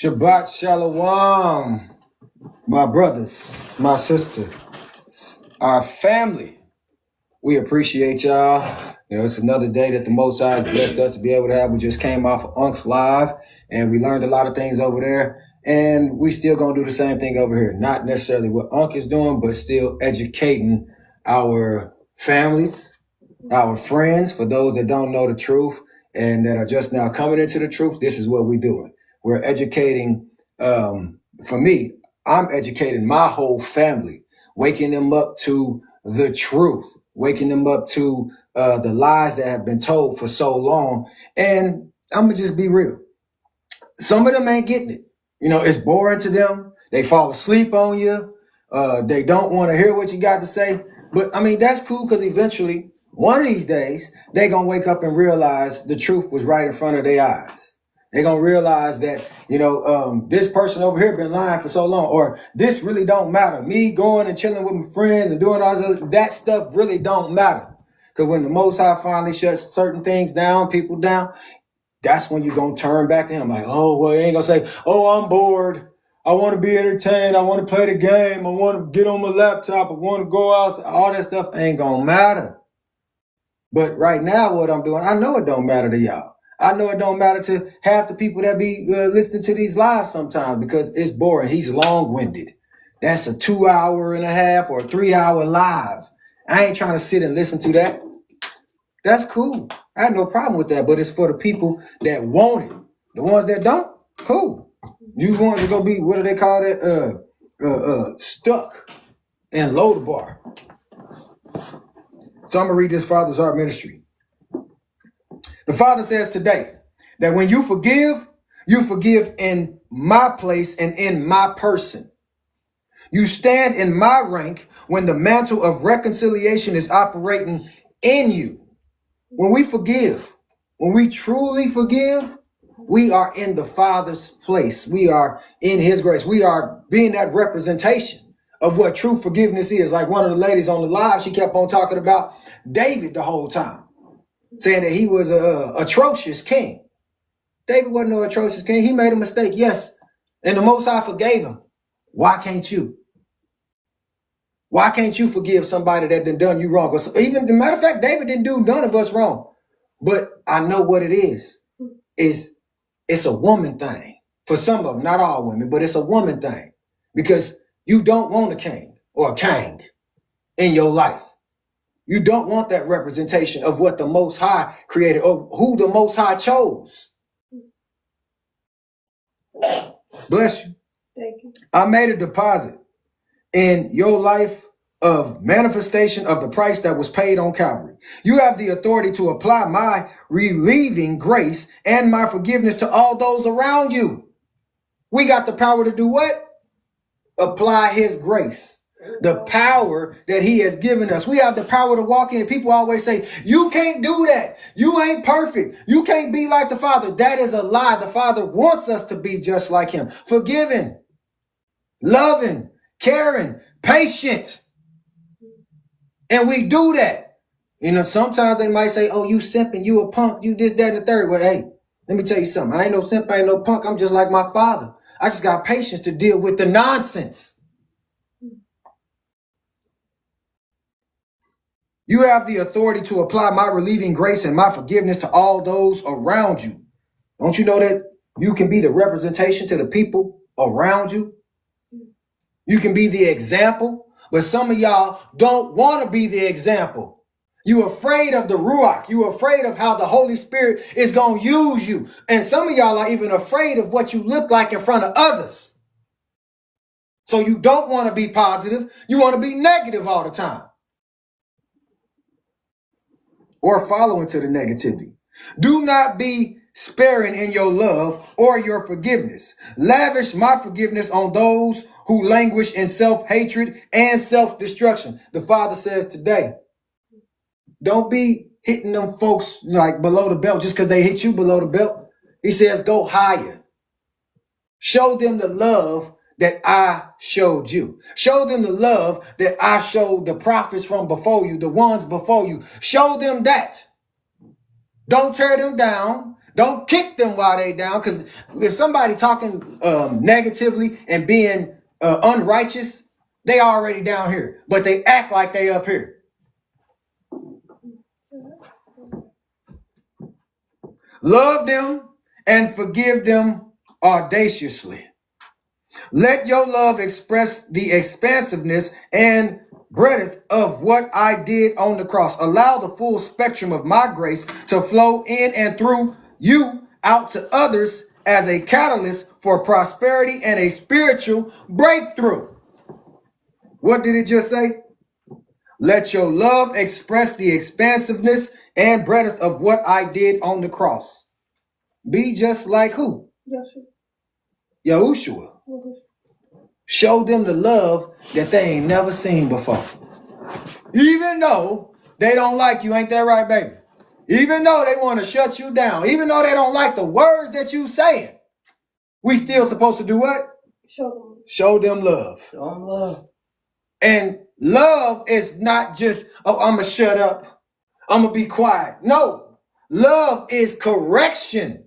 Shabbat Shalom, my brothers, my sister, our family. We appreciate y'all. It's another day that the Most High has blessed us to be able to have. We just came off of Unc's Live, and we learned a lot of things over there. And we still gonna do the same thing over here. Not necessarily what Unc is doing, but still educating our families, our friends, for those that don't know the truth and that are just now coming into the truth. This is what we're doing. We're educating, for me, I'm educating my whole family, waking them up to the truth, waking them up to the lies that have been told for so long. And I'm gonna just be real. Some of them ain't getting it. It's boring to them. They fall asleep on you. They don't want to hear what you got to say. But I mean, that's cool, because eventually, one of these days, they gonna wake up and realize the truth was right in front of their eyes. They're gonna realize that, this person over here been lying for so long, or this really don't matter. Me going and chilling with my friends and doing all this, that stuff really don't matter. Because when the Most High finally shuts certain things down, people down, that's when you're going to turn back to him. Like, oh, well, you ain't going to say, oh, I'm bored. I want to be entertained. I want to play the game. I want to get on my laptop. I want to go outside. All that stuff ain't going to matter. But right now, what I'm doing, I know it don't matter to y'all. I know it don't matter to half the people that be listening to these lives sometimes, because it's boring. He's long-winded. That's a 2.5 or 3 hour live. I ain't trying to sit and listen to that. That's cool. I have no problem with that, but it's for the people that want it. The ones that don't, cool. You ones are gonna be, what do they call that? Stuck and low the bar. So I'm gonna read this Father's Heart Ministry. The Father says today that when you forgive in my place and in my person. You stand in my rank when the mantle of reconciliation is operating in you. When we forgive, when we truly forgive, we are in the Father's place. We are in his grace. We are being that representation of what true forgiveness is. Like one of the ladies on the live, she kept on talking about David the whole time, saying that he was a atrocious king. David wasn't no atrocious king. He made a mistake, yes. And the Most High forgave him. Why can't you? Why can't you forgive somebody that done you wrong? Even, as a matter of fact, David didn't do none of us wrong. But I know what it is. It's a woman thing. For some of them, not all women, but it's a woman thing. Because you don't want a king or a king in your life. You don't want that representation of what the Most High created or who the Most High chose. Bless you. Thank you. I made a deposit in your life of manifestation of the price that was paid on Calvary. You have the authority to apply my relieving grace and my forgiveness to all those around you. We got the power to do what? Apply his grace. The power that he has given us. We have the power to walk in. People always say, you can't do that. You ain't perfect. You can't be like the Father. That is a lie. The Father wants us to be just like him. Forgiving, loving, caring, patient. And we do that. Sometimes they might say, oh, you simping, you a punk, you this, that, and the third. Well, hey, let me tell you something. I ain't no simp, I ain't no punk. I'm just like my Father. I just got patience to deal with the nonsense. You have the authority to apply my relieving grace and my forgiveness to all those around you. Don't you know that you can be the representation to the people around you? You can be the example, but some of y'all don't want to be the example. You're afraid of the Ruach. You're afraid of how the Holy Spirit is going to use you. And some of y'all are even afraid of what you look like in front of others. So you don't want to be positive. You want to be negative all the time. Or follow into the negativity. Do not be sparing in your love or your forgiveness. Lavish my forgiveness on those who languish in self-hatred and self-destruction. The Father says today, don't be hitting them folks like below the belt just because they hit you below the belt. He says, go higher. Show them the love that I showed you. Show them the love that I showed the prophets from before you, the ones before you. Show them that. Don't tear them down. Don't kick them while they down, because if somebody talking negatively and being unrighteous, they already down here, but they act like they up here. Love them and forgive them audaciously. Let your love express the expansiveness and breadth of what I did on the cross. Allow the full spectrum of my grace to flow in and through you out to others as a catalyst for prosperity and a spiritual breakthrough. What did it just say? Let your love express the expansiveness and breadth of what I did on the cross. Be just like who? Yahushua. Show them the love that they ain't never seen before. Even though they don't like you, ain't that right, baby? Even though they want to shut you down, even though they don't like the words that you saying, we still supposed to do what? Show them love. Show them love. And love is not just, oh, I'm going to shut up. I'm going to be quiet. No, love is correction.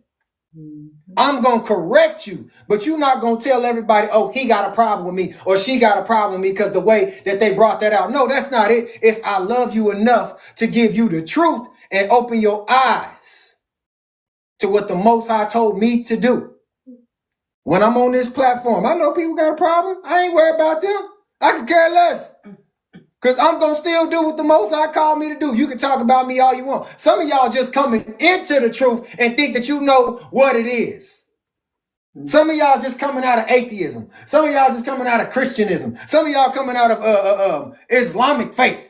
I'm going to correct you, but you're not going to tell everybody, oh, he got a problem with me or she got a problem with me because the way that they brought that out. No, that's not it. It's I love you enough to give you the truth and open your eyes to what the Most High told me to do. When I'm on this platform, I know people got a problem. I ain't worried about them. I could care less. Because I'm going to still do what the Most High called me to do. You can talk about me all you want. Some of y'all just coming into the truth and think that you know what it is. Some of y'all just coming out of atheism. Some of y'all just coming out of Christianism. Some of y'all coming out of Islamic faith.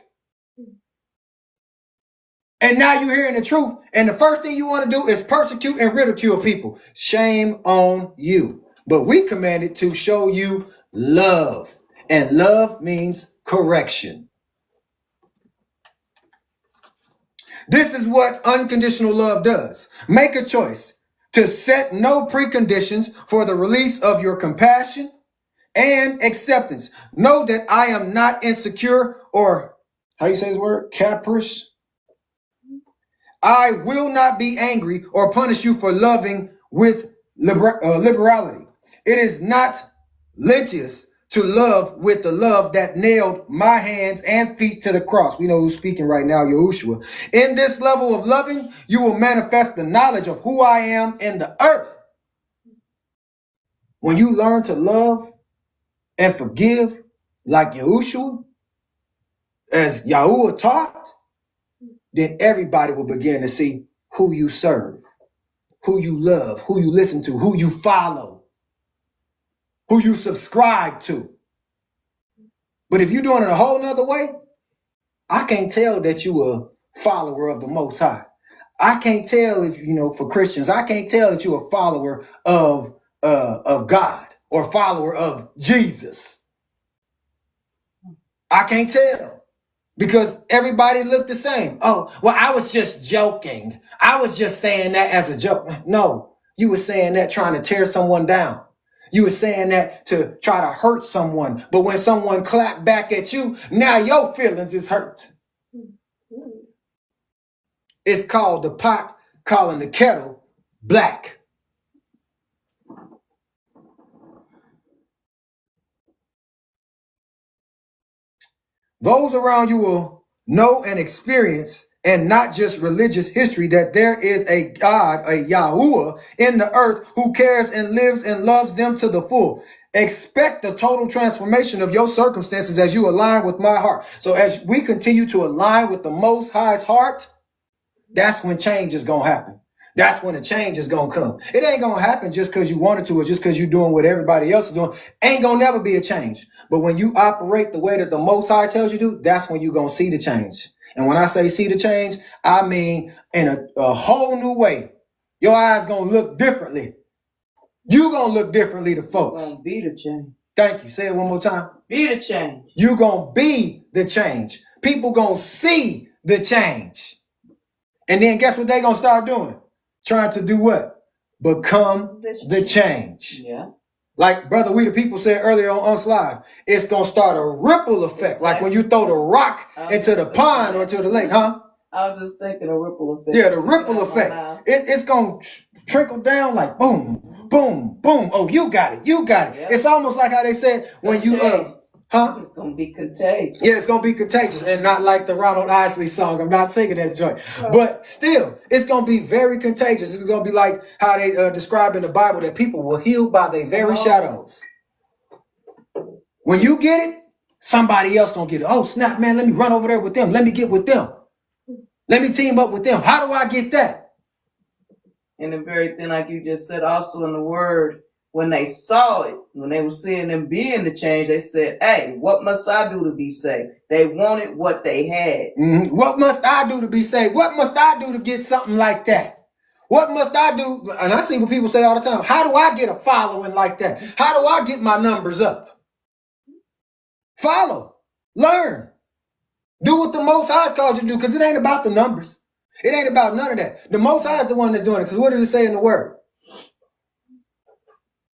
And now you're hearing the truth. And the first thing you want to do is persecute and ridicule people. Shame on you. But we commanded to show you love. And love means correction. This is what unconditional love does. Make a choice to set no preconditions for the release of your compassion and acceptance. Know that I am not insecure or, how you say this word? Caprice. I will not be angry or punish you for loving with liberality. It is not lentious to love with the love that nailed my hands and feet to the cross. We know who's speaking right now, Yahushua. In this level of loving, you will manifest the knowledge of who I am in the earth. When you learn to love and forgive like Yahushua, as Yahuwah taught, then everybody will begin to see who you serve, who you love, who you listen to, who you follow, who you subscribe to. But if you're doing it a whole nother way, I can't tell that you a follower of the Most High. I can't tell if, for Christians, I can't tell that you're a follower of God or follower of Jesus. I can't tell because everybody looked the same. Oh, well, I was just joking. I was just saying that as a joke. No, you were saying that trying to tear someone down. You were saying that to try to hurt someone. But when someone clapped back at you, now your feelings is hurt. It's called the pot calling the kettle black. Those around you will know and experience, and not just religious history, that there is a God, a Yahuwah in the earth who cares and lives and loves them to the full. Expect the total transformation of your circumstances as you align with my heart. So as we continue to align with the Most High's heart, that's when change is going to happen. That's when the change is going to come. It ain't going to happen just because you wanted to or just because you're doing what everybody else is doing. Ain't going to never be a change. But when you operate the way that the Most High tells you to, that's when you're going to see the change. And when I say see the change, I mean in a whole new way. Your eyes going to look differently. You going to look differently to folks. You're going to be the change. Thank you. Say it one more time. Be the change. You're going to be the change. People going to see the change. And then guess what they're going to start doing? Trying to do what? Become the change. Yeah. Like Brother We the People said earlier on Live, it's going to start a ripple effect. Exactly. Like when you throw the rock into the pond or to the lake, huh? I was just thinking a ripple effect. Yeah, the ripple effect. It's going to trickle down like boom, boom, boom. Oh, you got it. You got it. Yep. It's almost like how they said when you It's gonna be contagious. Yeah, it's gonna be contagious, and not like the Ronald Isley song. I'm not singing that joint, but still, it's gonna be very contagious. It's gonna be like how they describe in the Bible that people will heal by their very shadows. When you get it, somebody else gonna get it. Oh snap, man! Let me run over there with them. Let me get with them. Let me team up with them. How do I get that? And the very thing, like you just said, also in the word. When they saw it, when they were seeing them being the change, they said, hey, what must I do to be saved? They wanted what they had. Mm-hmm. What must I do to be saved? What must I do to get something like that? What must I do? And I see what people say all the time. How do I get a following like that? How do I get my numbers up? Follow. Learn. Do what the Most High called you to do, because it ain't about the numbers. It ain't about none of that. The Most High is the one that's doing it, because what does it say in the word?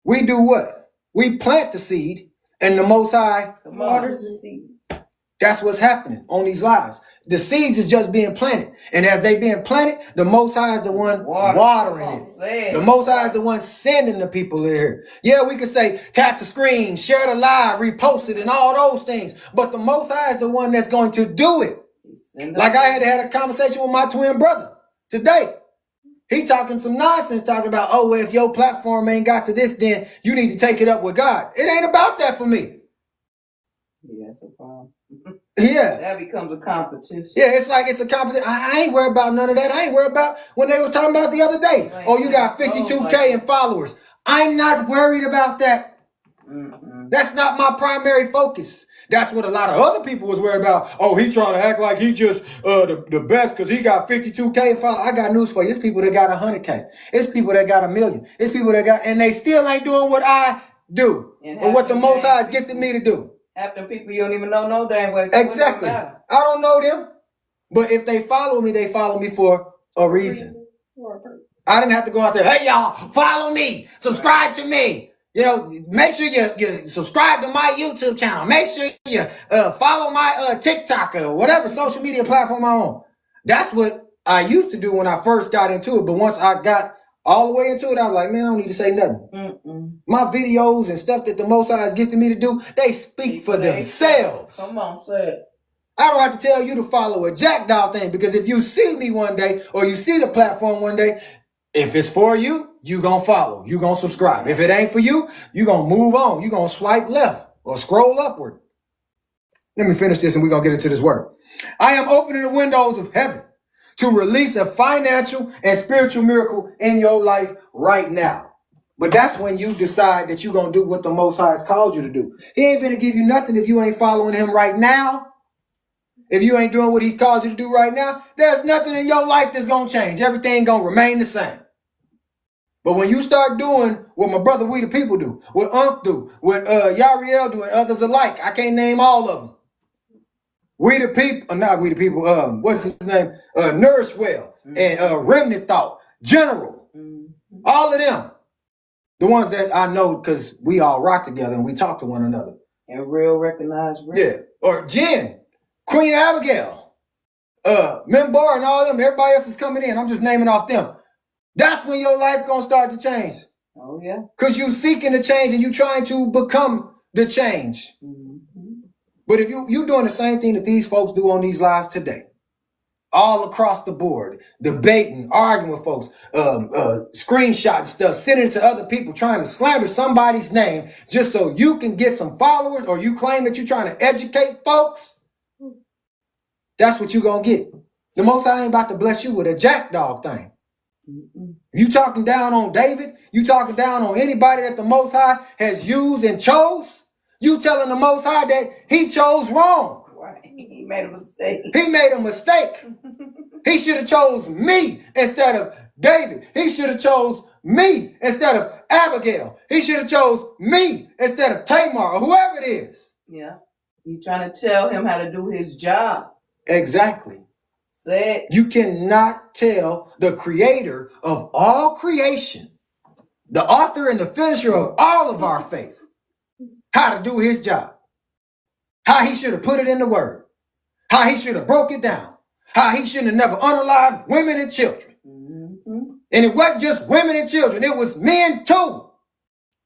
We do what? We plant the seed, and the Most High waters the seed. That's what's happening on these lives. The seeds is just being planted. And as they being planted, the Most High is the one watering it. The Most High is the one sending the people here. Yeah, we could say, tap the screen, share the live, repost it, and all those things. But the Most High is the one that's going to do it. Like I had a conversation with my twin brother today. He talking some nonsense, talking about, oh, well, if your platform ain't got to this, then you need to take it up with God. It ain't about that for me. Yeah, that's a problem. Yeah. That becomes a competition. Yeah, it's like it's a competition. I ain't worried about none of that. I ain't worried about when they were talking about the other day. Oh, you got 52K in followers. I'm not worried about that. That's not my primary focus. That's what a lot of other people was worried about. Oh, he's trying to act like he just the best because he got 52K in followers. I got news for you. It's people that got 100K. It's people that got 1 million. It's people that got, and they still ain't doing what I do or what the Most High is gifted me to do. Half the people you don't even know no damn way. So exactly. I don't know them. But if they follow me for a reason. I didn't have to go out there, hey, y'all, follow me, subscribe to me. You know, make sure you subscribe to my YouTube channel. Make sure you follow my TikTok or whatever social media platform I'm on. That's what I used to do when I first got into it. But once I got all the way into it, I was like, man, I don't need to say nothing. My videos and stuff that the Most High is gifting me to do, they speak for themselves. Come on, say it. I don't have to tell you to follow a jackdaw thing, because if you see me one day or you see the platform one day, if it's for you, you gonna follow, you gonna subscribe. If it ain't for you, you gonna move on. You gonna swipe left or scroll upward. Let me finish this and we're gonna get into this word. I am opening the windows of heaven to release a financial and spiritual miracle in your life right now. But that's when you decide that you're gonna do what the Most High has called you to do. He ain't gonna give you nothing if you ain't following him right now. If you ain't doing what he's called you to do right now, there's nothing in your life that's going to change. Everything going to remain the same. But when you start doing what my brother We the People do, what Unc do, what Yariel do, and others alike, I can't name all of them. We the People, not We the People, what's his name? Nourish Well and Remnant Thought, General, all of them. The ones that I know because we all rock together and we talk to one another. And real recognized. Yeah, or Jen. Queen Abigail, Membar and all them, everybody else is coming in. I'm just naming off them. That's when your life gonna start to change. Oh, yeah. Because you seeking the change and you trying to become the change. But if you doing the same thing that these folks do on these lives today, all across the board, debating, arguing with folks, screenshots stuff, sending it to other people, trying to slander somebody's name just so you can get some followers, or you claim that you're trying to educate folks, that's what you're going to get. The Most High ain't about to bless you with a jackdog thing. You talking down on David, you talking down on anybody that the Most High has used and chose, you telling the Most High that he chose wrong. Right. He made a mistake. He made a mistake. He should have chose me instead of David. He should have chose me instead of Abigail. He should have chose me instead of Tamar or whoever it is. Yeah. You trying to tell him how to do his job. Exactly. Say it. You cannot tell the creator of all creation, the author and the finisher of all of our faith, how to do his job. How he should have put it in the word. How he should have broke it down. How he shouldn't have never unalived women and children. And it wasn't just women and children. It was men too.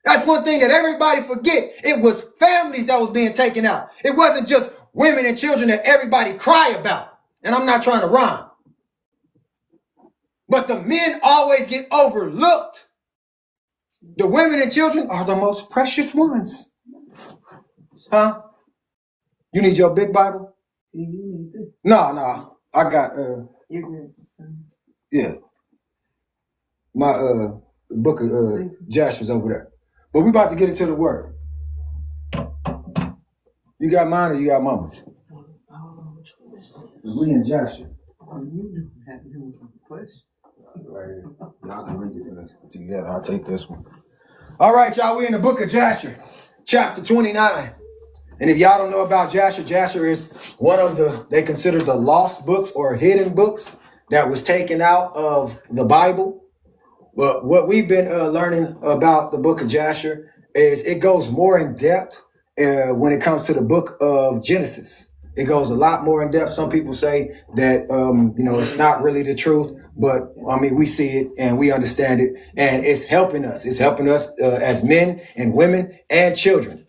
That's one thing that everybody forget. It was families that was being taken out. It wasn't just women and children that everybody cry about. And I'm not trying to rhyme. But the men always get overlooked. The women and children are the most precious ones. Huh? You need your big Bible? You need this. No. I got, You're good. yeah. My book of Jasher's over there. But we about to get into the word. You got mine or you got mama's? We in Jasher. You have to do some questions. Right here. Y'all can read it together. I'll take this one. All right, y'all. We in the book of Jasher, chapter 29. And if y'all don't know about Jasher, Jasher is one of they consider the lost books or hidden books that was taken out of the Bible. But what we've been learning about the book of Jasher is it goes more in depth when it comes to the book of Genesis. It goes a lot more in depth. Some people say that, it's not really the truth. But I mean, we see it and we understand it, and it's helping us. It's helping us as men and women and children.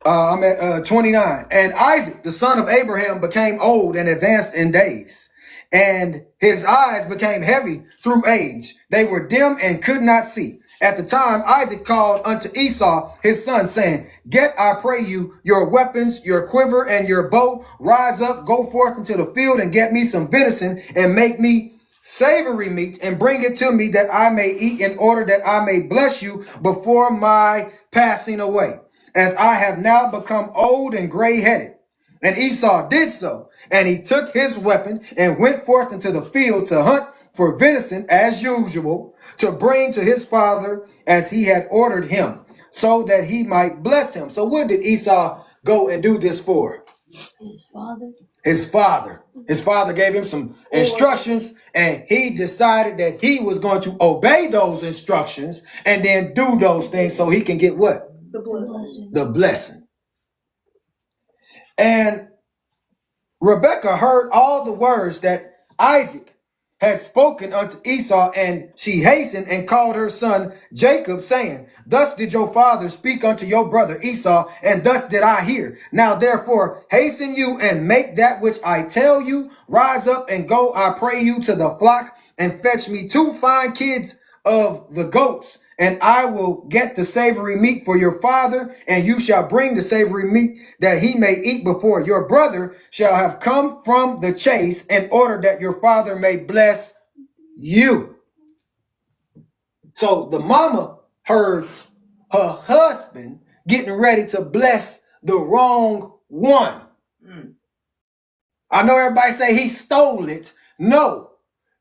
I'm at 29. And Isaac, the son of Abraham, became old and advanced in days, and his eyes became heavy through age. They were dim and could not see. At the time, Isaac called unto Esau, his son, saying, Get, I pray you, your weapons, your quiver, and your bow. Rise up, go forth into the field, and get me some venison, and make me savory meat, and bring it to me, that I may eat, in order that I may bless you before my passing away, as I have now become old and gray-headed. And Esau did so, and he took his weapon and went forth into the field to hunt for venison as usual, to bring to his father as he had ordered him, so that he might bless him. So what did Esau go and do this for? His father. His father. His father gave him some instructions, and he decided that he was going to obey those instructions and then do those things so he can get what? The blessing. The blessing. And Rebekah heard all the words that Isaac had spoken unto Esau, and she hastened and called her son Jacob, saying, Thus did your father speak unto your brother Esau, and thus did I hear. Now therefore hasten you and make that which I tell you. Rise up and go, I pray you, to the flock, and fetch me 2 fine kids of the goats, and I will get the savory meat for your father, and you shall bring the savory meat that he may eat before your brother shall have come from the chase, in order that your father may bless you. So the mama heard her husband getting ready to bless the wrong one. I know everybody say he stole it. No,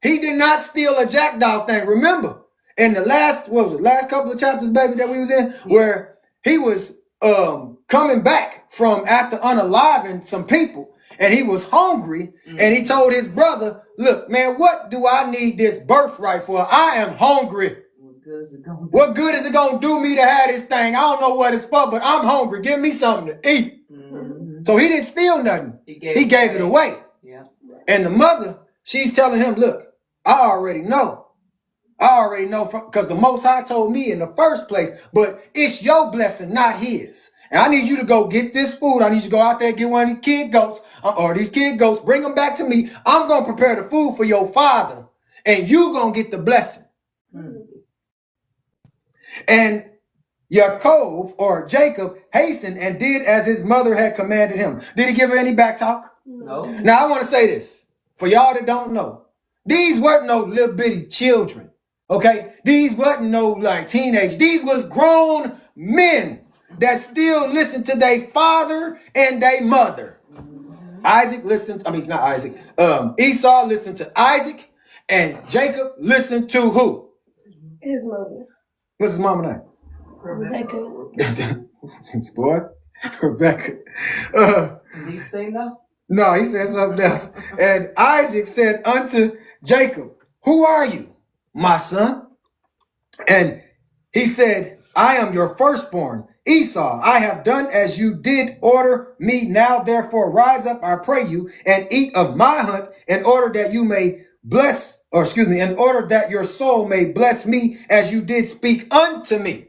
he did not steal a jackdaw thing. Remember, in the last couple of chapters, baby, that we was in, where he was coming back from after unaliving some people, and he was hungry, and he told his brother, Look, man, what do I need this birthright for? I am hungry. What good is it going to do me to have this thing? I don't know what it's for, but I'm hungry. Give me something to eat. So he didn't steal nothing. He gave it away. Yeah. And the mother, she's telling him, Look, I already know because the Most High told me in the first place, but it's your blessing, not his. And I need you to go get this food. I need you to go out there and get one of these kid goats, bring them back to me. I'm going to prepare the food for your father, and you going to get the blessing. And Yaakov, or Jacob, hastened and did as his mother had commanded him. Did he give her any back talk? No. Now I want to say this, for y'all that don't know. These weren't no little bitty children. Okay, these wasn't no like teenage. These was grown men that still listen to their father and their mother. Esau listened to Isaac, and Jacob listened to who? His mother. What's his mama name? Rebecca. Boy, Rebecca. Did he say no? No, he said something else. And Isaac said unto Jacob, Who are you, my son? And he said, I am your firstborn, Esau. I have done as you did order me. Now therefore rise up, I pray you, and eat of my hunt, in order that you may bless or excuse me, in order that your soul may bless me as you did speak unto me.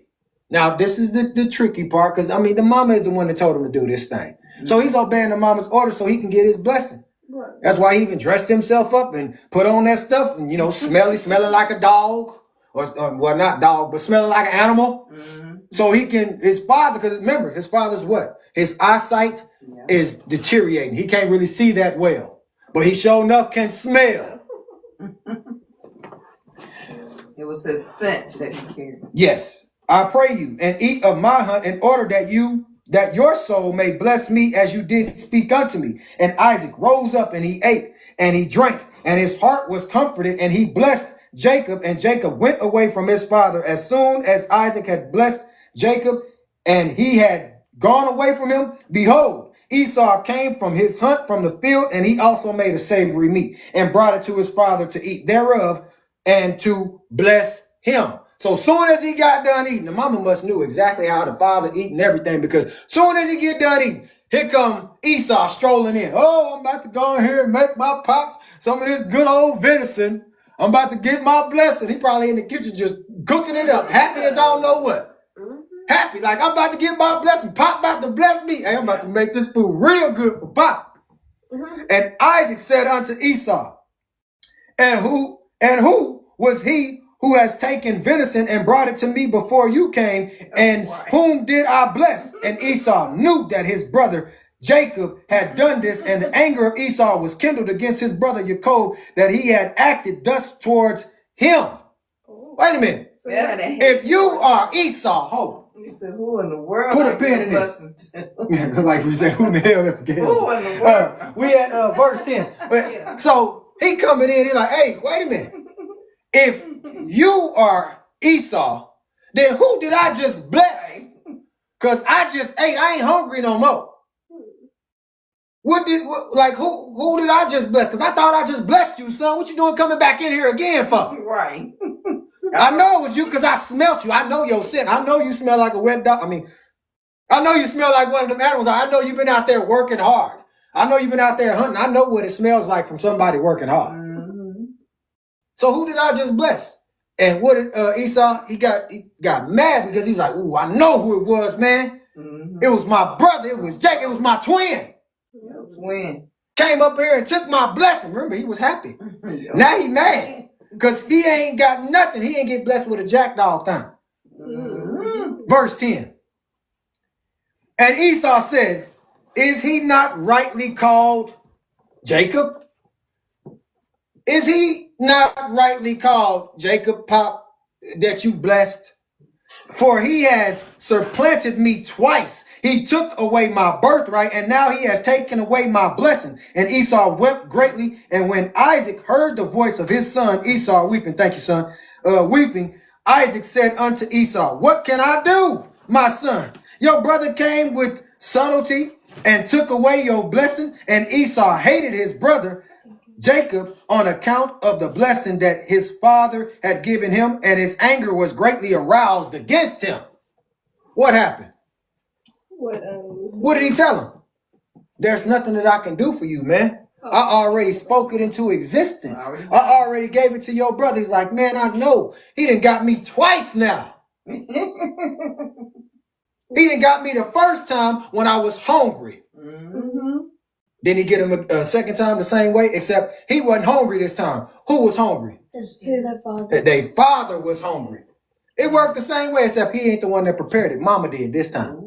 Now, this is the tricky part, because, I mean, the mama is the one that told him to do this thing. So he's obeying the mama's order so he can get his blessing. Right. That's why he even dressed himself up and put on that stuff and, smelling like a dog. Or well, not dog, but smelling like an animal. Mm-hmm. So he can, his father, because remember, his father's what? His eyesight is deteriorating. He can't really see that well. But he sure enough can smell. It was his scent that he carried. Yes, I pray you, and eat of my hunt in order that your soul may bless me as you did speak unto me. And Isaac rose up and he ate and he drank, and his heart was comforted, and he blessed Jacob, and Jacob went away from his father. As soon as Isaac had blessed Jacob and he had gone away from him, behold, Esau came from his hunt from the field, and he also made a savory meat and brought it to his father to eat thereof and to bless him. So soon as he got done eating, the mama must knew exactly how the father eat and everything, because soon as he get done eating, here come Esau strolling in. Oh, I'm about to go in here and make my pops some of this good old venison. I'm about to get my blessing. He probably in the kitchen just cooking it up, happy as I don't know what. Happy, like I'm about to get my blessing. Pop about to bless me. Hey, I'm about to make this food real good for Pop. And Isaac said unto Esau, and who was he who has taken venison and brought it to me before you came? And whom did I bless? And Esau knew that his brother Jacob had done this, and the anger of Esau was kindled against his brother Jacob, that he had acted thus towards him. Wait a minute. So If you are Esau, hold. You said, who in the world? Put a pin in this. Like we say, who in the hell left the game? Who in the world? We at verse 10. But, so he coming in, he's like, hey, wait a minute. If you are Esau, then who did I just bless? Because I just ate. I ain't hungry no more. Who did I just bless? Because I thought I just blessed you, son. What you doing coming back in here again for? Right. I know it was you because I smelt you. I know your scent. I know you smell like a wet dog. I know you smell like one of them animals. I know you've been out there working hard. I know you've been out there hunting. I know what it smells like from somebody working hard. Mm-hmm. So who did I just bless? And what did Esau? He got mad because he was like, ooh, I know who it was, man. Mm-hmm. It was my brother. It was Jacob. It was my twin. Twin. Came up here and took my blessing. Remember, he was happy. Now he mad because he ain't got nothing. He ain't get blessed with a jackdaw thing. Mm-hmm. Verse 10. And Esau said, is he not rightly called Jacob? Is he not rightly called Jacob, Pop, that you blessed? For he has supplanted me twice. He took away my birthright, and now he has taken away my blessing. And Esau wept greatly. And when Isaac heard the voice of his son Esau weeping, thank you, son, weeping, Isaac said unto Esau, what can I do, my son? Your brother came with subtlety and took away your blessing. And Esau hated his brother Jacob on account of the blessing that his father had given him, and his anger was greatly aroused against him. What happened? What did he tell him? There's nothing that I can do for you, man. I already spoke it into existence. I already gave it to your brother. He's like, man, I know. He done got me twice now. He done got me the first time when I was hungry. Mm-hmm. Then he get him a second time the same way, except he wasn't hungry this time. Who was hungry? His father. Their father was hungry. It worked the same way, except he ain't the one that prepared it. Mama did this time.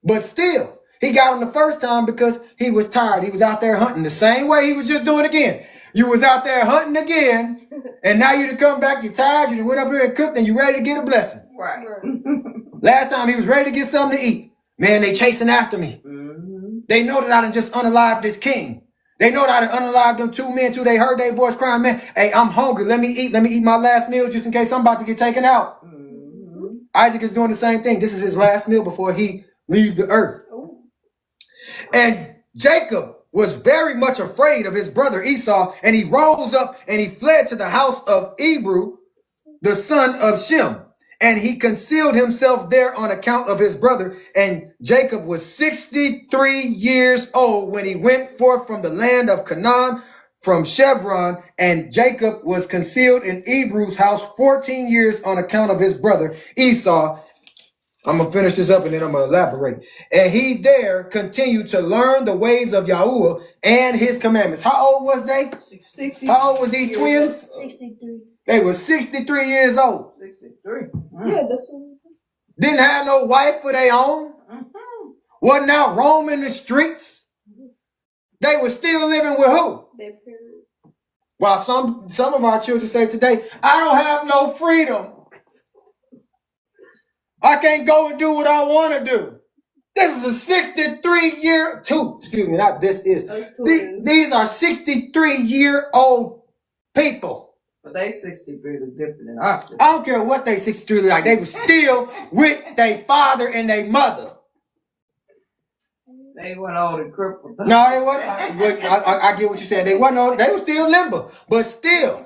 But still, he got him the first time because he was tired. He was out there hunting the same way he was just doing again. You was out there hunting again, and now you to come back, you're tired, you went up here and cooked, and you ready to get a blessing. Right. Last time he was ready to get something to eat. Man, they chasing after me. Mm-hmm. They know that I done just unalived this king. They know that I done unalived them two men too. They heard their voice crying, man, hey, I'm hungry. Let me eat my last meal just in case I'm about to get taken out. Mm-hmm. Isaac is doing the same thing. This is his last meal before he leaves the earth. Oh. And Jacob was very much afraid of his brother Esau, and he rose up and he fled to the house of Ebru, the son of Shem. And he concealed himself there on account of his brother. And Jacob was 63 years old when he went forth from the land of Canaan from Chevron, and Jacob was concealed in Ebrew's house 14 years on account of his brother Esau. I'm going to finish this up and then I'm going to elaborate. And he there continued to learn the ways of Yahuwah and his commandments. How old was they? 60. How old was these twins? 63. They were 63 years old. 63. Yeah, that's what I'm saying. Didn't have no wife of their own. Wasn't out roaming the streets. They were still living with who? Their parents. While some of our children say today, I don't have no freedom. I can't go and do what I want to do. This is a 63-year, excuse me, not this is. These are 63-year-old people. But they 63 was different than our 63. I don't care what they 63 look like. They were still with their father and their mother. They weren't old and crippled. No, they wasn't. I get what you're saying. They wasn't old. They were still limber. But still,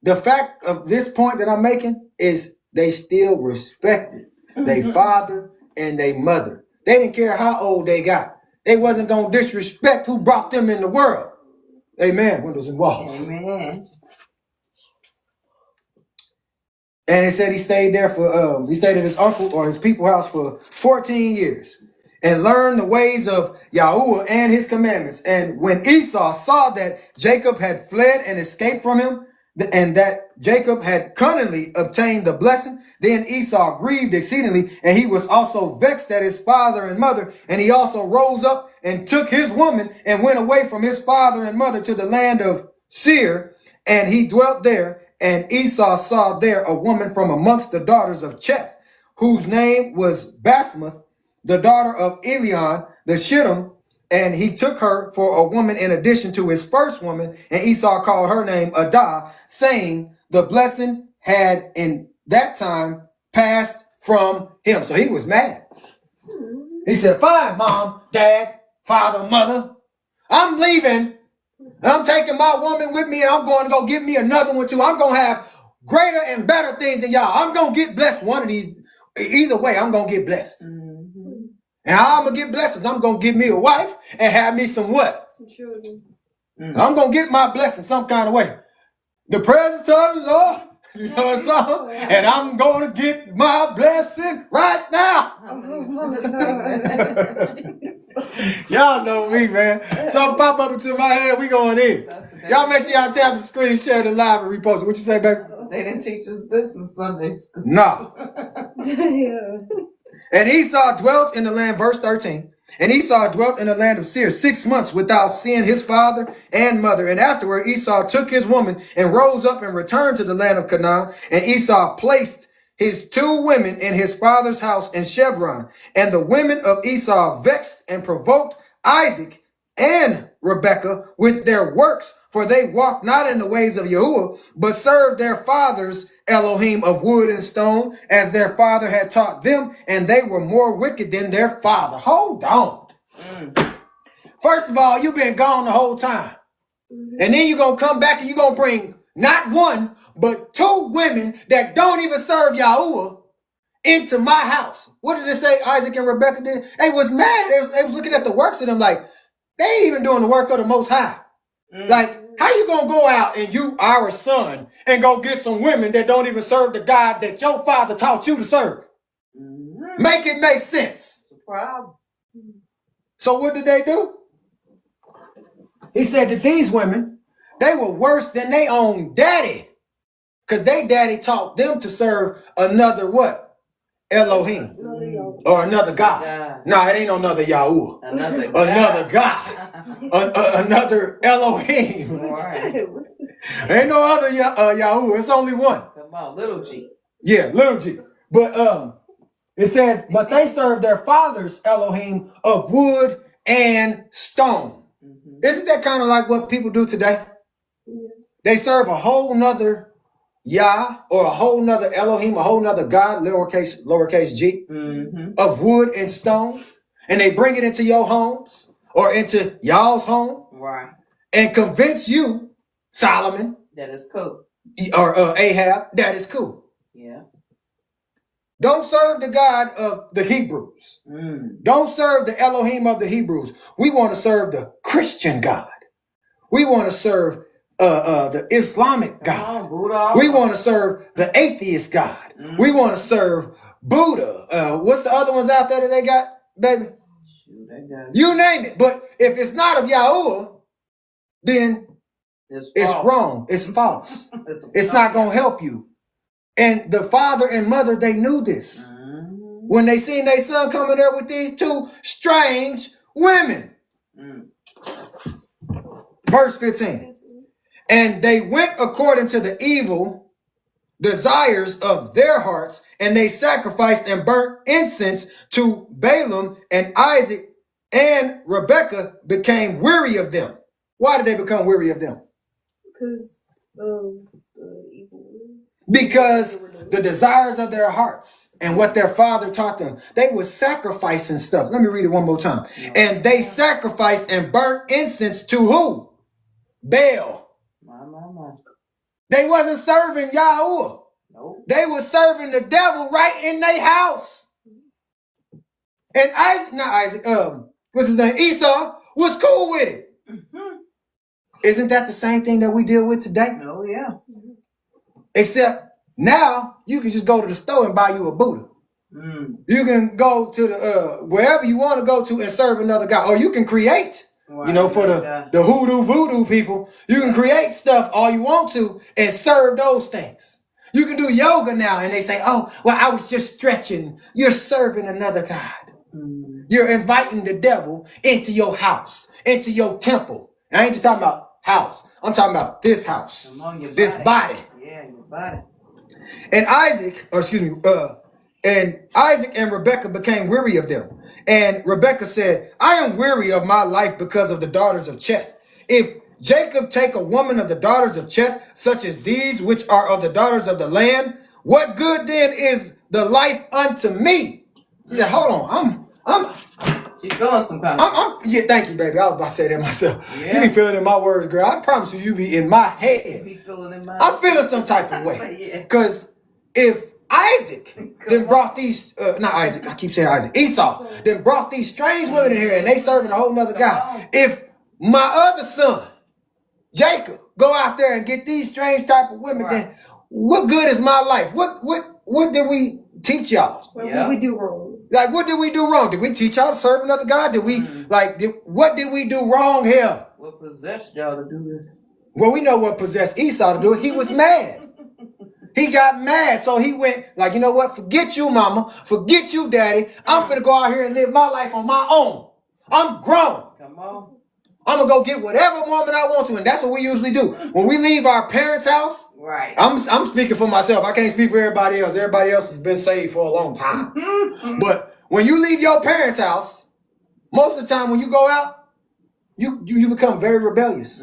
the fact of this point that I'm making is they still respected their father and their mother. They didn't care how old they got. They wasn't going to disrespect who brought them in the world. Amen. Windows and walls. Amen. And it said he stayed there for, he stayed at his uncle or his people's house for 14 years and learned the ways of Yahuwah and his commandments. And when Esau saw that Jacob had fled and escaped from him, and that Jacob had cunningly obtained the blessing, then Esau grieved exceedingly, and he was also vexed at his father and mother. And he also rose up and took his woman and went away from his father and mother to the land of Seir, and he dwelt there. And Esau saw there a woman from amongst the daughters of Cheth, whose name was Basmath, the daughter of Elion the Shittim, and he took her for a woman in addition to his first woman, and Esau called her name Adah, saying the blessing had in that time passed from him. So he was mad. He said, fine, mom, dad, father, mother, I'm leaving. I'm taking my woman with me and I'm going to go get me another one too. I'm going to have greater and better things than y'all. I'm going to get blessed one of these. Either way, I'm going to get blessed. And how I'm going to get blessed is I'm going to give me a wife and have me some what? Some children. I'm going to get my blessing some kind of way. The presence of the Lord, you know what I'm saying? And I'm going to get my blessing right now. Y'all know me, man. Something pop up into my head, we going in. Y'all make sure y'all tap the screen, share the live, and repost it. What you say, baby? They didn't teach us this in Sunday school. No. Yeah. And Esau dwelt in the land, verse 13. And Esau dwelt in the land of Seir 6 months without seeing his father and mother. And afterward Esau took his woman and rose up and returned to the land of Canaan. And Esau placed his 2 women in his father's house in Chevron. And the women of Esau vexed and provoked Isaac and Rebekah with their works, for they walked not in the ways of Yahuwah, but served their fathers Elohim of wood and stone, as their father had taught them, and they were more wicked than their father. Hold on. First of all, you've been gone the whole time. And then you're going to come back and you're going to bring not one, but 2 women that don't even serve Yahuwah into my house. What did it say Isaac and Rebekah did? They was mad. They was looking at the works of them like, they ain't even doing the work of the Most High. Like, how you going to go out and you, our son, and go get some women that don't even serve the God that your father taught you to serve? Make it make sense. It's a problem. So what did they do? He said that these women, they were worse than their own daddy. Because their daddy taught them to serve another what? Elohim. Or another God. No, it ain't no another Yahuwah. Another God. Another Elohim. Right. Ain't no other Yahuwah. It's only one. Come on, little G. Yeah, little G. But it says, but they serve their fathers Elohim of wood and stone. Isn't that kind of like what people do today? They serve a whole nother Yah or a whole nother Elohim, a whole nother God, lowercase g, of wood and stone. And they bring it into your homes or into y'all's home. Right. And convince you, Solomon. That is cool. Or Ahab, that is cool. Yeah. Don't serve the God of the Hebrews. Don't serve the Elohim of the Hebrews. We want to serve the Christian God. We want to serve the Islamic Come God. on, Buddha. We want to serve the atheist God. We want to serve Buddha. What's the other ones out there that they got, baby? Shoot, they got it. You name it. But if it's not of Yahuwah, then It's wrong. It's false. It's not going to help you. And the father and mother, they knew this. When they seen their son coming there with these two strange women. Verse 15. And they went according to the evil desires of their hearts, and they sacrificed and burnt incense to Balaam, and Isaac and Rebekah became weary of them. Why did they become weary of them? Because of the evil. Because the desires of their hearts and what their father taught them, they were sacrificing stuff. Let me read it one more time. And they sacrificed and burnt incense to who? Baal. My. They wasn't serving Yahuwah. Nope. They were serving the devil right in their house. And what's his name? Esau was cool with it. Isn't that the same thing that we deal with today? Oh, yeah. Except now you can just go to the store and buy you a Buddha. You can go to the wherever you want to go to and serve another God. Or you can create, for the hoodoo voodoo people, you can create stuff all you want to and serve those things. You can do yoga now and they say, oh, well, I was just stretching. You're serving another God. You're inviting the devil into your house, into your temple. And I ain't just talking about house. I'm talking about this house, this body. Yeah, your body. And Isaac and Rebekah became weary of them. And Rebekah said, I am weary of my life because of the daughters of Cheth. If Jacob take a woman of the daughters of Cheth, such as these, which are of the daughters of the land, what good then is the life unto me? He said, hold on, She's feeling some kind of yeah, thank you, baby. I was about to say that myself. Yeah. You be feeling in my words, girl. I promise you be in my head. be feeling in my I'm feeling some type of way. Yeah. Because if Isaac then brought these, not Isaac, I keep saying Isaac, Esau, then brought these strange women in here and they serving a whole nother God. If my other son, Jacob, go out there and get these strange type of women, then what good is my life? What did we teach y'all? What did we do wrong? Like, what did we do wrong? Did we teach y'all to serve another God? Did we, what did we do wrong here? What possessed y'all to do this? Well, we know what possessed Esau to do it. He was mad. He got mad. So he went, like, you know what? Forget you, mama. Forget you, daddy. I'm finna go out here and live my life on my own. I'm grown. Come on. I'm gonna go get whatever woman I want to. And that's what we usually do. When we leave our parents' house, right. I'm speaking for myself. I can't speak for everybody else. Everybody else has been saved for a long time. But when you leave your parents' house, most of the time when you go out, you become very rebellious.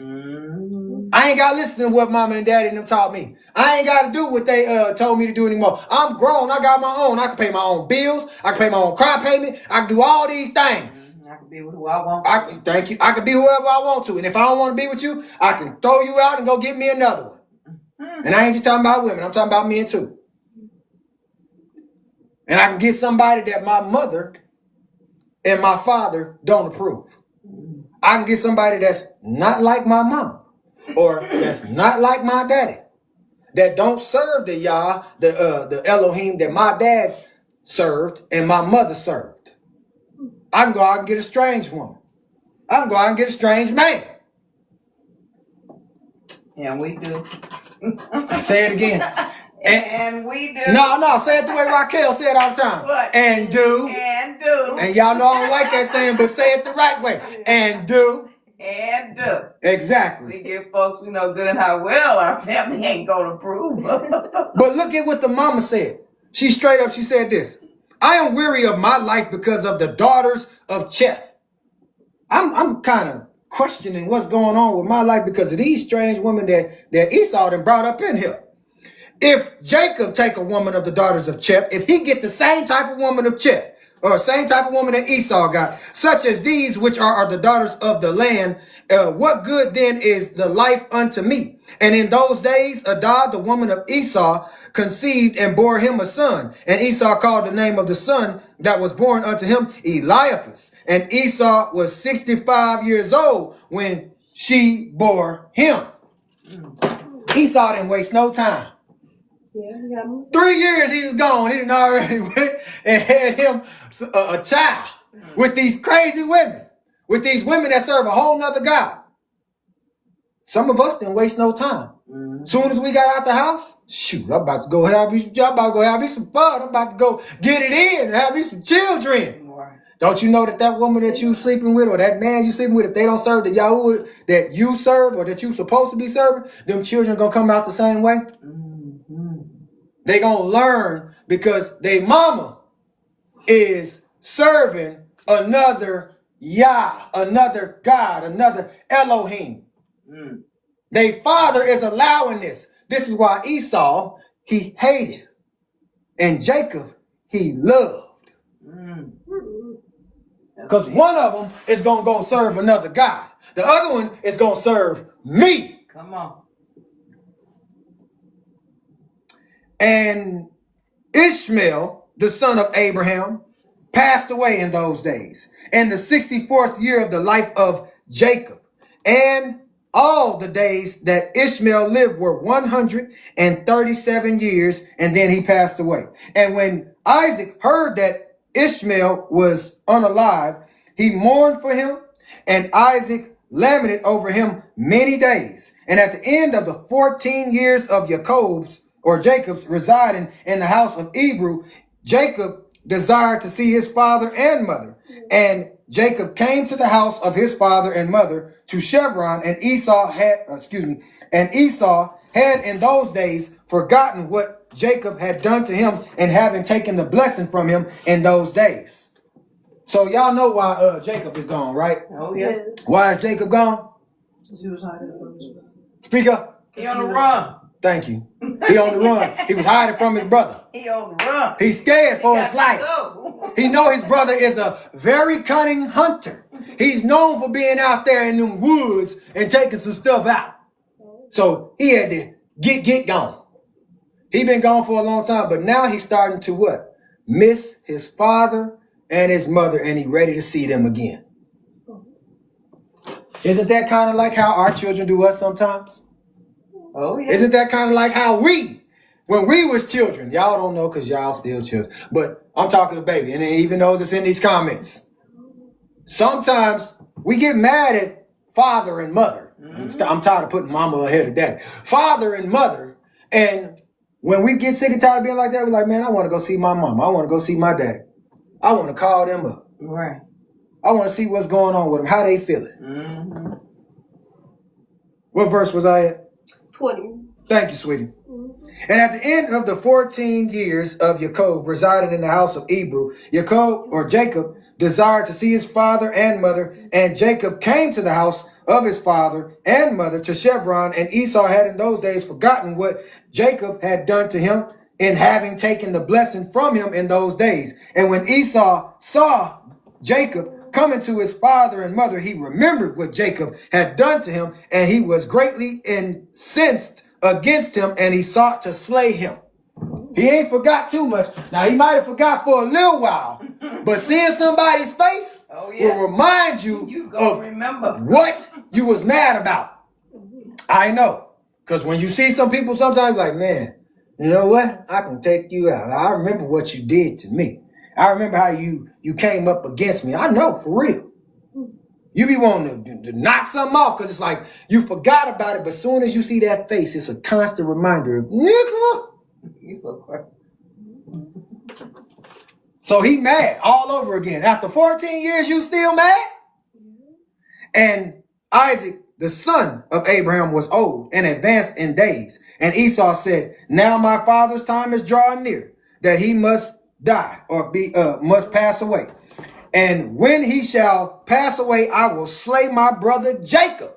I ain't got to listen to what mama and daddy and them taught me. I ain't got to do what they told me to do anymore. I'm grown. I got my own. I can pay my own bills. I can pay my own car payment. I can do all these things. I can be with who I want. Thank you. I can be whoever I want to. And if I don't want to be with you, I can throw you out and go get me another one. And I ain't just talking about women. I'm talking about men too. And I can get somebody that my mother and my father don't approve. I can get somebody that's not like my mama or that's not like my daddy, that don't serve the Yah, the Elohim that my dad served and my mother served. I can go out and get a strange woman. I can go out and get a strange man. Yeah, we do. Say it again. And we do. No, say it the way Raquel said all the time. What? And do. And do. And y'all know I don't like that saying, but say it the right way. And do. And do. Exactly. We give folks we know good and how well our family ain't gonna approve. But look at what the mama said. She straight up, she said this. I am weary of my life because of the daughters of Cheth. I'm kind of questioning what's going on with my life because of these strange women that Esau done brought up in here. If Jacob take a woman of the daughters of Cheth, if he get the same type of woman of Cheth, or same type of woman that Esau got, such as these which are the daughters of the land, what good then is the life unto me? And in those days, Adah, the woman of Esau, conceived and bore him a son. And Esau called the name of the son that was born unto him Eliaphaz. And Esau was 65 years old when she bore him. Esau didn't waste no time. Yeah, you got me. 3 years he was gone. He didn't already went and had him a child with these crazy women, with these women that serve a whole nother God. Some of us didn't waste no time. Soon as we got out the house, shoot, I'm about to go have me some fun. I'm about to go get it in and have me some children. Right. Don't you know that woman that you sleeping with or that man you sleeping with, if they don't serve the Yahweh that you serve or that you supposed to be serving, them children gonna come out the same way? They gonna learn because their mama is serving another Yah, another God, another Elohim. Their father is allowing this. This is why Esau, he hated. And Jacob, he loved. Because one of them is going to go serve another God. The other one is going to serve me. Come on. And Ishmael, the son of Abraham, passed away in those days, in the 64th year of the life of Jacob. And all the days that Ishmael lived were 137 years, and then he passed away. And when Isaac heard that Ishmael was unalive, he mourned for him, and Isaac lamented over him many days. And at the end of the 14 years of Jacob's residing in the house of Hebrew, Jacob desired to see his father and mother. And Jacob came to the house of his father and mother to Chevron, and Esau had in those days forgotten what Jacob had done to him and having taken the blessing from him in those days. So y'all know why Jacob is gone, right? Oh, yeah. Why is Jacob gone? He was hiding from his brother. Speak up. He on the run. Thank you. He on the run. He was hiding from his brother. He on the run. He's scared for his life. He know his brother is a very cunning hunter. He's known for being out there in them woods and taking some stuff out. So he had to get gone. He been gone for a long time, but now he's starting to what? Miss his father and his mother, and he ready to see them again. Isn't that kind of like how our children do us sometimes? Oh, yeah. Isn't that kind of like how when we was children, y'all don't know because y'all still children, but I'm talking to baby, and even those that's in these comments. Sometimes we get mad at father and mother. I'm tired of putting mama ahead of daddy. Father and mother, and when we get sick and tired of being like that, we're like, man, I want to go see my mama. I want to go see my daddy. I want to call them up. Right. I want to see what's going on with them, how they feeling. What verse was I at? 20. Thank you, sweetie. And at the end of the 14 years of Jacob residing in the house of Hebrew, Jacob desired to see his father and mother, and Jacob came to the house of his father and mother to Chevron, and Esau had in those days forgotten what Jacob had done to him in having taken the blessing from him in those days. And when Esau saw Jacob coming to his father and mother, he remembered what Jacob had done to him, and he was greatly incensed against him, and he sought to slay him. He ain't forgot too much. Now, he might have forgot for a little while, but seeing somebody's face will remind you of what you was mad about. I know, because when you see some people sometimes like, man, you know what? I can take you out. I remember what you did to me. I remember how you came up against me. I know, for real. You be wanting to knock something off because it's like you forgot about it, but as soon as you see that face, it's a constant reminder of, nigga. You so quick. So he mad all over again. After 14 years, you still mad? And Isaac, the son of Abraham, was old and advanced in days. And Esau said, now my father's time is drawing near, that he must die or must pass away. And when he shall pass away, I will slay my brother Jacob.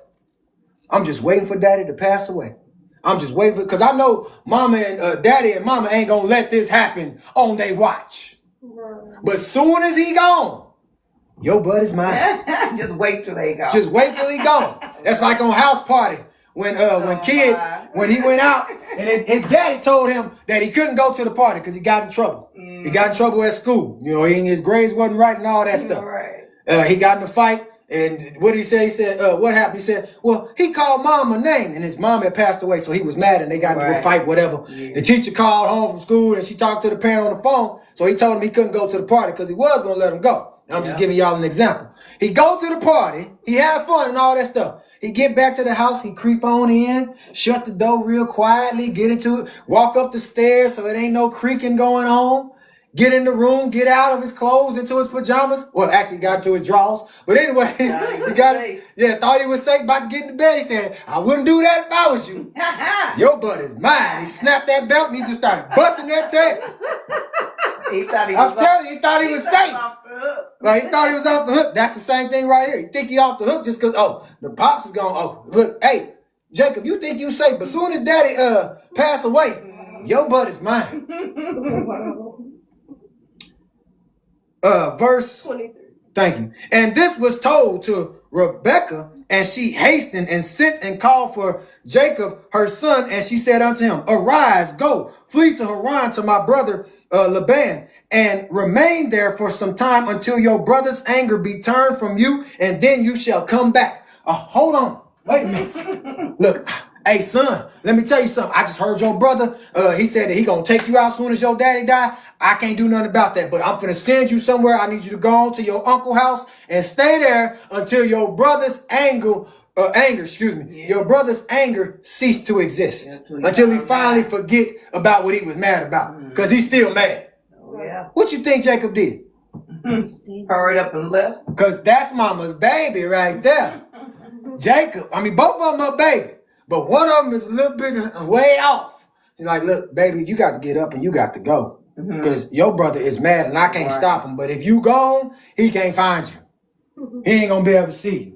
I'm just waiting for daddy to pass away. I'm just waiting because I know mama and daddy and mama ain't going to let this happen on their watch. But soon as he gone, your butt is mine. Just wait till they go. Just wait till he gone. That's like on house party. When he went out and his daddy told him that he couldn't go to the party because he got in trouble. He got in trouble at school. You know, his grades wasn't right and all that stuff. Right. He got in a fight And what did he say? He said, what happened? He said, well, he called mom a name, and his mom had passed away, so he was mad, and they got into a fight, whatever. Yeah. The teacher called home from school, and she talked to the parent on the phone, so he told him he couldn't go to the party because he was going to let him go. And I'm just giving y'all an example. He go to the party, he had fun and all that stuff. He get back to the house, he creep on in, shut the door real quietly, get into it, walk up the stairs so it ain't no creaking going on. Get in the room, get out of his clothes, into his pajamas. Well, actually got into his drawers. But anyways, thought he was safe, about to get into bed. He said, I wouldn't do that if I was you. Your butt is mine. He snapped that belt and he just started busting that tail. He thought he was safe. Like, he thought he was off the hook. That's the same thing right here. You think he off the hook just because, the pops is gone. Look, hey, Jacob, you think you safe, but soon as daddy pass away, your butt is mine. Verse 23. Thank you. And this was told to Rebekah, and she hastened and sent and called for Jacob, her son, and she said unto him, arise, go, flee to Haran to my brother Laban, and remain there for some time until your brother's anger be turned from you, and then you shall come back. Hold on. Wait a minute. Look, hey, son, let me tell you something. I just heard your brother. He said that he gonna take you out as soon as your daddy die. I can't do nothing about that, but I'm finna send you somewhere. I need you to go on to your uncle's house and stay there until your brother's your brother's anger cease to exist. Until he finally forget about what he was mad about. Because he's still mad. Oh, yeah. What you think Jacob did? Hurried up and left. Because that's mama's baby right there. Jacob, both of them are baby. But one of them is a little bit way off. She's like, look, baby, you got to get up and you got to go. Because your brother is mad and I can't stop him. But if you gone, he can't find you. He ain't going to be able to see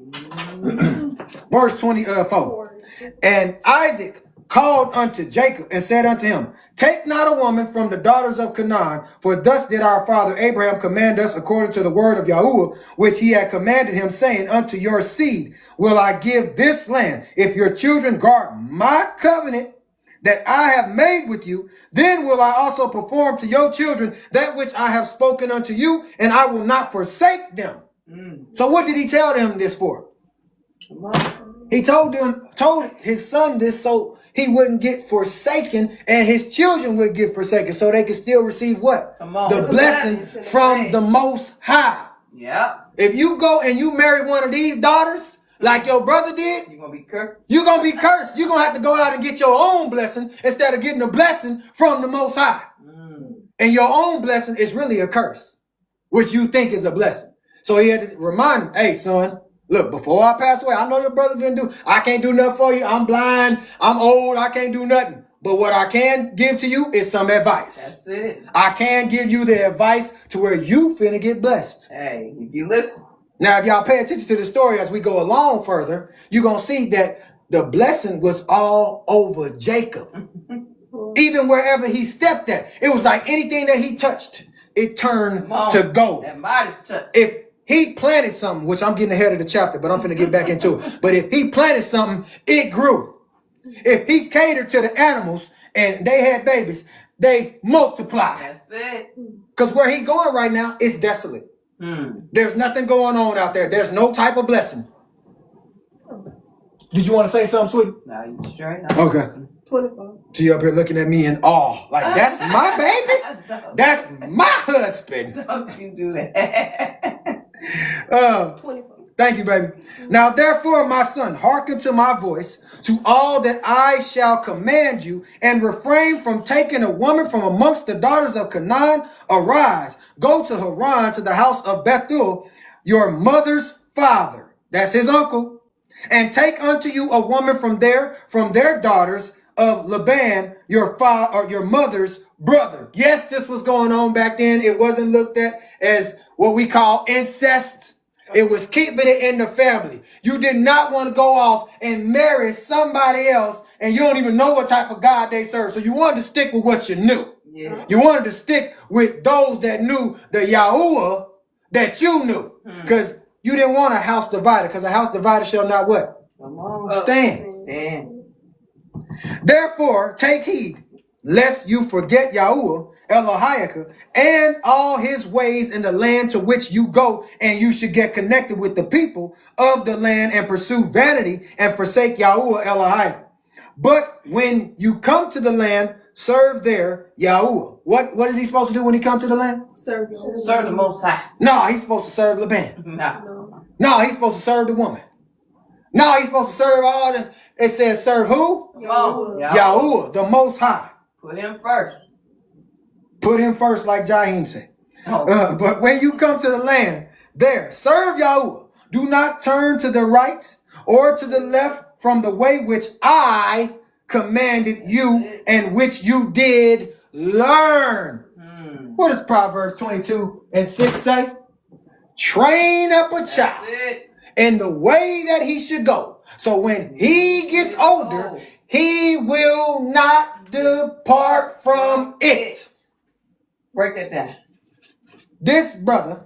you. Verse 24. And Isaac called unto Jacob and said unto him, take not a woman from the daughters of Canaan, for thus did our father Abraham command us according to the word of Yahuwah, which he had commanded him, saying, unto your seed will I give this land. If your children guard my covenant that I have made with you, then will I also perform to your children that which I have spoken unto you, and I will not forsake them. So what did he tell them this for? He told his son this so he wouldn't get forsaken and his children would get forsaken, so they could still receive what? The blessing from the Most High. Yeah. If you go and you marry one of these daughters, like your brother did, you're going to be cursed. You're going to be cursed. You're going to have to go out and get your own blessing instead of getting a blessing from the Most High. And your own blessing is really a curse, which you think is a blessing. So he had to remind him, hey, son, look, before I pass away, I know your brother I can't do nothing for you. I'm blind. I'm old. I can't do nothing. But what I can give to you is some advice. That's it. I can give you the advice to where you finna get blessed. Hey, if you listen. Now, if y'all pay attention to the story as we go along further, you're going to see that the blessing was all over Jacob. Even wherever he stepped at, it was like anything that he touched, it turned to gold. That Midas touch. If he planted something, which I'm getting ahead of the chapter, but I'm finna get back into it. But if he planted something, it grew. If he catered to the animals and they had babies, they multiplied. That's it. Because where he going right now is desolate. There's nothing going on out there. There's no type of blessing. Did you want to say something, sweetie? No, you straight. Okay. 24. She up here looking at me in awe. Like, that's my baby? That's my husband. Don't you do that. 24. Thank you, baby. Now, therefore, my son, hearken to my voice, to all that I shall command you, and refrain from taking a woman from amongst the daughters of Canaan. Arise, go to Haran, to the house of Bethuel, your mother's father. That's his uncle. And take unto you a woman from their daughters of Laban, your mother's brother. Yes, this was going on back then. It wasn't looked at as what we call incest. It was keeping it in the family. You did not want to go off and marry somebody else and you don't even know what type of God they serve. So you wanted to stick with what you knew. Yeah. You wanted to stick with those that knew the Yahuwah that you knew. Because you didn't want a house divided, because a house divided shall not what? Come on. Stand. Stand. Therefore, take heed lest you forget Yahuwah, Elohim, and all his ways in the land to which you go, and you should get connected with the people of the land and pursue vanity and forsake Yahuwah, Elohim. But when you come to the land, serve there Yahuwah. What is he supposed to do when he comes to the land? Serve the Most High. No, he's supposed to serve Laban. No. No, he's supposed to serve the woman. No, he's supposed to serve all this. It says serve who? Yahuwah, the Most High. Put him first. Put him first, like Jaheim said. Oh. But when you come to the land, there, serve Yahuwah. Do not turn to the right or to the left from the way which I commanded you and which you did learn. What does Proverbs 22:6 say? Train up a child in the way that he should go. So when he gets older, he will not depart from it. Break that down. This brother,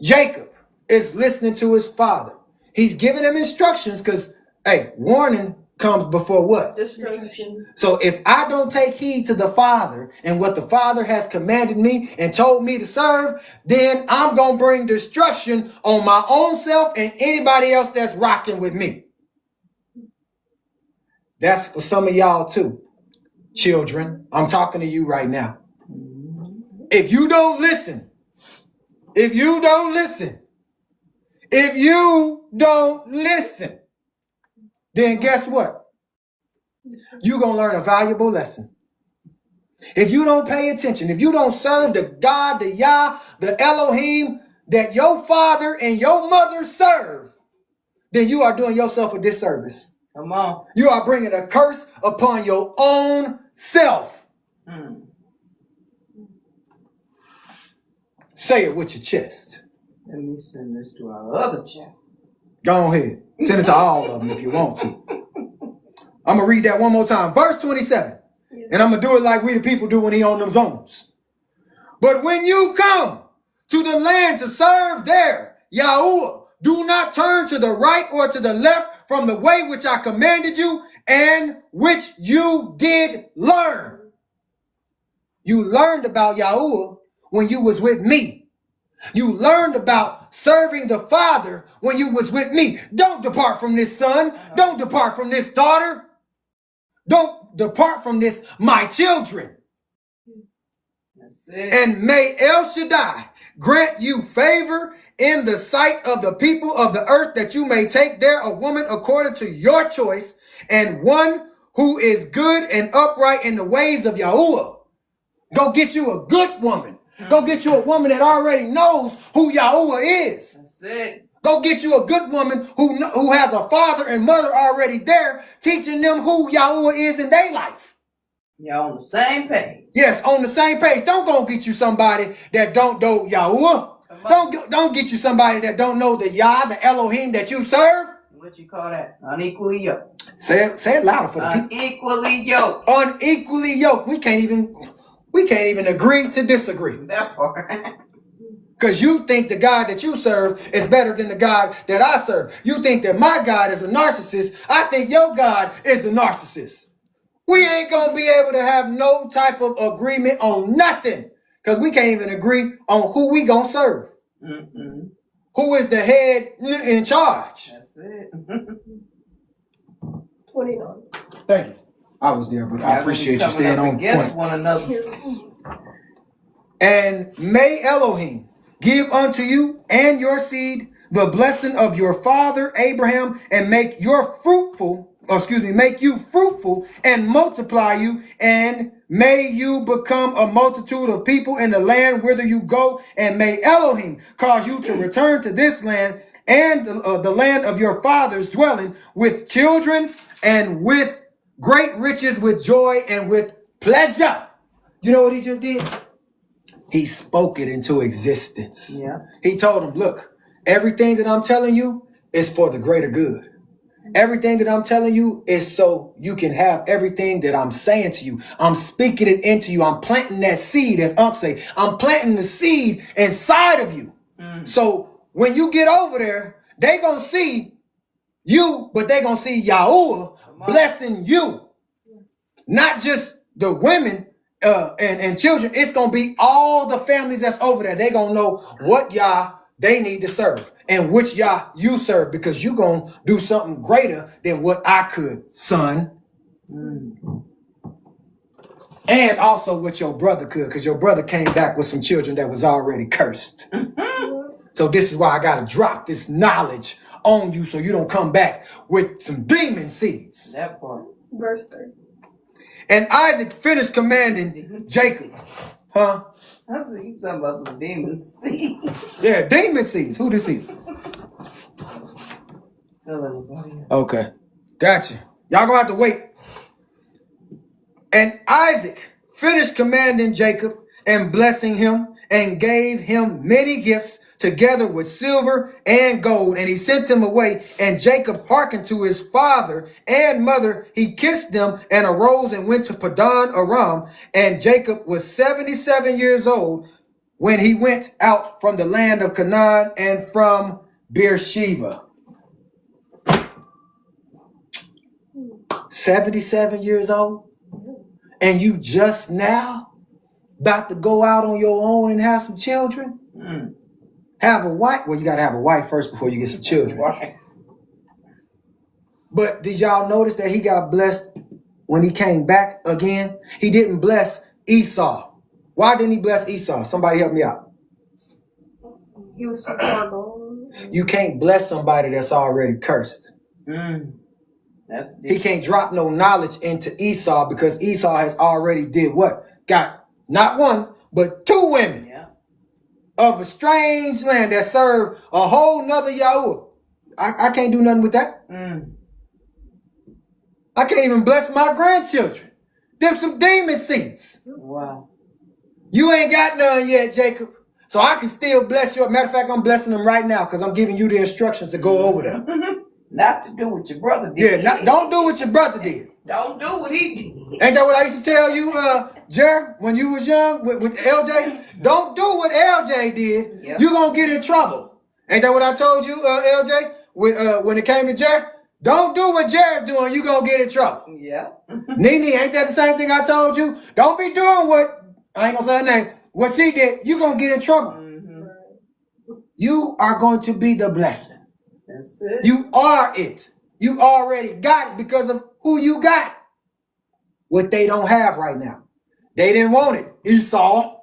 Jacob, is listening to his father. He's giving him instructions because, hey, warning comes before what? Destruction. So if I don't take heed to the Father and what the Father has commanded me and told me to serve, then I'm going to bring destruction on my own self and anybody else that's rocking with me. That's for some of y'all too. Children, I'm talking to you right now. If you don't listen, if you don't listen, then guess what? You're going to learn a valuable lesson. If you don't pay attention, if you don't serve the God, the Yah, the Elohim that your father and your mother serve, then you are doing yourself a disservice. Come on. You are bringing a curse upon your own self. Say it with your chest. Let me send this to our other chat. Go ahead. Send it to all of them if you want to. I'm going to read that one more time. Verse 27. And I'm going to do it like we the people do when he on them zones. But when you come to the land to serve there, Yahuwah, do not turn to the right or to the left from the way which I commanded you and which you did learn. You learned about Yahuwah when you was with me. You learned about serving the Father when you was with me. Don't depart from this son. Don't depart from this daughter. Don't depart from this, my children. That's it. And may El Shaddai grant you favor in the sight of the people of the earth, that you may take there a woman according to your choice, and one who is good and upright in the ways of Yahuwah. Go get you a good woman. Go get you a woman that already knows who Yahuwah is. That's it. Go get you a good woman who has a father and mother already there, teaching them who Yahuwah is in their life. Y'all on the same page. Yes, on the same page. Don't go get you somebody that don't know Yahuwah. Don't get you somebody that don't know the Yah, the Elohim that you serve. What you call that? Unequally yoked. Say it louder for the people. Unequally yoked. Unequally yoked. We can't even agree to disagree. That part. Because you think the God that you serve is better than the God that I serve. You think that my God is a narcissist. I think your God is a narcissist. We ain't going to be able to have no type of agreement on nothing. Because we can't even agree on who we going to serve. Who is the head in charge. That's it. 29. Thank you. I was there, but I appreciate you staying on against point. one another. And may Elohim give unto you and your seed the blessing of your father Abraham, and make you fruitful and multiply you, and may you become a multitude of people in the land whither you go, and may Elohim cause you to return to this land and the land of your father's dwelling, with children and with great riches, with joy and with pleasure. You know what he just did? He spoke it into existence. Yeah. He told him, look, everything that I'm telling you is for the greater good. Everything that I'm telling you is so you can have everything that I'm saying to you. I'm speaking it into you. I'm planting that seed, as Unc say. I'm planting the seed inside of you. So when you get over there, they going to see you, but they going to see Yahuwah blessing you. Not just the women and children. It's going to be all the families that's over there. They're going to know what Yah they need to serve and which Yah you serve, because you're going to do something greater than what I could, son. And also what your brother could, because your brother came back with some children that was already cursed. So this is why I got to drop this knowledge on you so you don't come back with some demon seeds. That part. Verse 3. And Isaac finished commanding Jacob. Huh? I see you talking about some demons. See? Yeah, demon seeds. Who this is? Okay. Gotcha. Y'all gonna have to wait. And Isaac finished commanding Jacob and blessing him and gave him many gifts together with silver and gold. And he sent him away. And Jacob hearkened to his father and mother. He kissed them and arose and went to Padan Aram. And Jacob was 77 years old when he went out from the land of Canaan and from Beersheba. 77 years old? And you just now about to go out on your own and have some children? Have a wife? Well, you got to have a wife first before you get some children. Right. But did y'all notice that he got blessed when he came back again? He didn't bless Esau. Why didn't he bless Esau? Somebody help me out. He was so far gone. You can't bless somebody that's already cursed. That's He can't drop no knowledge into Esau because Esau has already did what? Got not one, but two women of a strange land that serve a whole nother Yahuwah. I can't do nothing with that. I can't even bless my grandchildren. Them some demon seeds. wow. You ain't got none yet, Jacob. So I can still bless you. Matter of fact, I'm blessing them right now because I'm giving you the instructions to go over them. Not to do what your brother did. Yeah, don't do what your brother did. Don't do what he did. Ain't that what I used to tell you, Jer, when you was young with LJ? Don't do what LJ did. Yep. You're going to get in trouble. Ain't that what I told you, LJ, when it came to Jer? Don't do what Jer's doing. You're going to get in trouble. Yeah. Nene, ain't that the same thing I told you? Don't be doing what, I ain't going to say her name, what she did. You're going to get in trouble. You are going to be the blessing. That's it. You are it. You already got it because of who you got. What they don't have right now. They didn't want it. Esau.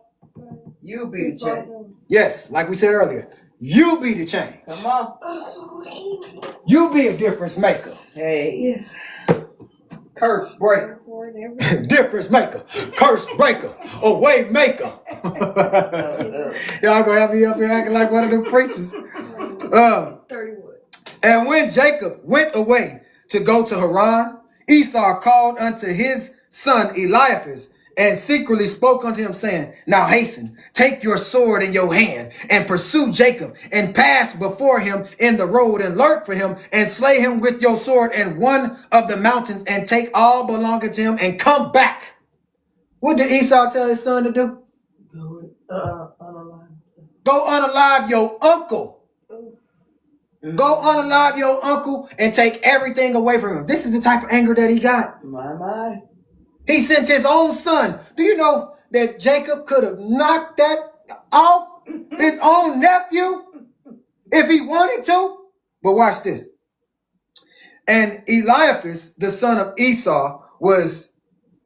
You be the change. Yes, like we said earlier. You be the change. Come on. You be a difference maker. Hey. Yes. Curse breaker. Difference maker. Curse breaker. A way maker. Y'all gonna have me up here acting like one of them preachers. 31. And when Jacob went away to go to Haran, Esau called unto his son Eliphaz and secretly spoke unto him, saying, Now hasten, take your sword in your hand and pursue Jacob and pass before him in the road and lurk for him and slay him with your sword in one of the mountains and take all belonging to him and come back. What did Esau tell his son to do? Go unalive your uncle. Go unalive your uncle and take everything away from him. This is the type of anger that he got. My. He sent his own son. Do you know that Jacob could have knocked that off his own nephew if he wanted to? But watch this. And Eliphaz, the son of Esau, was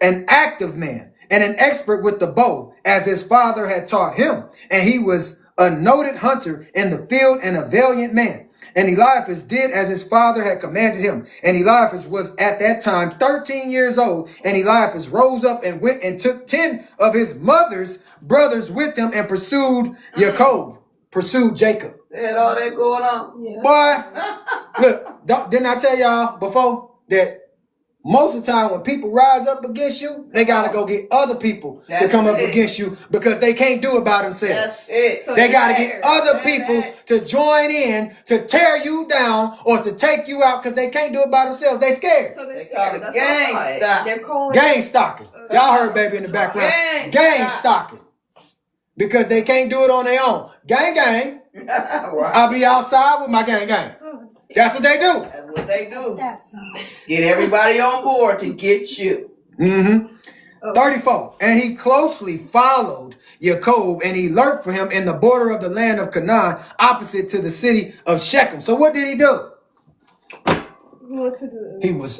an active man and an expert with the bow, as his father had taught him. And he was a noted hunter in the field and a valiant man. And Eliphaz did as his father had commanded him. And Eliphaz was at that time 13 years old. And Eliphaz rose up and went and took 10 of his mother's brothers with him and pursued pursued Jacob. They had all that going on. Yeah. Boy, look, didn't I tell y'all before that most of the time when people rise up against you, they got to go get other people to come up against you because they can't do it by themselves. That's it. So They got to get other people to join in to tear you down or to take you out because they can't do it by themselves. They scared. So They call it gang stop. They're calling Gang stalking. Y'all heard baby in the background. Gang stalking. Because they can't do it on their own. Gang. Right. I'll be outside with my gang. That's what they do. That's what they do. That's Get everybody on board to get you. Mm-hmm. Oh. 34. And he closely followed Jacob, and he lurked for him in the border of the land of Canaan, opposite to the city of Shechem. So what did he do? He went to the He was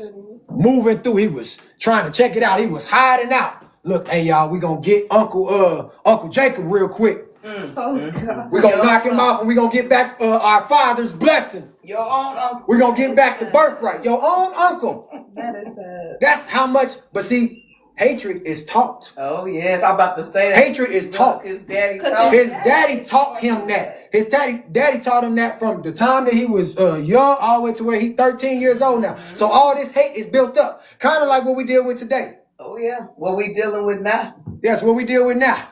moving through. He was trying to check it out. He was hiding out. Look, hey y'all, we gonna get Uncle Jacob real quick. Oh God. We gonna knock him off, and we gonna get back our father's blessing. Your own uncle. We're gonna get back the birthright. Your own uncle. That is sad. That's how much. But see, hatred is taught. Oh yes, I'm about to say that. Hatred is taught. His daddy Cause taught His daddy taught him that. His daddy taught him that from the time that he was young all the way to where he's 13 years old now. So all this hate is built up. Kind of like what we deal with today. Oh yeah, what we dealing with now? That's what we deal with now.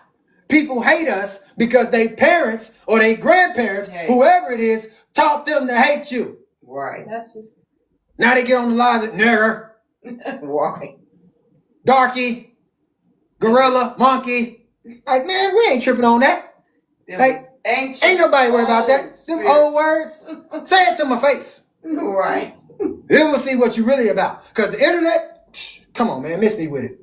People hate us because they parents or they grandparents, whoever it is, taught them to hate you. Right. That's just. Now they get on the lines of nigger, Right. darky, gorilla, monkey. Like, man, we ain't tripping on that. Like, ain't nobody worried about that. Them old words. Say it to my face. Right. Then we'll see what you really about. Because the internet, come on, man, miss me with it.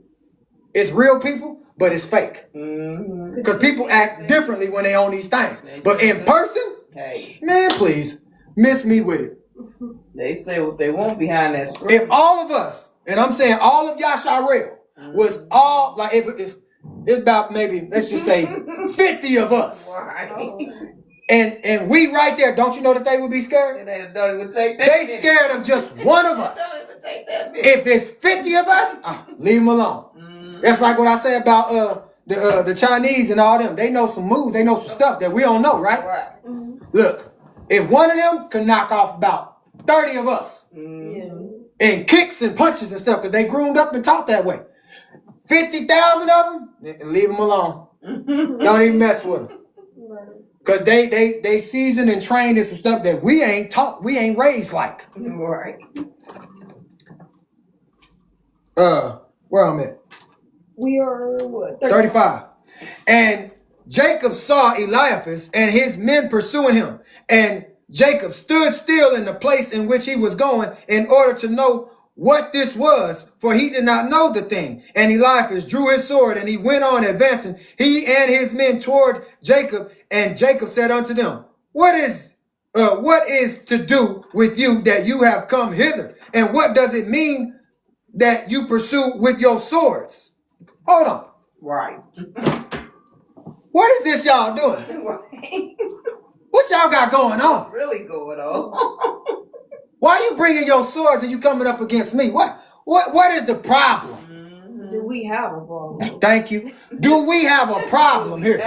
It's real people, but it's fake. Because people act differently when they own these things. But in person, man, please, miss me with it. They say what they want behind that screen. If all of us, and I'm saying all of Jasher was all, like, if it's about maybe, let's just say 50 of us. Right. And we right there, don't you know that they would be scared? They don't even take that. They scared of just one of us. Don't even take that bit. If it's 50 of us, leave them alone. That's like what I say about the Chinese and all them. They know some moves, they know some stuff that we don't know, right? Right. Look, if one of them can knock off about 30 of us and kicks and punches and stuff, because they groomed up and taught that way. 50,000 of them, leave them alone. Don't even mess with them. Because they seasoned and trained in some stuff that we ain't taught, we ain't raised like. Right. Where I'm at? We are what? 35. And Jacob saw Eliphaz and his men pursuing him. And Jacob stood still in the place in which he was going in order to know what this was, for he did not know the thing. And Eliphaz drew his sword, and he went on advancing, he and his men toward Jacob. And Jacob said unto them, What is to do with you that you have come hither? And what does it mean that you pursue with your swords? Hold on. Right. What is this y'all doing? Right. What y'all got going on? Really going on? Why you bringing your swords and you coming up against me? What is the problem? Do we have a problem? Thank you. Do we have a problem here?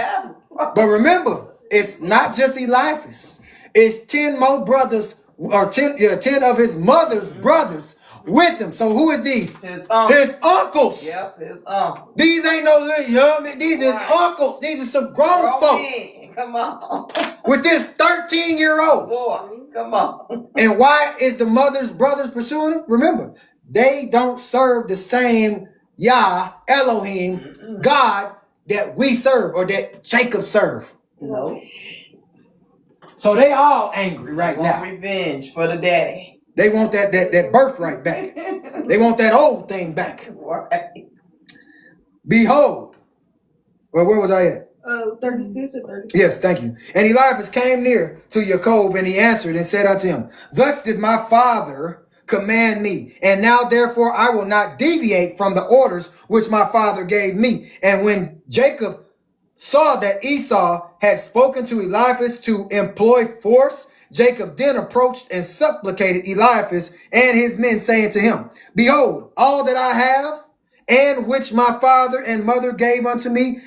But remember, it's not just Eliphaz. It's 10 more brothers, or 10 of his mother's brothers with him. So who is these? His uncle. His uncles. Yep, his uncle. These ain't no little young men. These is uncles. These are some grown folk. Come on. With this 13-year-old. Boy, come on. And why is the mother's brothers pursuing him? Remember, they don't serve the same Yah, Elohim, God that we serve or that Jacob served. No. So they all angry right now. Revenge for the daddy. They want that birthright back. They want that old thing back. Right. Behold. Well, where was I at? 36 or 36. Yes, thank you. And Eliphaz came near to Jacob, and he answered and said unto him, Thus did my father command me, and now therefore I will not deviate from the orders which my father gave me. And when Jacob saw that Esau had spoken to Eliphaz to employ force, Jacob then approached and supplicated Eliphaz and his men, saying to him, Behold, all that I have, and which my father and mother gave unto me,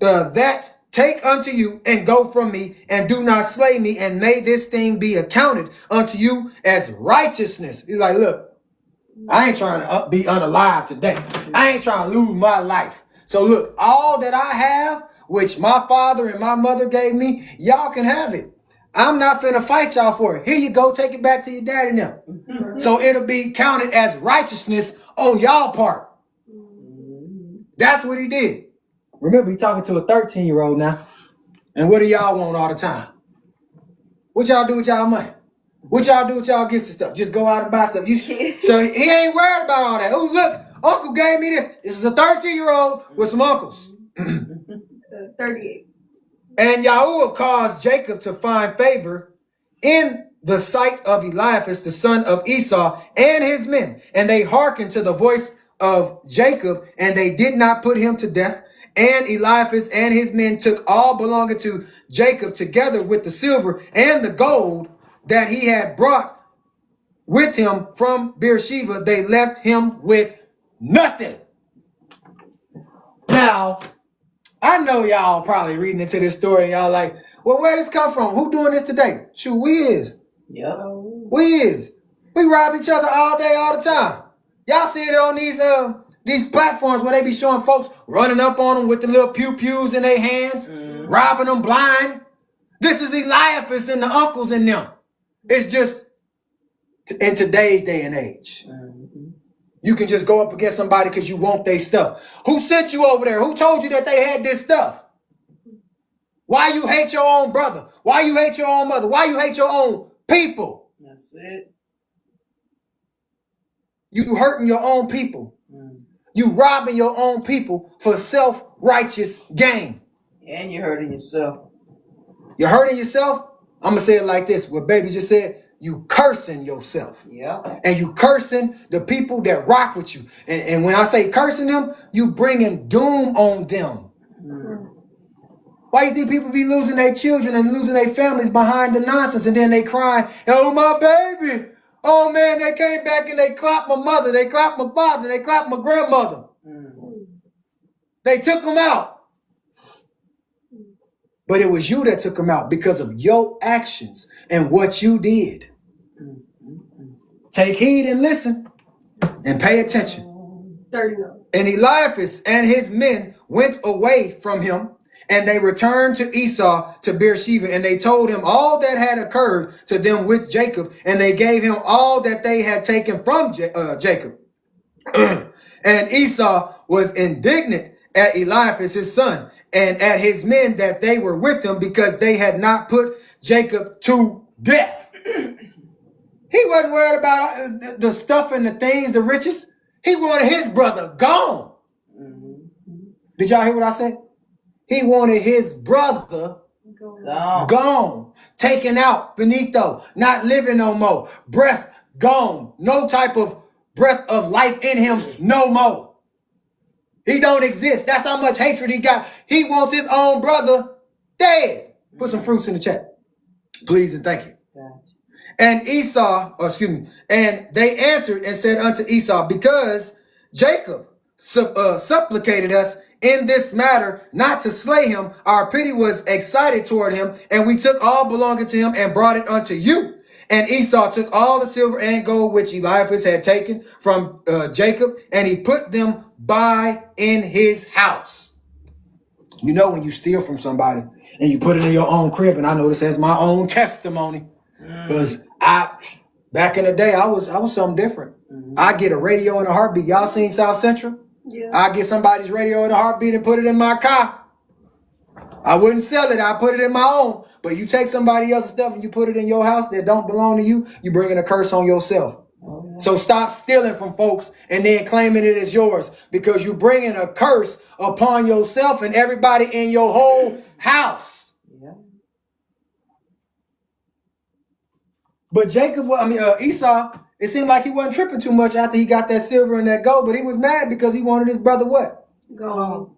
that take unto you and go from me, and do not slay me, and may this thing be accounted unto you as righteousness. He's like, look, I ain't trying to be unalive today. I ain't trying to lose my life. So look, all that I have, which my father and my mother gave me, y'all can have it. I'm not finna fight y'all for it. Here you go, take it back to your daddy now. So it'll be counted as righteousness on y'all part. That's what he did. Remember, he's talking to a 13-year-old now. And what do y'all want all the time? What y'all do with y'all money? What y'all do with y'all gifts and stuff? Just go out and buy stuff. So he ain't worried about all that. Oh, look, Uncle gave me this. This is a 13-year-old with some uncles. 38. And Yahuwah caused Jacob to find favor in the sight of Eliphaz, the son of Esau, and his men. And they hearkened to the voice of Jacob, and they did not put him to death. And Eliphaz and his men took all belonging to Jacob, together with the silver and the gold that he had brought with him from Beersheba. They left him with nothing. Now, I know y'all probably reading into this story and y'all like, well, where this come from? Who doing this today? Shoot, we is. Yep. We is. We rob each other all day, all the time. Y'all see it on these platforms where they be showing folks running up on them with the little pew-pews in their hands, robbing them blind. This is Eliphaz and the uncles in them. It's just in today's day and age. You can just go up against somebody because you want their stuff. Who sent you over there? Who told you that they had this stuff? Why you hate your own brother? Why you hate your own mother? Why you hate your own people? That's it. You hurting your own people. You robbing your own people for self-righteous gain. And you're hurting yourself. You're hurting yourself? I'm going to say it like this. What baby just said. You cursing yourself. Yeah. And you cursing the people that rock with you. And when I say cursing them, you bringing doom on them. Why you think people be losing their children and losing their families behind the nonsense, and then they cry, oh, my baby. Oh, man, they came back and they clapped my mother. They clapped my father. They clapped my grandmother. They took them out. But it was you that took them out because of your actions and what you did. Take heed and listen and pay attention. 39. And Eliphaz and his men went away from him, and they returned to Esau to Beersheba, and they told him all that had occurred to them with Jacob, and they gave him all that they had taken from Jacob. And Esau was indignant at Eliphaz his son and at his men that they were with him, because they had not put Jacob to death. He wasn't worried about the stuff and the things, the riches. He wanted his brother gone. Did y'all hear what I said? He wanted his brother gone. Taken out, finito, not living no more. Breath gone. No type of breath of life in him no more. He don't exist. That's how much hatred he got. He wants his own brother dead. Put some fruits in the chat, please and thank you. And and they answered and said unto Esau, because Jacob supplicated us in this matter not to slay him, our pity was excited toward him, and we took all belonging to him and brought it unto you. And Esau took all the silver and gold which Eliphaz had taken from Jacob, and he put them by in his house. You know, when you steal from somebody and you put it in your own crib, and I know this as my own testimony, because back in the day, I was something different. I get a radio in a heartbeat. Y'all seen South Central? Yeah. I get somebody's radio in a heartbeat and put it in my car. I wouldn't sell it. I put it in my own. But you take somebody else's stuff and you put it in your house that don't belong to you, you bringing a curse on yourself. So stop stealing from folks and then claiming it as yours, because you're bringing a curse upon yourself and everybody in your whole house. But Esau, it seemed like he wasn't tripping too much after he got that silver and that gold, but he was mad because he wanted his brother what? Go.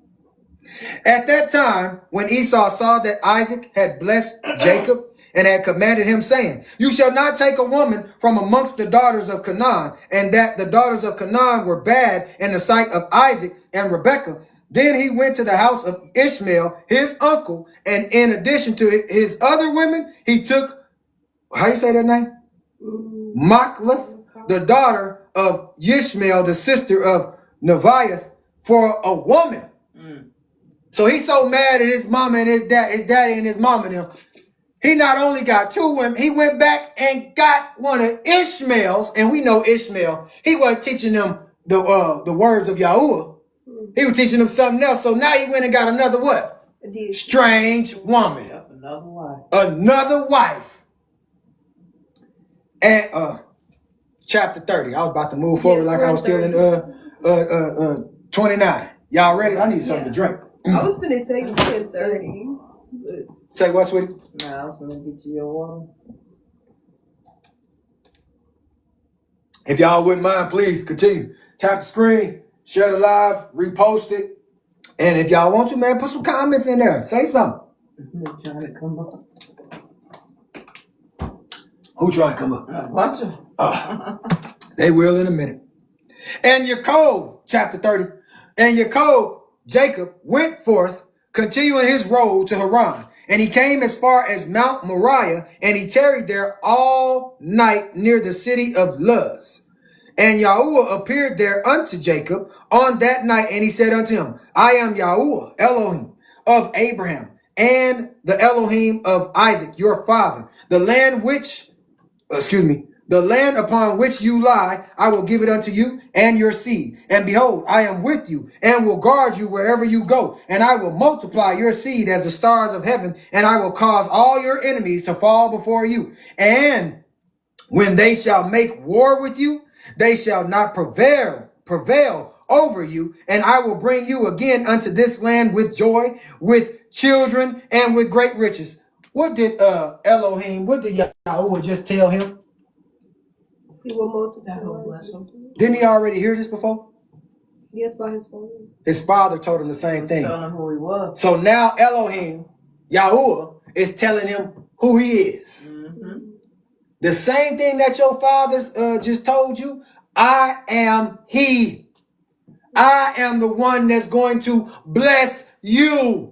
At that time, when Esau saw that Isaac had blessed Jacob and had commanded him, saying, you shall not take a woman from amongst the daughters of Canaan, and that the daughters of Canaan were bad in the sight of Isaac and Rebekah, then he went to the house of Ishmael, his uncle, and in addition to his other women, he took, how you say that name? Machleth, the daughter of Ishmael, the sister of Neviah, for a woman. So he's so mad at his mama and his daddy and his mama and him. He not only got two women, he went back and got one of Ishmael's, and we know Ishmael, he wasn't teaching them the words of Yahuwah. He was teaching them something else. So now he went and got another what? Strange woman. Yep, another wife. Another wife. And chapter 30. I was about to move forward like I was still in 29. Y'all ready? I need something to drink. I was finna tell you 10:30. Say what, sweetie? Nah, I was gonna get you your water. If y'all wouldn't mind, please continue. Tap the screen, share the live, repost it. And if y'all want to, man, put some comments in there. Say something. They're trying to come up. Who trying to come up? A bunch of They will in a minute. And Jacob, chapter 30. And Jacob, Jacob, went forth, continuing his road to Haran. And he came as far as Mount Moriah, and he tarried there all night near the city of Luz. And Yahuwah appeared there unto Jacob on that night, and he said unto him, I am Yahuwah, Elohim of Abraham, and the Elohim of Isaac, your father. The land upon which you lie, I will give it unto you and your seed. And behold, I am with you and will guard you wherever you go. And I will multiply your seed as the stars of heaven, and I will cause all your enemies to fall before you. And when they shall make war with you, they shall not prevail over you. And I will bring you again unto this land with joy, with children, and with great riches. What did Yahuwah just tell him? He will multiply. Didn't he already hear this before? Yes, by his father. His father told him the same thing. telling him who he was. So now Elohim, Yahuwah, is telling him who he is. Mm-hmm. The same thing that your fathers just told you. I am he. I am the one that's going to bless you.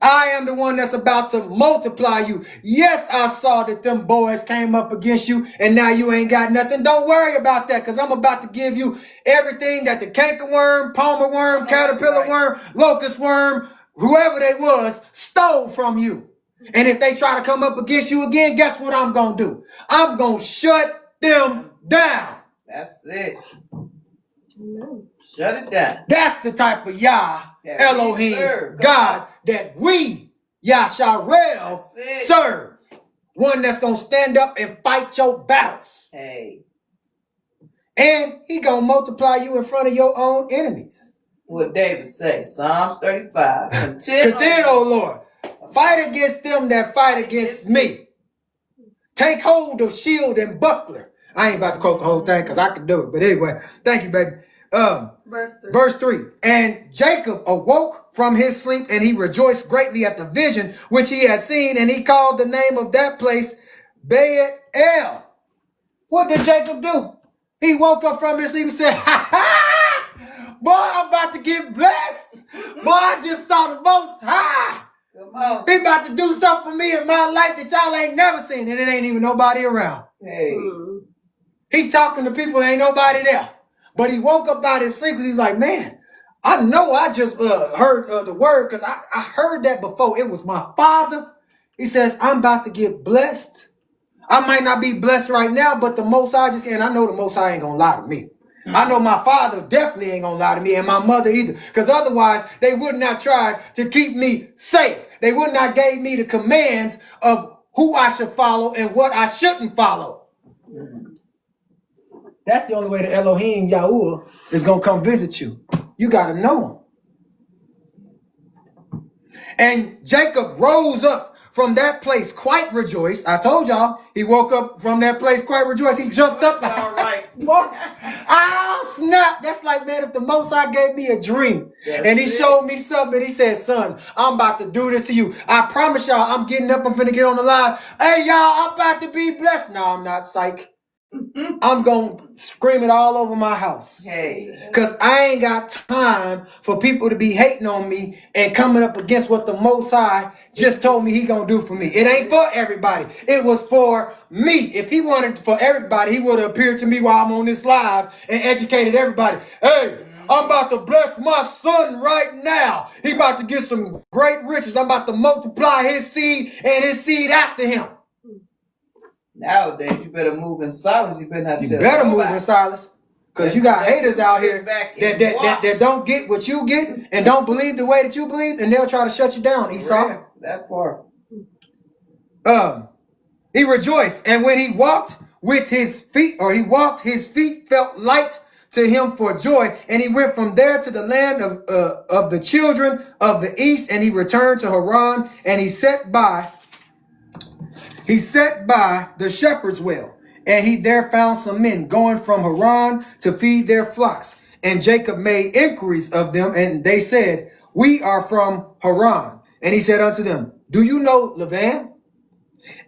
I am the one that's about to multiply you. Yes, I saw that them boys came up against you and now you ain't got nothing. Don't worry about that, because I'm about to give you everything that the cankerworm, palmer worm, caterpillar worm, locust worm, whoever they was, stole from you. And if they try to come up against you again, guess what I'm going to do? I'm going to shut them down. That's it. No. Shut it down. That's the type of Yah, That Elohim, we serve, God, that we, Yasharel, That's it. serve. One that's going to stand up and fight your battles. Hey, And he going to multiply you in front of your own enemies. what David say? Psalms 35. Contend, O Lord. Fight against them that fight against me. Take hold of shield and buckler. I ain't about to quote the whole thing because I can do it. But anyway, thank you, baby. Verse 3. And Jacob awoke from his sleep, and he rejoiced greatly at the vision which he had seen, and he called the name of that place Beit-El. What did Jacob do? He woke up from his sleep and said, ha ha! Boy, I'm about to get blessed. Boy, I just saw the Most High. Come on. He about to do something for me in my life that y'all ain't never seen, and it ain't even nobody around. Hey. He talking to people, ain't nobody there. But he woke up out of his sleep because he's like, man, I know I just heard the word because I heard that before. It was my father. He says, I'm about to get blessed. I might not be blessed right now, but the Most High and I know the Most High ain't going to lie to me. I know my father definitely ain't going to lie to me, and my mother either, because otherwise they would not try to keep me safe. They would not gave me the commands of who I should follow and what I shouldn't follow. That's the only way the Elohim, Yahuwah, is going to come visit you. You got to know him. And Jacob rose up from that place quite rejoiced. I told y'all, he woke up from that place quite rejoiced. He jumped up. All right. Oh, snap. That's like, man, if the Most High gave me a dream and he showed me something, and he said, son, I'm about to do this to you. I promise y'all, I'm getting up. I'm finna get on the live. Hey, y'all, I'm about to be blessed. No, I'm not, psych. I'm going to scream it all over my house. Hey. Because I ain't got time for people to be hating on me and coming up against what the Most High just told me he going to do for me. It ain't for everybody. It was for me. If he wanted for everybody, he would have appeared to me while I'm on this live and educated everybody. Hey, I'm about to bless my son right now. He about to get some great riches. I'm about to multiply his seed and his seed after him. Nowadays, you better move in silence. You better not You tell better nobody. move in silence. Because you got haters out here back that, and that, watch. that, that don't get what you get and don't believe the way that you believe, and they'll try to shut you down, Esau. Yeah, that part. He rejoiced, and when he walked with his feet, his feet felt light to him for joy. And he went from there to the land of the children of the east, and he returned to Haran, and he sat by the shepherd's well. And he there found some men going from Haran to feed their flocks. And Jacob made inquiries of them, and they said, we are from Haran. And he said unto them, do you know Laban,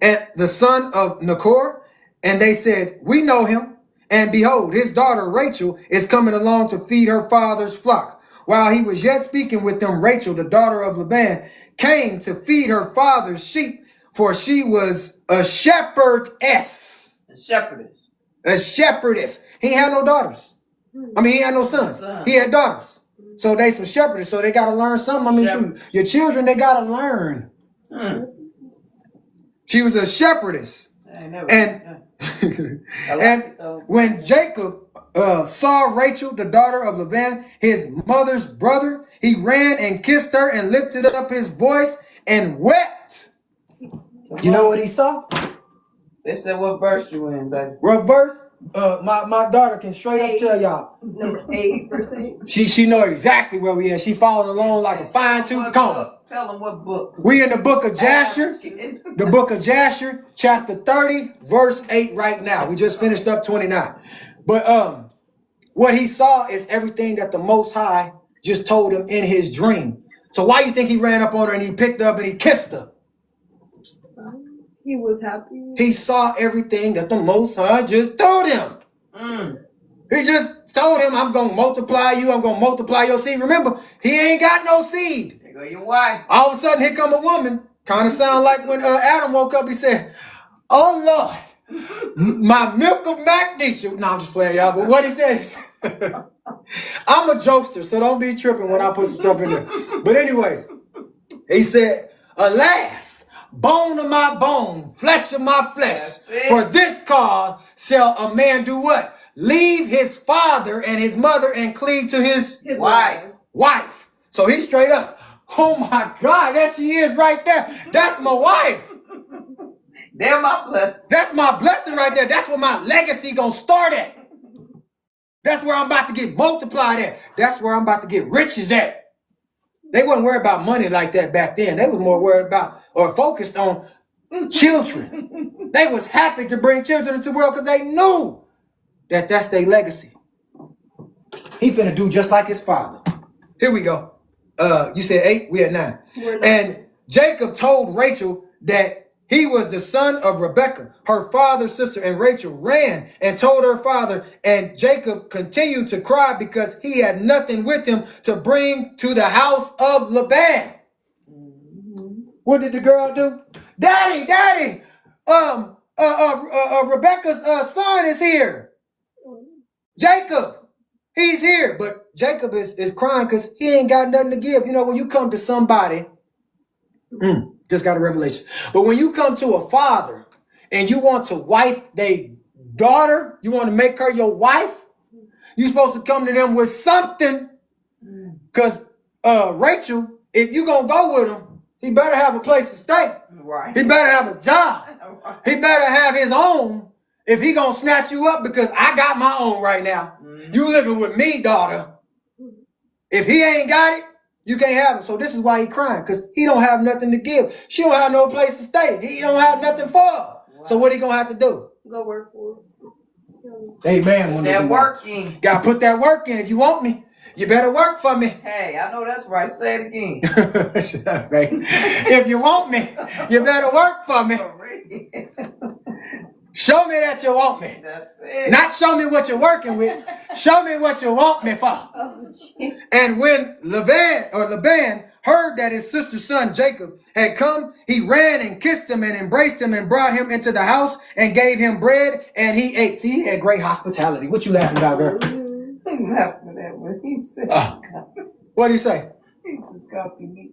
and the son of Nachor? And they said, we know him. And behold, his daughter Rachel is coming along to feed her father's flock. While he was yet speaking with them, Rachel, the daughter of Laban, came to feed her father's sheep, for she was a shepherdess. A shepherdess. A shepherdess. He ain't had no daughters. I mean, he had no sons. He had daughters. So they some shepherdess. So they got to learn something. I mean, shoot, your children, they got to learn. She was a shepherdess. And when Jacob saw Rachel, the daughter of Laban, his mother's brother, he ran and kissed her and lifted up his voice and wept. You know what he saw? They said, what verse you in, baby? What verse? My daughter can straight up tell y'all. Number 8, verse 8. She know exactly where we at. She following along like a fine-tooth comb. Tell them what book. We in the book of Jasher. The book of Jasher, chapter 30, verse 8 right now. We just finished up 29. But what he saw is everything that the Most High just told him in his dream. So why you think he ran up on her and he picked her up and he kissed her? He was happy. He saw everything that the Most High just told him. He just told him, I'm going to multiply you. I'm going to multiply your seed. Remember, he ain't got no seed. There go your wife. All of a sudden, here come a woman. Kind of sound like when Adam woke up, he said, oh, Lord, my milk of magnesia. No, I'm just playing, y'all. But what he said is, I'm a jokester, so don't be tripping when I put some stuff in there. But anyways, he said, alas, bone of my bone, flesh of my flesh. For this cause shall a man do what? Leave his father and his mother and cleave to his wife. So he's straight up. Oh my God, there she is right there. That's my wife. They're my blessing. That's my blessing right there. That's where my legacy gonna start at. That's where I'm about to get multiplied at. That's where I'm about to get riches at. They wasn't worried about money like that back then. They was more worried about or focused on children. They was happy to bring children into the world because they knew that that's their legacy. He finna do just like his father. Here we go. You said 8, we at 9. And Jacob told Rachel that he was the son of Rebekah, her father's sister, and Rachel ran and told her father, and Jacob continued to cry because he had nothing with him to bring to the house of Laban. What did the girl do? Daddy, Rebekah's son is here. Jacob, he's here. But Jacob is crying because he ain't got nothing to give. You know, when you come to somebody, just got a revelation. But when you come to a father and you want to wife their daughter, you want to make her your wife, you're supposed to come to them with something. Because Rachel, if you going to go with him, he better have a place to stay. Right. He better have a job. He better have his own if he going to snatch you up, because I got my own right now. You living with me, daughter. If he ain't got it, you can't have him. So this is why he crying, because he don't have nothing to give. She don't have no place to stay. He don't have nothing for her. Wow. So what he gonna have to do? Go work for it. Amen. That working. Gotta put that work in. If you want me, you better work for me. Hey, I know that's right. Say it again. Shut up, baby. If you want me, you better work for me. Show me that you want me. That's it. Not show me what you're working with. Show me what you want me for. Oh, geez. And when Laban heard that his sister's son Jacob had come, he ran and kissed him and embraced him and brought him into the house and gave him bread and he ate. See, he had great hospitality. What you laughing about, girl? I'm laughing at what he said. What did he say? He just copied me.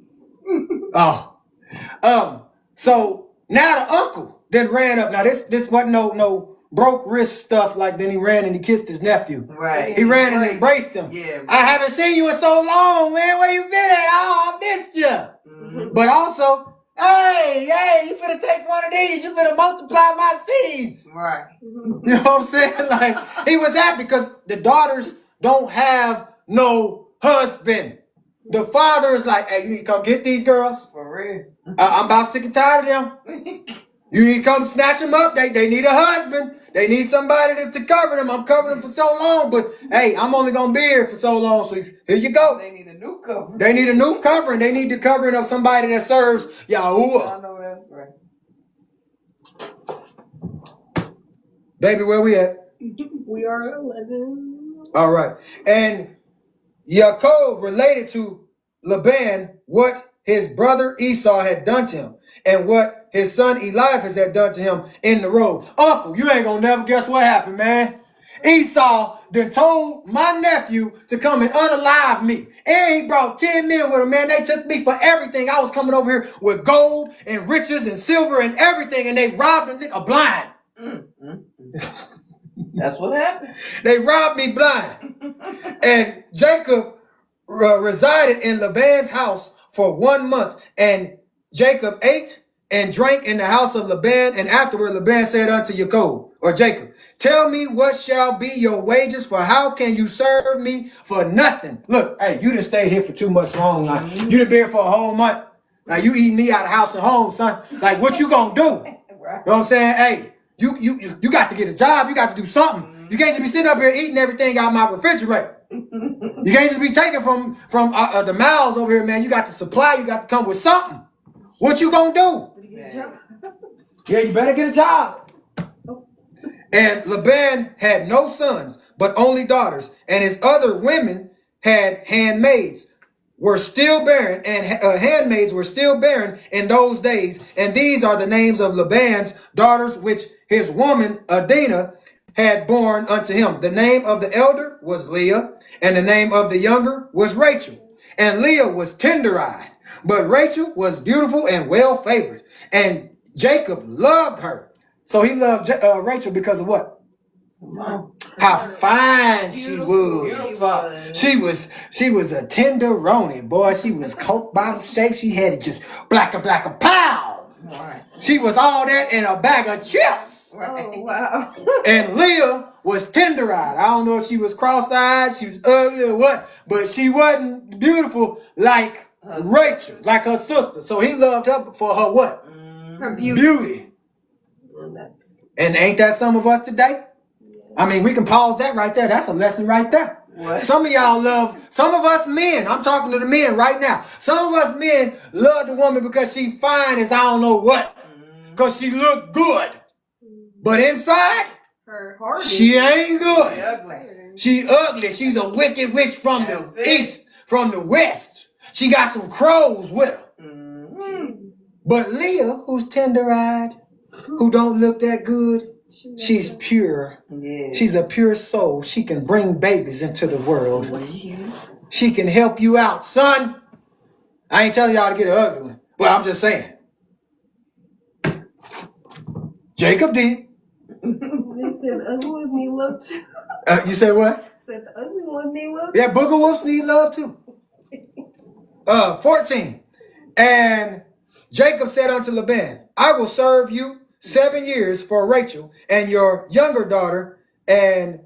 So now the uncle then ran up. Now this wasn't no broke wrist stuff like then he ran and he kissed his nephew. Right. He ran and embraced him. Yeah. I haven't seen you in so long, man. Where you been at? Oh, I missed you. But also, hey, you finna take one of these. You finna multiply my seeds. Right. You know what I'm saying? Like, he was happy because the daughters don't have no husband. The father is like, hey, you need to come get these girls. For real. I'm about sick and tired of them. You need to come snatch them up. They need a husband. They need somebody to cover them. I'm covering them for so long, but hey, I'm only going to be here for so long. So here you go. They need a new covering. They need a new covering. They need the covering of somebody that serves Yahuwah. I know that's right. Baby, where we at? We are at 11. All right. And Yaakov related to Laban what his brother Esau had done to him and what his son Eliphaz had done to him in the road. Uncle, you ain't gonna never guess what happened, man. Esau then told my nephew to come and unalive me. And he brought 10 men with him, man. They took me for everything. I was coming over here with gold and riches and silver and everything, and they robbed a nigga blind. That's what happened. They robbed me blind. And Jacob resided in Laban's house for 1 month. And Jacob ate and drank in the house of Laban. And afterward Laban said unto Jacob, tell me what shall be your wages, for how can you serve me for nothing? Look, hey, you done stayed here for too much long. Like, you done been here for a whole month. Like, you eating me out of house and home, son. Like, what you gonna do? Right. You know what I'm saying? Hey, you got to get a job. You got to do something. You can't just be sitting up here eating everything out of my refrigerator. You can't just be taking from the mouths over here, man. You got to supply. You got to come with something. What you gonna do? Yeah, you better get a job. And Laban had no sons, but only daughters. And his other women had handmaids, were still barren, and handmaids were still barren in those days. And these are the names of Laban's daughters, which his woman Adinah had born unto him. The name of the elder was Leah, and the name of the younger was Rachel. And Leah was tender-eyed, but Rachel was beautiful and well-favored. And Jacob loved her. So he loved Rachel because of what? How fine she was. Beautiful. She was a tenderoni, boy. She was Coke bottle shaped. She had it just black a pow. Right. She was all that in a bag of chips. Right. Oh, wow. And Leah was tender-eyed. I don't know if she was cross-eyed, she was ugly or what, but she wasn't beautiful like Rachel, like her sister. So he loved her for her what? Her beauty. Beauty. And ain't that some of us today? I mean, we can pause that right there. That's a lesson right there. What? Some of y'all some of us men, I'm talking to the men right now. Some of us men love the woman because she fine as I don't know what. Because she look good. But inside, Her heart. she ain't good. Ugly. She ugly. She's a wicked witch from That's the it. east, from the west. She got some crows with her. But Leah, who's tender-eyed, who don't look that good, she's pure. Yeah. She's a pure soul. She can bring babies into the world. She can help you out, son. I ain't telling y'all to get an ugly one, but I'm just saying. Jacob did. They said the ugly ones need love too. You said what? Said the ugly ones need love. Yeah, booger wolves need love too. 14. And Jacob said unto Laban, I will serve you 7 years for Rachel and your younger daughter. And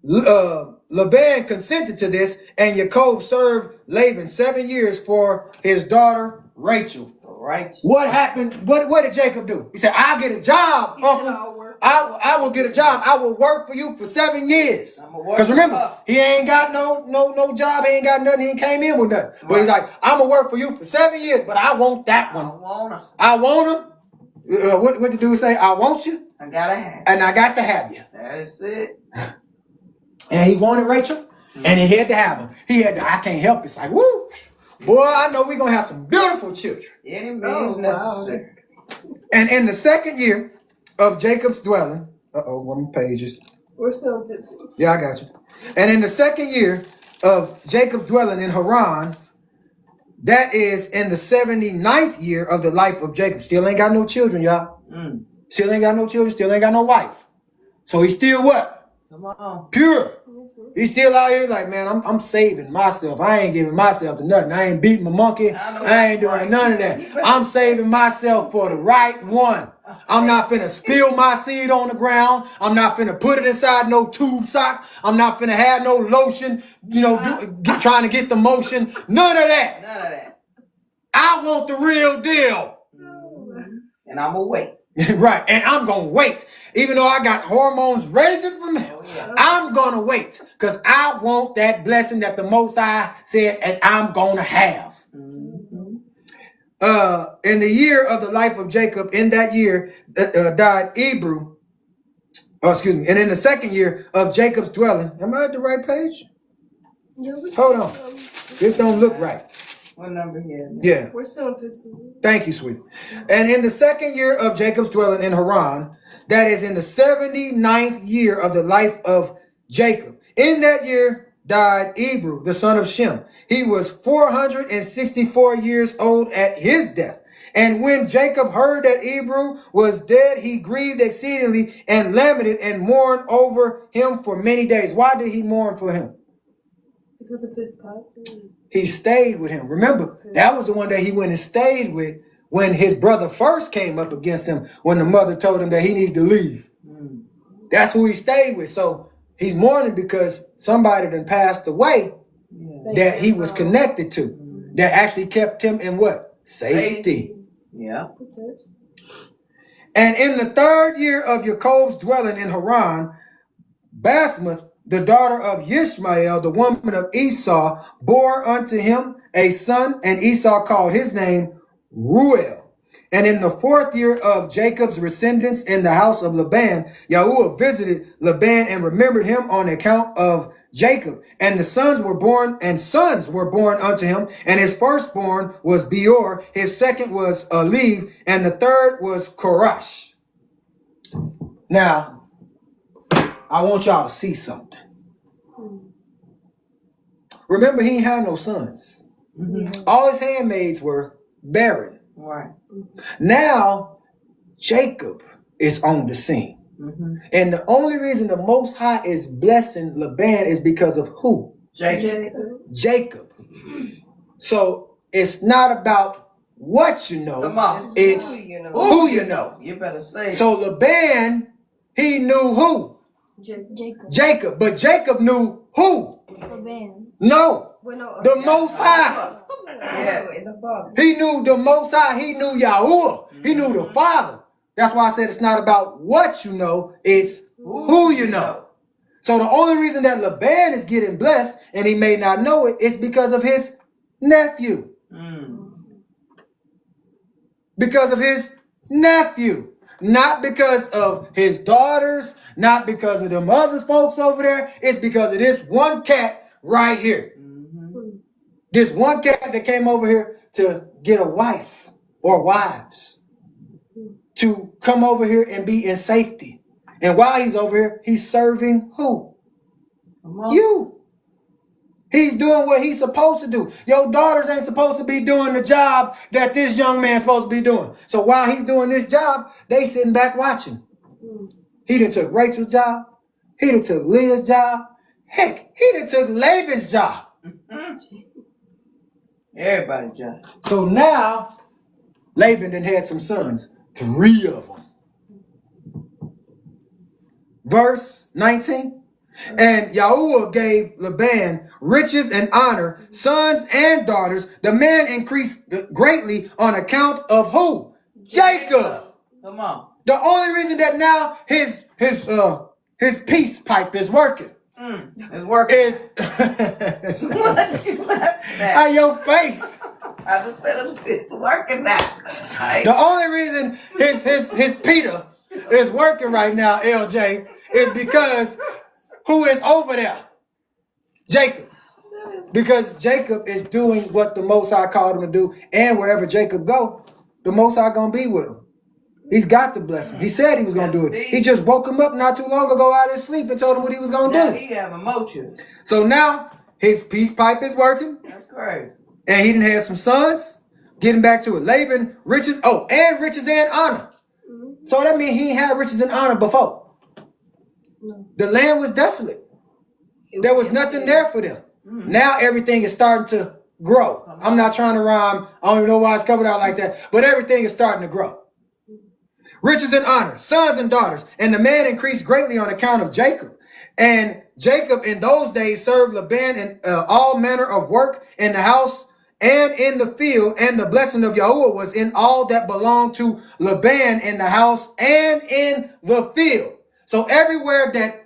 Laban consented to this, and Jacob served Laban 7 years for his daughter Rachel. Right. What happened? What did Jacob do? He said, I'll get a job, uncle. I will get a job. I will work for you for 7 years. Because remember, he ain't got no job. He ain't got nothing. He ain't came in with nothing. Right. But he's like, I'm going to work for you for 7 years, but I want that one. I want him. What did the dude say? I want you. I gotta have you. And I got to have you. That's it. And he wanted Rachel, and he had to have him. I can't help it. It's like, woo. Boy, I know we're going to have some beautiful children. Any means necessary. And in the 2nd year of Jacob's dwelling, one more pages. We're so busy. Yeah, I got you. And in the 2nd year of Jacob's dwelling in Haran, that is in the 79th year of the life of Jacob. Still ain't got no children, y'all. Still ain't got no children, still ain't got no wife. So he's still what? Come on. Pure. He's still out here like, man, I'm saving myself. I ain't giving myself to nothing. I ain't beating my monkey. I ain't doing none of that. I'm saving myself for the right one. I'm not finna spill my seed on the ground. I'm not finna put it inside no tube sock. I'm not finna have no lotion, trying to get the motion. None of that. None of that. I want the real deal. And I'm gonna wait. Right, and I'm gonna wait. Even though I got hormones raging from hell, I'm gonna wait. Because I want that blessing that the Most High said and I'm gonna have. In the year of the life of Jacob, in that year died Hebrew. And in the second year of Jacob's dwelling. Am I at the right page? Hold on. This don't look right. What number here? Yeah. We're still in 15. Thank you, sweetie. And in the second year of Jacob's dwelling in Haran, that is in the 79th year of the life of Jacob. In that year died Hebrew, the son of Shem. He was 464 years old at his death. And when Jacob heard that Hebrew was dead, he grieved exceedingly and lamented and mourned over him for many days. Why did he mourn for him? Because of his passing. He stayed with him. Remember, that was the one that he went and stayed with when his brother first came up against him, when the mother told him that he needed to leave. That's who he stayed with. So he's mourning because somebody done passed away that he was connected to, that actually kept him in what? Safety. Yeah. And in the third year of Jacob's dwelling in Haran, Basmath, the daughter of Ishmael, the woman of Esau, bore unto him a son, and Esau called his name Ruel. And in the fourth year of Jacob's residence in the house of Laban, Yahuwah visited Laban and remembered him on account of Jacob. And sons were born unto him. And his firstborn was Beor, his second was Aliv, and the third was Korash. Now, I want y'all to see something. Remember, he ain't had no sons. All his handmaids were barren. Right. Now, Jacob is on the scene. And the only reason the Most High is blessing Laban is because of who? Jacob. So, it's not about what you know. Come on. It's who you know. You better say it. So, Laban, he knew who? Jacob. But Jacob knew who? No. The Most High. Yes. He knew the Most High. He knew Yahuwah. He knew the Father. That's why I said it's not about what you know. It's who you know. So the only reason that Laban is getting blessed, and he may not know it, is because of his nephew. Because of his nephew. Not because of his daughters, not because of them other folks over there. It's because of this one cat right here. This one cat that came over here to get a wife or wives. To come over here and be in safety. And while he's over here, he's serving who? You. He's doing what he's supposed to do. Your daughters ain't supposed to be doing the job that this young man's supposed to be doing. So while he's doing this job, they sitting back watching. He done took Rachel's job. He done took Leah's job. Heck, he done took Laban's job. Everybody's job. So now, Laban done had some sons. 3 of them. Verse 19. And Yahuwah gave Laban riches and honor, sons and daughters. The man increased greatly on account of who? Jacob. Come on. The only reason that now his peace pipe is working. It's working. Is What you laughing at? on your face. I just said it's working now. The only reason his Peter is working right now, LJ, is because who is over there? Jacob. Because Jacob is doing what the Most High called him to do. And wherever Jacob go, the Most High going to be with him. He's got to bless him. He said he was going to do it. He just woke him up not too long ago out of his sleep and told him what he was going to do. He have emotions. So now his peace pipe is working. That's crazy. And he done had some sons. Getting back to it. Laban, riches. Oh, and riches and honor. So that means he ain't had riches and honor before. The land was desolate. There was nothing there for them. Now everything is starting to grow. I'm not trying to rhyme. I don't even know why it's coming out like that. But everything is starting to grow. Riches and honor, sons and daughters. And the man increased greatly on account of Jacob. And Jacob in those days served Laban in all manner of work in the house and in the field. And the blessing of Yahuwah was in all that belonged to Laban in the house and in the field. So everywhere that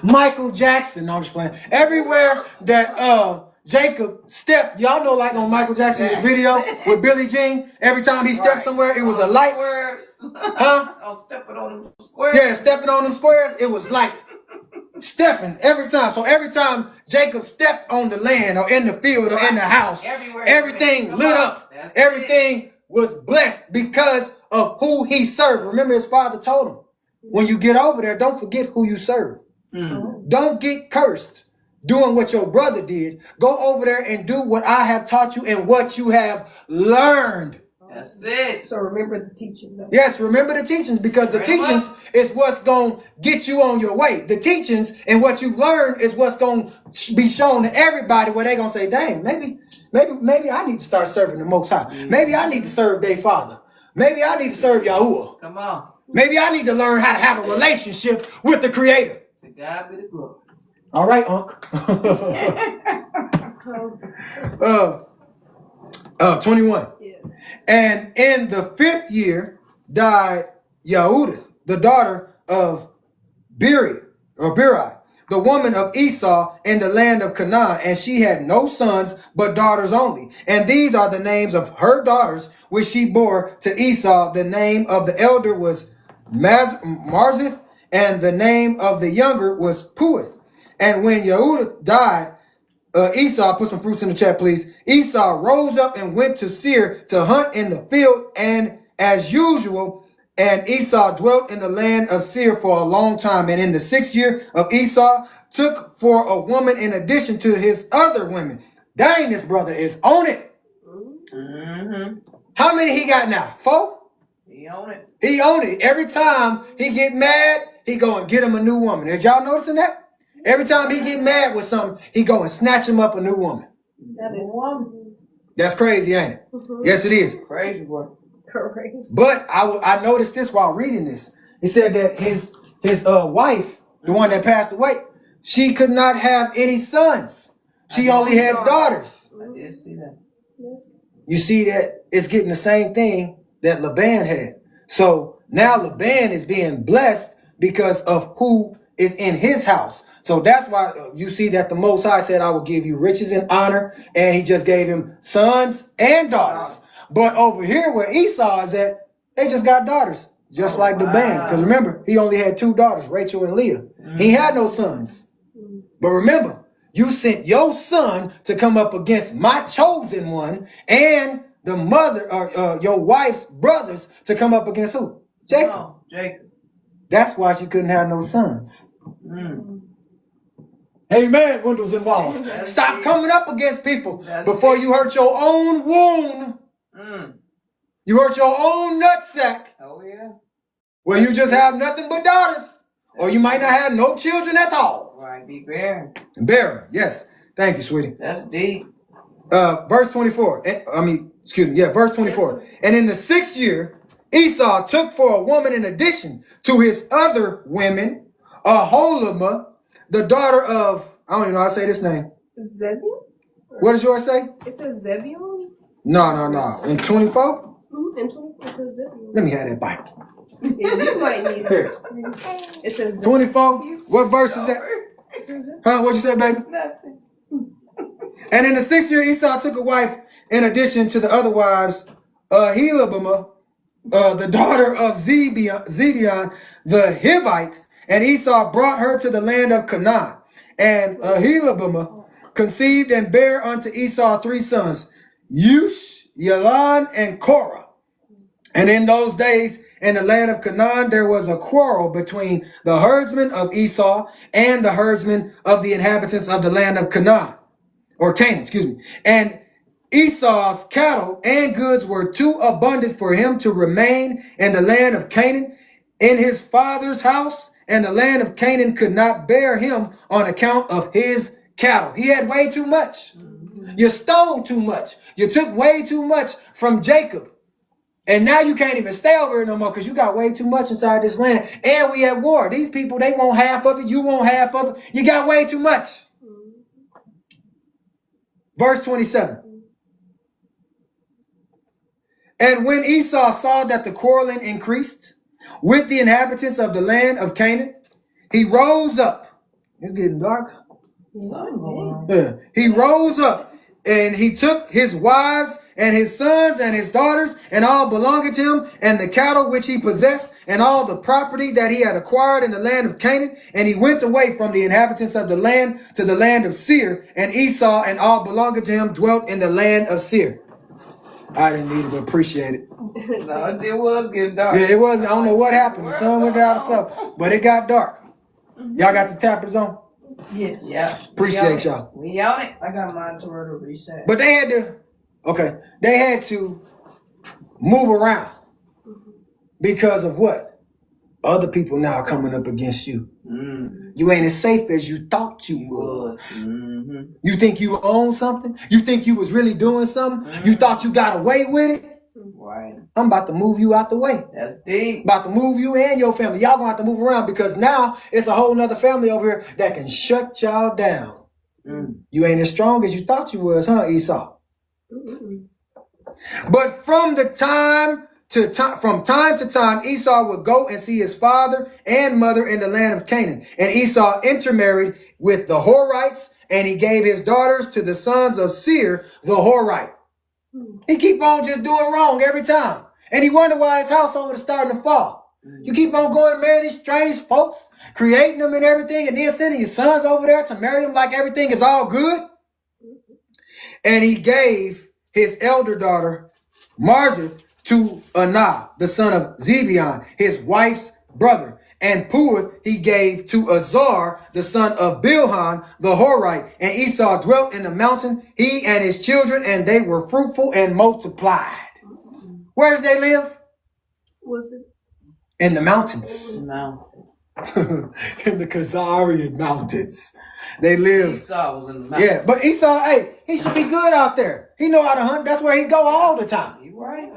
Michael Jackson, no, I'm just playing. Everywhere that Jacob stepped, y'all know, like on Michael Jackson's video with Billie Jean, every time he stepped somewhere, it was a light. Huh? I'm stepping on them squares. Yeah, stepping on them squares, it was light. Stepping every time. So every time Jacob stepped on the land or in the field or in the house, everything lit up. Everything was blessed because of who he served. Remember, his father told him, when you get over there, don't forget who you serve. Don't get cursed doing what your brother did. Go over there and do what I have taught you and what you have learned. That's it. So remember the teachings. Yes, remember the teachings, because the teachings is what's going to get you on your way. The teachings and what you've learned is what's going to be shown to everybody, where they're going to say, dang, maybe I need to start serving the Most High. Maybe I need to serve their Father. Maybe I need to serve Yahuwah. Come on. Maybe I need to learn how to have a relationship with the Creator. To God be the glory. All right, Unc. 21. Yeah. And in the 5th year died Yahudith, the daughter of Beri, the woman of Esau in the land of Canaan, and she had no sons but daughters only. And these are the names of her daughters which she bore to Esau. The name of the elder was Marzith, and the name of the younger was Puith. And when Yehuda died, Esau, put some fruits in the chat, please. Esau rose up and went to Seir to hunt in the field, and as usual, and Esau dwelt in the land of Seir for a long time. And in the 6th year of Esau, took for a woman in addition to his other women. Dang, this brother is on it. How many he got now? 4? He on it. He on it. Every time he get mad, he go and get him a new woman. Did y'all noticing that? Every time he get mad with something, he go and snatch him up a new woman. That is one. That's crazy, ain't it? Yes, it is. Crazy boy. Correct. But I noticed this while reading this. He said that his wife, the one that passed away, she could not have any sons. She only had daughters. I did see that. Yes. You see that it's getting the same thing that Laban had. So now Laban is being blessed because of who is in his house. So that's why you see that the Most High said, I will give you riches and honor. And he just gave him sons and daughters. But over here where Esau is at, they just got daughters. Just like the band. Because remember, he only had 2 daughters, Rachel and Leah. He had no sons. But remember, you sent your son to come up against my chosen one, and the mother, or your wife's brothers, to come up against who? Jacob. Oh, Jacob. That's why she couldn't have no sons. Amen, windows and walls. Stop coming up against people before you hurt your own wound. You hurt your own nutsack. Oh, yeah. Where you just have nothing but daughters. Or you might not have no children at all. Right, be barren. Barren, yes. Thank you, sweetie. That's deep. Verse 24. Verse 24. And in the 6th year, Esau took for a woman in addition to his other women, Aholibah, the daughter of, I don't even know how to say this name. Zebulun? What does yours say? It says Zebulun? No. In 24? In 20, it says Zebulun. Let me have that Bible. Yeah, you might need Here. it. It says Zebulun. 24? What verse is that? It says Zebulun. Huh? What'd you say, baby? Nothing. And in the 6th year, Esau took a wife in addition to the other wives, Aholibah, the daughter of Zibeon, the Hivite, and Esau brought her to the land of Canaan. And Aholibah conceived and bare unto Esau 3 sons, Yush, Yalan, and Korah. And in those days, in the land of Canaan, there was a quarrel between the herdsmen of Esau and the herdsmen of the inhabitants of the land of Canaan, or Canaan, excuse me. And Esau's cattle and goods were too abundant for him to remain in the land of Canaan in his father's house, and the land of Canaan could not bear him on account of his cattle. He had way too much. You stole too much. You took way too much from Jacob. And now you can't even stay over here no more because you got way too much inside this land. And we at war. These people, they want half of it. You want half of it. You got way too much. Verse 27. And when Esau saw that the quarreling increased with the inhabitants of the land of Canaan, he rose up. It's getting dark. Yeah. He rose up and he took his wives and his sons and his daughters and all belonging to him and the cattle which he possessed and all the property that he had acquired in the land of Canaan. And he went away from the inhabitants of the land to the land of Seir, and Esau and all belonging to him dwelt in the land of Seir. I didn't need to appreciate it. No, it was getting dark. Yeah, it was. I don't know what happened. The sun went down or something, but it got dark. Y'all got the tappers on? Yes. Yeah. Appreciate y'all. We on it. I got mine to reset. But they had to move around because of what? Other people now coming up against you. You ain't as safe as you thought you was. You think you own something? You think you was really doing something? You thought you got away with it? Right. I'm about to move you out the way. That's deep. About to move you and your family. Y'all gonna have to move around because now it's a whole nother family over here that can shut y'all down. You ain't as strong as you thought you was, huh, Esau? But from time to time, Esau would go and see his father and mother in the land of Canaan. And Esau intermarried with the Horites, and he gave his daughters to the sons of Seir, the Horite. He keep on just doing wrong every time. And he wonder why his household is starting to fall. You keep on going to marry these strange folks, creating them and everything, and then sending your sons over there to marry them like everything is all good. And he gave his elder daughter, Marzith, to Anah, the son of Zebeon, his wife's brother. And Puath he gave to Azar, the son of Bilhan, the Horite. And Esau dwelt in the mountain, he and his children, and they were fruitful and multiplied. Where did they live? Was it? In the mountains. No. In the Khazarian mountains. They live. Esau was in the mountain. Yeah, but Esau, hey, he should be good out there. He know how to hunt. That's where he go all the time. You right.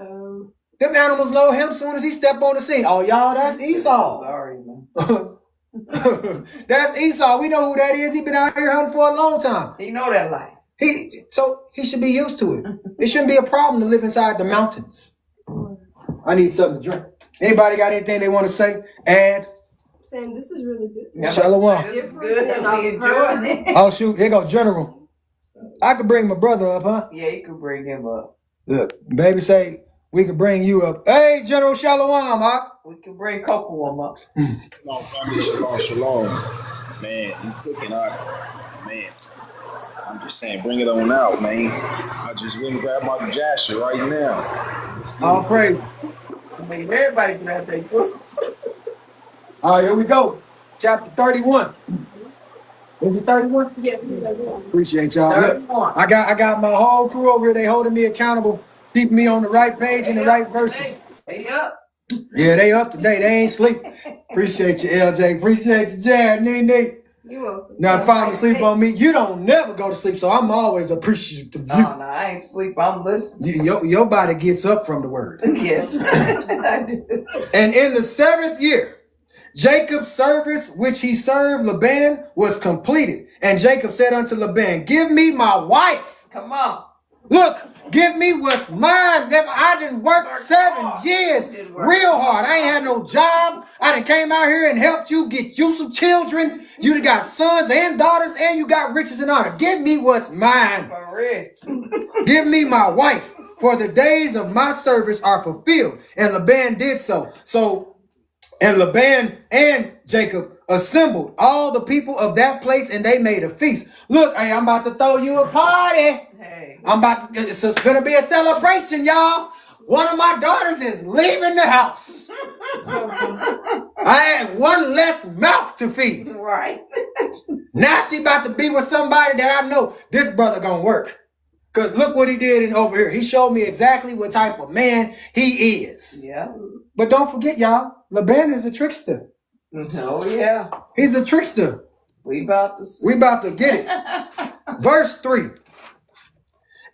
Them animals know him soon as he step on the scene. Oh, y'all, that's Esau. Sorry, man. That's Esau. We know who that is. He been out here hunting for a long time. He know that life. So he should be used to it. It shouldn't be a problem to live inside the mountains. I need something to drink. Anybody got anything they want to say? Add? Saying this is really good. Yeah, Shalom. this is good. We enjoying it. Oh, shoot. Here go General. I could bring my brother up, huh? Yeah, you can bring him up. Look, baby say we could bring you up. Hey, General Shalom, huh? We can bring Coco up. Shalom, family. Shalom, shalom. Man, you cooking out. Man, I'm just saying, bring it on out, man. I just went and grabbed my Jasher right now. All praise. I mean, everybody can have their foot. All right, here we go. Chapter 31. Is it 31? Yeah, exactly. Appreciate y'all. Look, 31. I got my whole crew over here. They holding me accountable, keeping me on the right page and the right verses. Hey, up. Yeah, they up to date. They ain't sleep. Appreciate you, LJ. Appreciate you, Jared. Nee. You're welcome. Now, falling asleep on me, you don't never go to sleep, so I'm always appreciative of you. No, I ain't sleep. I'm listening. Your body gets up from the word. Yes, I do. And in the 7th year, Jacob's service which he served Laban was completed. And Jacob said unto Laban, give me my wife. Come on. Look, give me what's mine. I done worked 7 years real hard. I ain't had no job. I done came out here and helped you get you some children. You done got sons and daughters, and you got riches and honor. Give me what's mine. For real. Give me my wife, for the days of my service are fulfilled. And Laban did so. And Laban and Jacob assembled all the people of that place, and they made a feast. Look, hey, I'm about to throw you a party. Hey. It's just gonna be a celebration, y'all. One of my daughters is leaving the house. I had one less mouth to feed. Right. Now she about to be with somebody that I know this brother gonna work. Because look what he did over here. He showed me exactly what type of man he is. Yeah. But don't forget, y'all, Laban is a trickster. Oh yeah. He's a trickster. We about to see. We about to get it. Verse 3.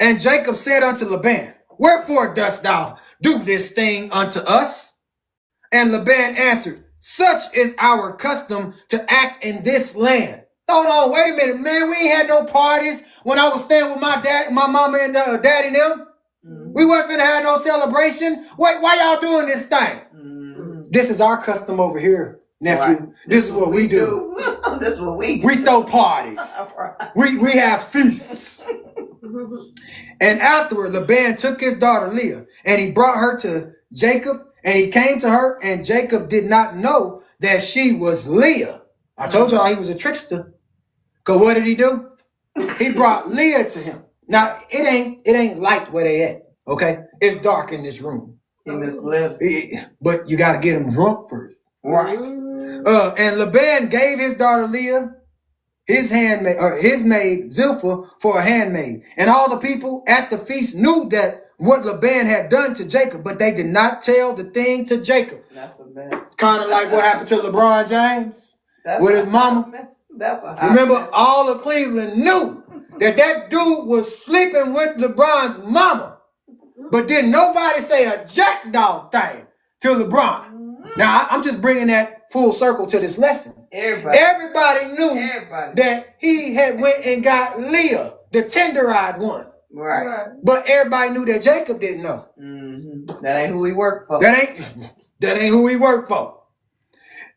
And Jacob said unto Laban, wherefore dost thou do this thing unto us? And Laban answered, such is our custom to act in this land. Hold on, wait a minute, man. We ain't had no parties when I was staying with my dad, my mama and daddy and them. We wasn't finna have no celebration. Wait, why y'all doing this thing? This is our custom over here, nephew. Right. This is what we do. This is what we do. We throw parties. We have feasts. And afterward, Laban took his daughter Leah, and he brought her to Jacob, and he came to her, and Jacob did not know that she was Leah. I told y'all he was a trickster. Cause what did he do? He brought Leah to him. Now it ain't light where they at. Okay, it's dark in this room. He misled. But you got to get him drunk first. Right. And Laban gave his daughter Leah, his handmaid, or his maid Zilpah, for a handmaid. And all the people at the feast knew that what Laban had done to Jacob, but they did not tell the thing to Jacob. That's the best. Kind of like what happened to LeBron James with his mama. That's a Remember, mess. all of Cleveland knew that dude was sleeping with LeBron's mama, but didn't nobody say a jackdog thing to LeBron. Now, I'm just bringing that full circle to this lesson. Everybody knew that he had went and got Leah, the tender-eyed one. Right. But everybody knew that Jacob didn't know. That ain't who he worked for. That ain't who he worked for.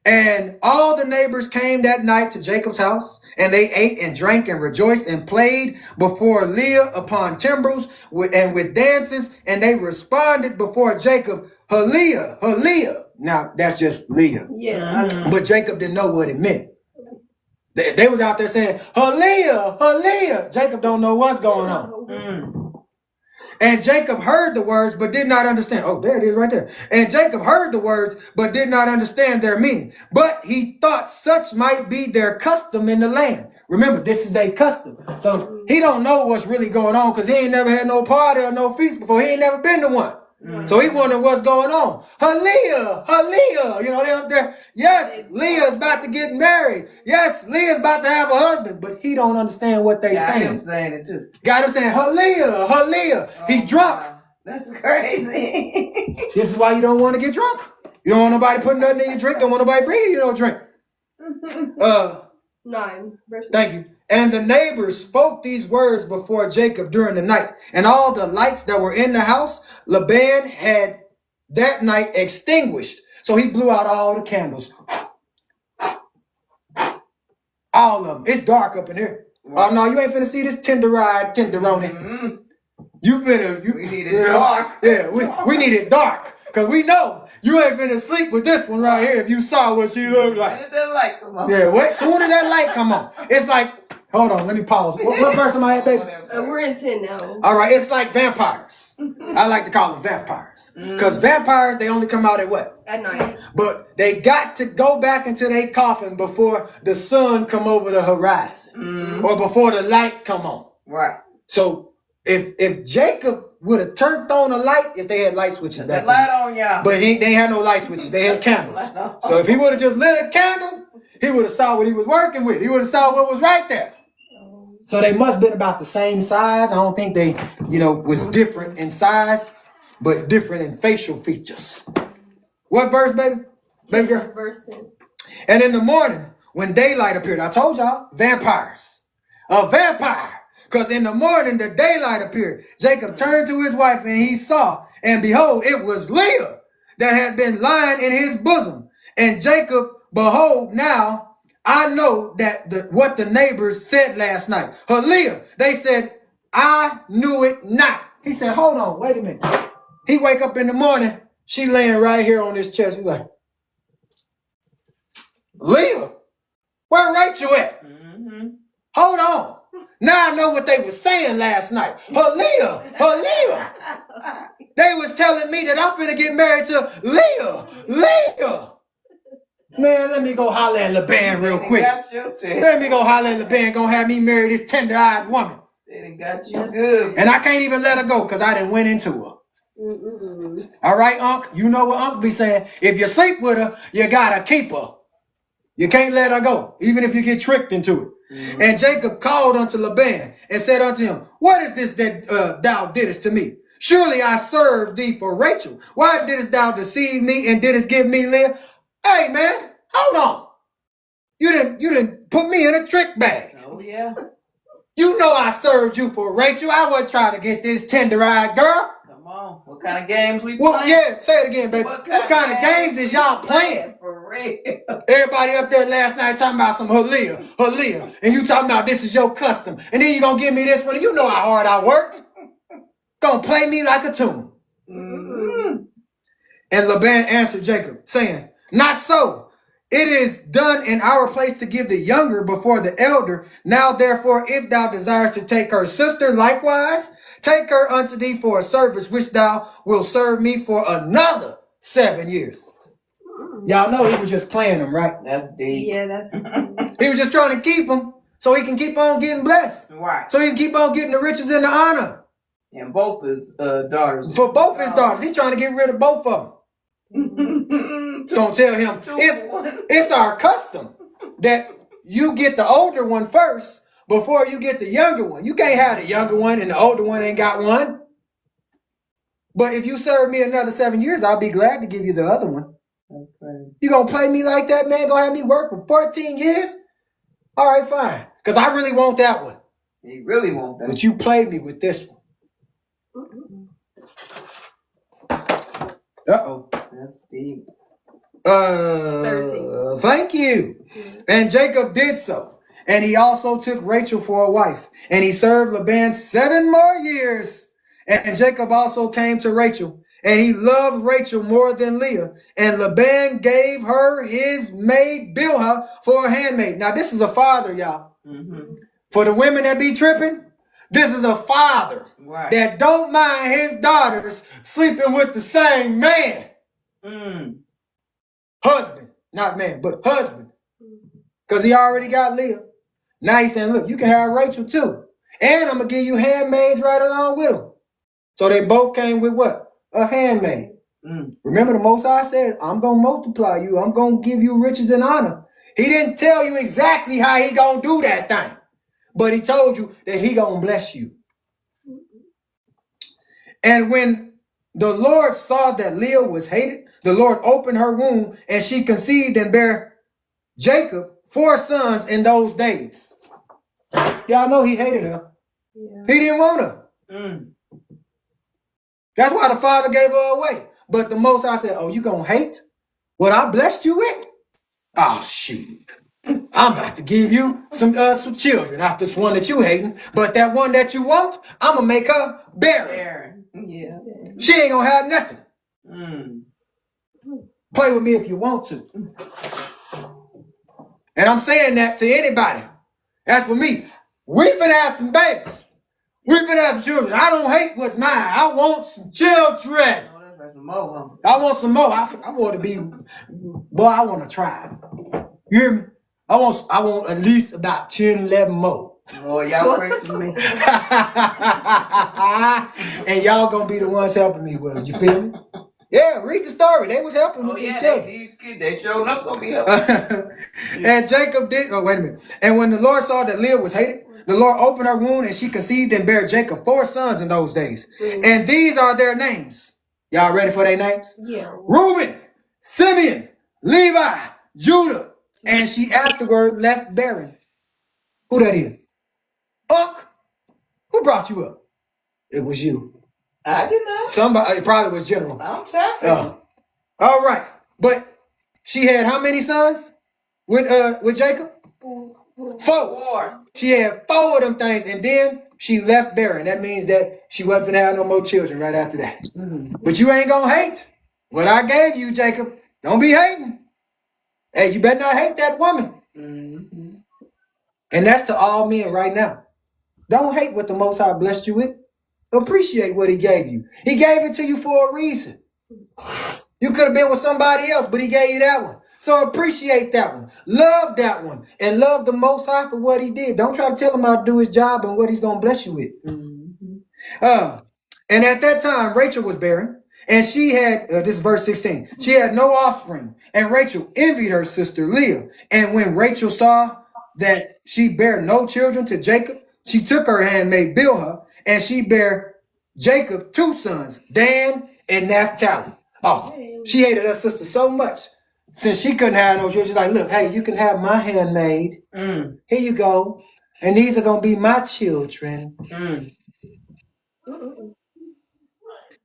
And all the neighbors came that night to Jacob's house, and they ate and drank and rejoiced and played before Leah upon timbrels and with dances, and they responded before Jacob, Leah, Leah. Now, that's just Leah. Yeah. But Jacob didn't know what it meant. They was out there saying, Leah, Leah. Jacob don't know what's going on. And Jacob heard the words, but did not understand. Oh, there it is right there. And Jacob heard the words, but did not understand their meaning. But he thought such might be their custom in the land. Remember, this is their custom. So he don't know what's really going on because he ain't never had no party or no feast before. He ain't never been to one. So he wondered what's going on. Leah, Leah. You know, they're up there. Yes, Leah's about to get married. Yes, Leah's about to have a husband. But he don't understand what they saying. Got him saying it too. Got him saying, Leah, Leah. He's drunk. Wow. That's crazy. This is why you don't want to get drunk. You don't want nobody putting nothing in your drink. Don't want nobody bringing you no drink. 9. Verse 9. Thank you. And the neighbors spoke these words before Jacob during the night. And all the lights that were in the house, Laban had that night extinguished. So he blew out all the candles. All of them. It's dark up in here. Oh, no, you ain't finna see this tender-eyed tenderoni. You finna... We need it dark. Yeah, we need it dark. Because we know you ain't finna sleep with this one right here if you saw what she looked like. When did that light come on? Yeah, wait, soon as that light come on, it's like, hold on, let me pause. What verse am I at, baby? We're in 10 now. All right, it's like vampires. I like to call them vampires. Because vampires, they only come out at what? At 9. But they got to go back into their coffin before the sun come over the horizon. Or before the light come on. Right. So if Jacob would have turned on a light, if they had light switches back That light then. on, y'all. But they had no light switches. They had candles. So if he would have just lit a candle, he would have saw what he was working with. He would have saw what was right there. So they must have been about the same size. I don't think they, was different in size, but different in facial features. What verse, baby? Baby girl? Verse 10. And in the morning, when daylight appeared, I told y'all, vampires. A vampire. Because in the morning, the daylight appeared. Jacob turned to his wife and he saw, and behold, it was Leah that had been lying in his bosom. And Jacob, behold, now I know that what the neighbors said last night. Leah, they said, I knew it not. He said, hold on, wait a minute. He wake up in the morning, she laying right here on his chest. He's like, Leah, where Rachel at? Hold on. Now I know what they were saying last night. Leah. They was telling me that I'm finna get married to Leah. Man, let me go holler at Laban real quick. Let me go holler at Laban. Gonna have me marry this tender-eyed woman. They done got you good. And I can't even let her go because I done went into her. All right, Unc? You know what Unc be saying. If you sleep with her, you gotta keep her. You can't let her go, even if you get tricked into it. Mm-hmm. And Jacob called unto Laban and said unto him, what is this that thou didst to me? Surely I served thee for Rachel. Why didst thou deceive me and didst give me Leah? Hey, man, hold on. You didn't put me in a trick bag. Oh, yeah. You know I served you for Rachel. I wasn't trying to get this tender-eyed girl. Come on. What kind of games we Well, playing? yeah, say it again, baby. What kind of games is y'all playing? For real. Everybody up there last night talking about some Leah, and you talking about this is your custom. And then you gonna give me this one. You know how hard I worked. Gonna play me like a tune. Mm-hmm. And Laban answered Jacob, saying, not so. It is done in our place to give the younger before the elder. Now, therefore, if thou desirest to take her sister likewise, take her unto thee for a service which thou wilt serve me for another 7 years. Y'all know he was just playing them, right? That's deep. Yeah, that's deep. He was just trying to keep them so he can keep on getting blessed. Right. So he can keep on getting the riches and the honor. And both his daughters. For both his daughters. He's trying to get rid of both of them. Don't tell him. It's our custom that you get the older one first before you get the younger one. You can't have the younger one and the older one ain't got one. But if you serve me another 7 years, I'll be glad to give you the other one. That's crazy. You gonna play me like that, man? Gonna have me work for 14 years? All right, fine. Because I really want that one. He really want that. But you played me with this one. Uh-oh. That's deep. 13. Thank you. And Jacob did so. And he also took Rachel for a wife. And he served Laban 7 more years. And Jacob also came to Rachel. And he loved Rachel more than Leah. And Laban gave her his maid Bilhah for a handmaid. Now, this is a father, y'all. Mm-hmm. For the women that be tripping, this is a father that don't mind his daughters sleeping with the same man. Husband, not man, but husband. Because he already got Leah. Now he's saying, look, you can have Rachel too. And I'm going to give you handmaids right along with them. So they both came with what? A handmaid. Remember the Most High said, I'm going to multiply you. I'm going to give you riches and honor. He didn't tell you exactly how he going to do that thing. But he told you that he going to bless you. And when the Lord saw that Leah was hated, the Lord opened her womb and she conceived and bare Jacob 4 sons in those days. Y'all know he hated her. Yeah. He didn't want her. That's why the father gave her away. But the Most High said, oh, you going to hate what I blessed you with? Oh, shoot. I'm about to give you some children out this one that you hating. But that one that you want, I'm going to make her barren. Yeah. She ain't going to have nothing. Play with me if you want to. And I'm saying that to anybody. That's for me. We finna have some babies. We finna have some children. I don't hate what's mine. I want some children. I want some more. I want to be, boy, I want to try. You hear me? I want at least about 10, 11 more. Oh, y'all pray for me. And y'all gonna be the ones helping me with it. You feel me? Yeah, read the story. They was helping with each other. They showed up gonna be helping. And Jacob did. Oh, wait a minute. And when the Lord saw that Leah was hated, the Lord opened her womb, and she conceived and bare Jacob 4 sons in those days. And these are their names. Y'all ready for their names? Yeah. Reuben, Simeon, Levi, Judah, and she afterward left barren. Who that is? Unc, who brought you up? It was you. I did not. Somebody, it probably was General. I'm tapping. All right. But she had how many sons with Jacob? 4. She had 4 of them things, and then she left barren. That means that she wasn't gonna have no more children right after that. But you ain't gonna hate what I gave you, Jacob. Don't be hating. Hey, you better not hate that woman. And that's to all men right now. Don't hate what the Most High blessed you with. Appreciate what he gave you. He gave it to you for a reason. You could have been with somebody else, but he gave you that one. So appreciate that one. Love that one. And love the Most High for what he did. Don't try to tell him how to do his job and what he's going to bless you with. And at that time, Rachel was barren, And she had, this is verse 16, she had no offspring. And Rachel envied her sister Leah. And when Rachel saw that she bare no children to Jacob, she took her handmaid Bilhah, and she bare Jacob 2 sons, Dan and Naphtali. Oh, she hated her sister so much. Since she couldn't have no children, she's like, look, hey, you can have my handmaid. Here you go. And these are going to be my children.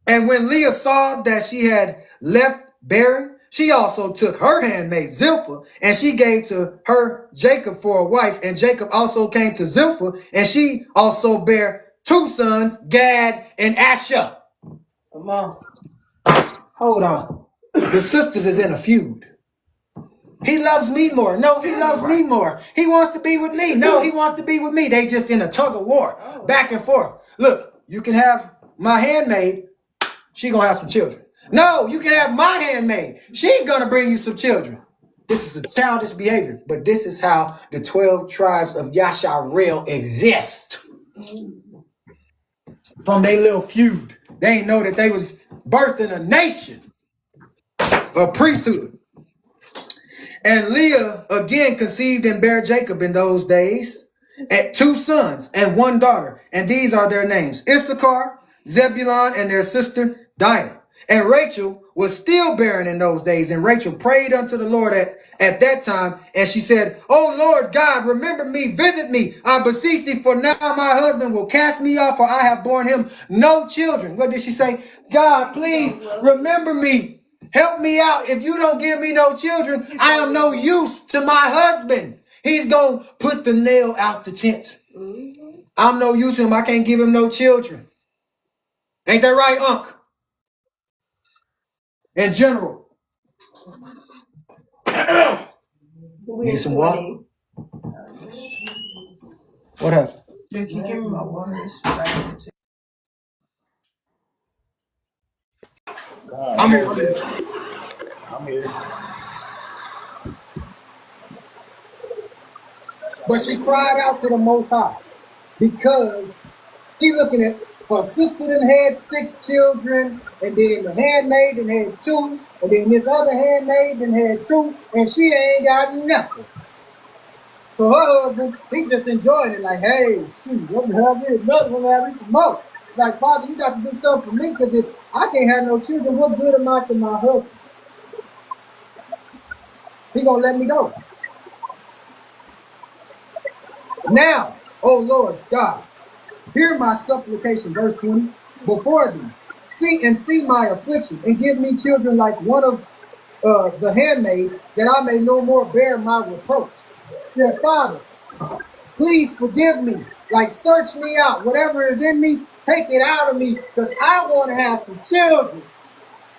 And when Leah saw that she had left bearing, she also took her handmaid Zilpah, and she gave to her Jacob for a wife. And Jacob also came to Zilpah, and she also bare 2 sons, Gad and Asher. Come on. Hold on. The sisters is in a feud. He loves me more. No, he loves me more. He wants to be with me. No, he wants to be with me. They just in a tug of war, back and forth. Look, you can have my handmaid. She gonna have some children. No, you can have my handmaid. She's gonna bring you some children. This is a childish behavior, but this is how the 12 tribes of Yasharel exist. From their little feud. They ain't know that they was birthing a nation, a priesthood. And Leah again conceived and bare Jacob in those days, and 2 sons and 1 daughter. And these are their names: Issachar, Zebulun, and their sister Dinah. And Rachel was still barren in those days. And Rachel prayed unto the Lord at that time. And she said, "O Lord God, remember me, visit me, I beseech thee, for now my husband will cast me off, for I have borne him no children." What did she say? God, please remember me. Help me out. If you don't give me no children, I am no use to my husband. He's going to put the nail out the tent. I'm no use to him. I can't give him no children. Ain't that right, Unc? In general. Need some water? What happened? Can you give me my water? It's right. I'm here. I'm here. But she cried out to the Most High because she looking at her sister that had 6 children, and then the handmaid that had 2, and then this other handmaid that had 2, and she ain't got nothing. So her husband, he just enjoyed it, like, hey, shoot, let me have this, another one, have this more. Like, Father, you got to do something for me, because if I can't have no children, what good am I to my husband? He gonna let me go. Now, oh Lord God, hear my supplication, verse 20, before thee. See my affliction, and give me children like one of the handmaids, that I may no more bear my reproach. Said, Father, please forgive me. Like, search me out. Whatever is in me, take it out of me, because I want to have some children.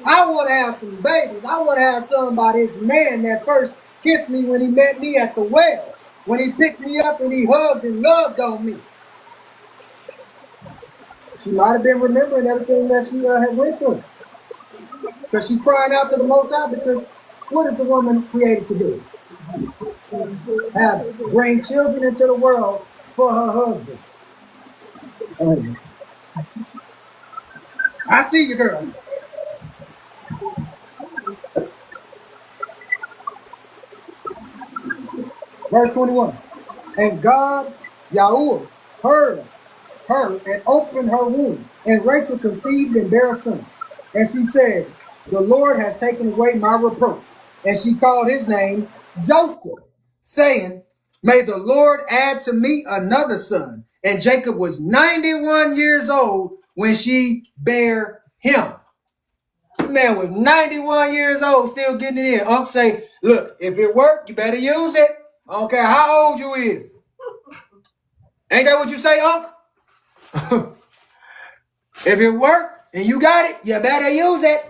I want to have some babies. I want to have somebody, this man that first kissed me when he met me at the well, when he picked me up and he hugged and loved on me. She might have been remembering everything that she had went through, because she cried out to the Most High, because what is the woman created to do? Bring children into the world for her husband. I see you, girl. Verse 21. And God, Yahuwah, heard her and opened her womb. And Rachel conceived and bare a son. And she said, the Lord has taken away my reproach. And she called his name Joseph, saying, may the Lord add to me another son. And Jacob was 91 years old when she bare him. The man was 91 years old, still getting it in. Unc say, look, if it worked, you better use it. I don't care how old you is. Ain't that what you say, Unc? If it worked and you got it, you better use it.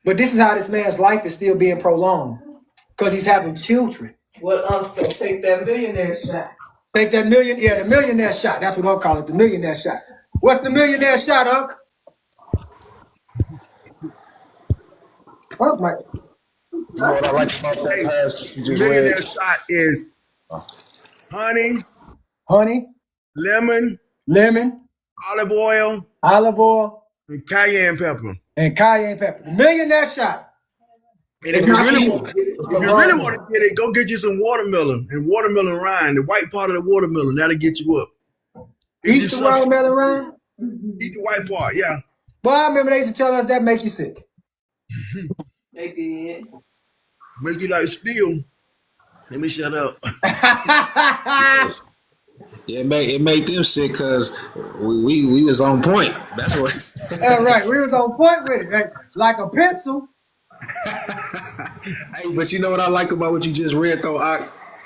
But this is how this man's life is still being prolonged, because he's having children. What Unc said, take that millionaire shot. Take that the millionaire shot. That's what I'll call it, the millionaire shot. What's the millionaire shot, Unc? Unc, Mike. What I like about that passage you just Millionaire read. shot is Honey, lemon, lemon, olive oil, olive oil, And cayenne pepper. And cayenne pepper. The millionaire shot. And if you really want to get it, go get you some watermelon and watermelon rind, the white part of the watermelon. That'll get you up. Eat the watermelon rind? Eat the white part, yeah. Boy, I remember they used to tell us that make you sick. They did. Make you like steel. Let me shut up. It made them sick because we was on point. That's what. All right, we was on point with it, like a pencil. Hey, but you know what I like about what you just read though,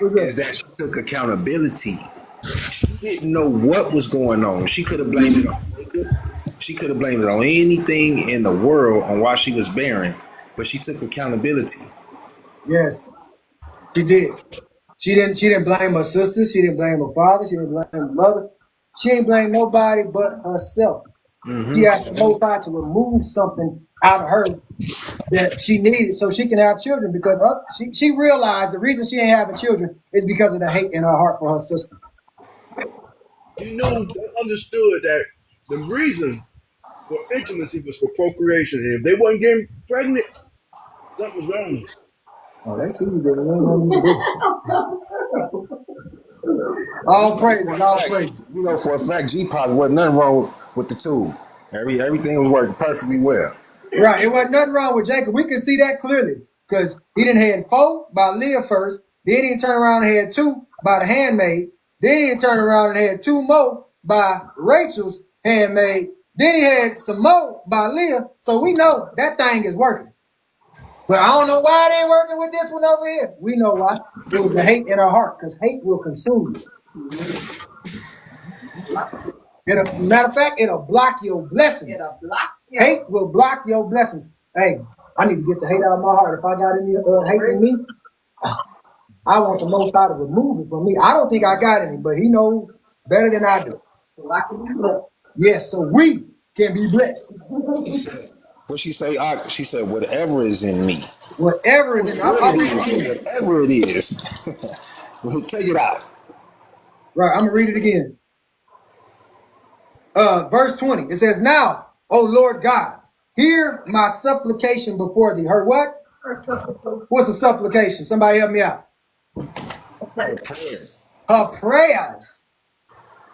is that she took accountability. She didn't know what was going on. She could have blamed it on Jacob. She could have blamed it on anything in the world on why she was barren, but she took accountability. Yes, she did. She didn't blame her sister. She didn't blame her father. She didn't blame her mother. She didn't blame nobody but herself. Mm-hmm. She asked the Most High to remove something out of her that she needed so she can have children, because she realized the reason she ain't having children is because of the hate in her heart for her sister. She knew, understood that the reason for intimacy was for procreation. And if they wasn't getting pregnant, something was wrong. Oh, they see you, baby. All praises, all praises. You know, for a fact, G-Pop wasn't nothing wrong with the two. Everything was working perfectly well. Right, it wasn't nothing wrong with Jacob. We can see that clearly because he didn't had 4 by Leah first. Then he turned around and had 2 by the handmaid. Then he turned around and had 2 more by Rachel's handmaid. Then he had some more by Leah. So we know that thing is working. But I don't know why it ain't working with this one over here. We know why. It was the hate in our heart, because hate will consume you. Matter of fact, it'll block your blessings. Hate will block your blessings. Hey, I need to get the hate out of my heart. If I got any hate in me, I want the Most High to remove it from me. I don't think I got any, but He knows better than I do. So I can be blessed. Yes, so we can be blessed. What she say? She said, "Whatever is in me." Whatever is in me. Whatever it is. Take it out. Right, I'm gonna read it again. Verse 20. It says, "Now, O Lord God, hear my supplication before thee." Her what? What's a supplication? Somebody help me out. Her prayers. Her prayers.